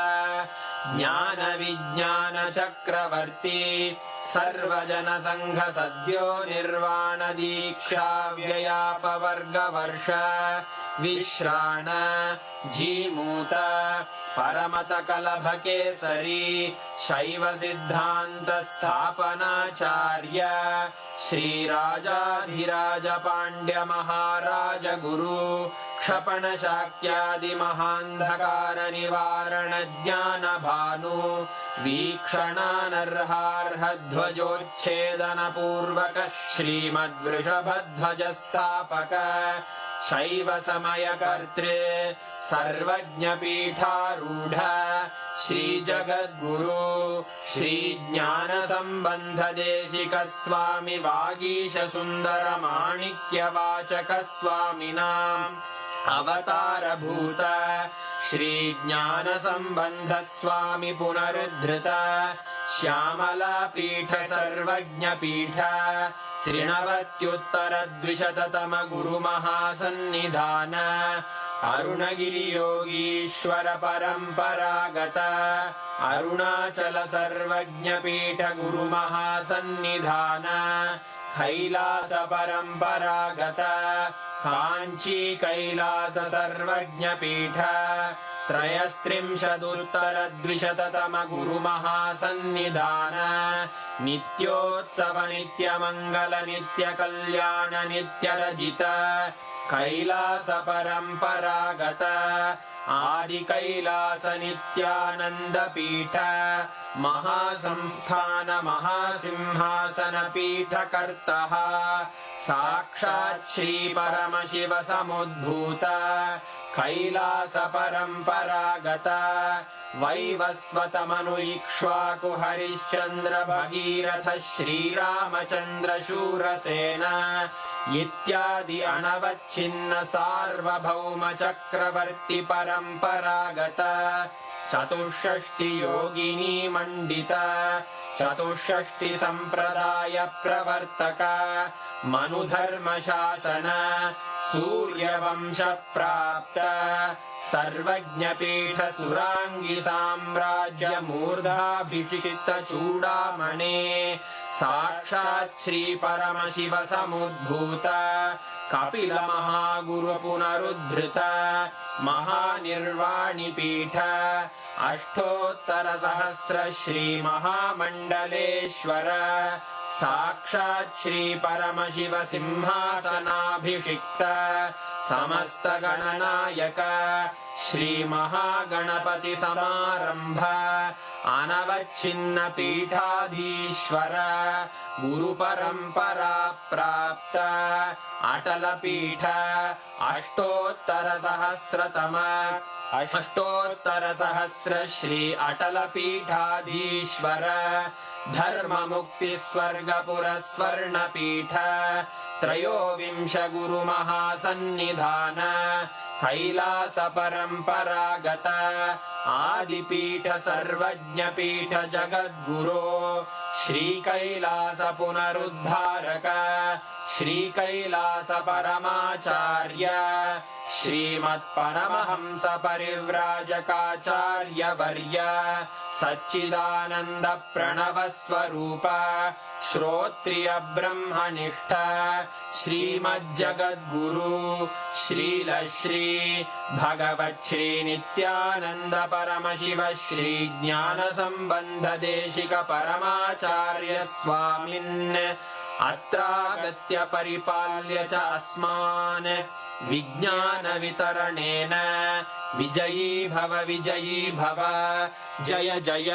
ज्ञानविज्ञानचक्रवर्ती सर्वजनसङ्घसद्यो निर्वाणदीक्षाव्ययापवर्गवर्ष विश्राण Jimuta परमतकलभकेसरी शैवसिद्धान्तस्थापनाचार्य श्रीराजाधिराजपाण्ड्यमहाराजगुरु क्षपणशाक्यादिमहान्धकारनिवारणज्ञानभानु वीक्षणानर्हार्हध्वजोच्छेदनपूर्वक श्रीमद्वृषभध्वजस्थापक शैवसमयकर्त्रे सर्वज्ञपीठारूढ श्रीजगद्गुरु श्रीज्ञानसम्बन्धदेशिकस्वामि वागीशसुन्दरमाणिक्यवाचकस्वामिनाम् अवतारभूत श्रीज्ञानसम्बन्धस्वामि पुनरुद्धृत श्यामलापीठ सर्वज्ञपीठ त्रिनवत्युत्तरद्विशततम गुरुमहासन्निधान अरुणगिरियोगीश्वर परम्परागत अरुणाचल सर्वज्ञपीठ गुरुमहासन्निधान कैलास परम्परागत काञ्ची कैलास सर्वज्ञपीठ त्रयस्त्रिंशदुत्तरद्विशततम गुरुमहासन्निधान नित्योत्सव नित्यमङ्गल नित्यकल्याण नित्यरजित कैलास परम्परागत आदिकैलास नित्यानन्दपीठ महासंस्थान महासिंहासन पीठकर्तः साक्षात् श्री परमशिव समुद्भूत कैलास परम्परागत वैवस्वतमनु इक्ष्वाकु हरिश्चन्द्र भगीरथ श्रीरामचन्द्र शूरसेन इत्यादि अनवच्छिन्न सार्वभौम चक्रवर्ति परम्परागत चतुष्षष्टि योगिनी मण्डित चतुष्षष्टि सम्प्रदाय प्रवर्तक मनुधर्मशासन सूर्यवंश प्राप्त सर्वज्ञपीठ सुराङ्गी साम्राज्य मूर्धाभिषिक्त चूडामणे साक्षात् श्री परमशिव समुद्भूत कपिल महागुरु पुनरुद्धृत महानिर्वाणिपीठ अष्टोत्तर सहस्र श्री महामण्डलेश्वर साक्षात् श्री परमशिव सिंहासनाभिषिक्त समस्त गणनायक श्री महागणपति समारंभ अनवच्छिन्न पीठाधीश्वर गुरु परंपरा प्राप्त अटल पीठ अष्टोत्तर सहस्र श्री अटल पीठाधीश्वर धर्म मुक्ति स्वर्गपुर स्वर्ण पीठ त्रयोविंश गुरु महासन्निधान कैलास परंपरागत आदिपीठ सर्वज्ञ पीठ जगद्गुरो श्री कैलास पुनरुद्धारक श्री कैलास परमाचार्य श्रीमत् परमहंस परिव्राजकाचार्य वर्य सच्चिदानंद प्रणव स्वरूप श्रोत्रिय ब्रह्मनिष्ठ श्रीमज्जगद्गुरु श्रील श्री भगवत् श्री नित्यानंद परमशिव श्री ज्ञान संबंध देशिक परमाचार्य स्वामिन् अत्रागत्य परिपाल्य च अस्मान् विज्ञान वितरणेन विजयी भव जय जय।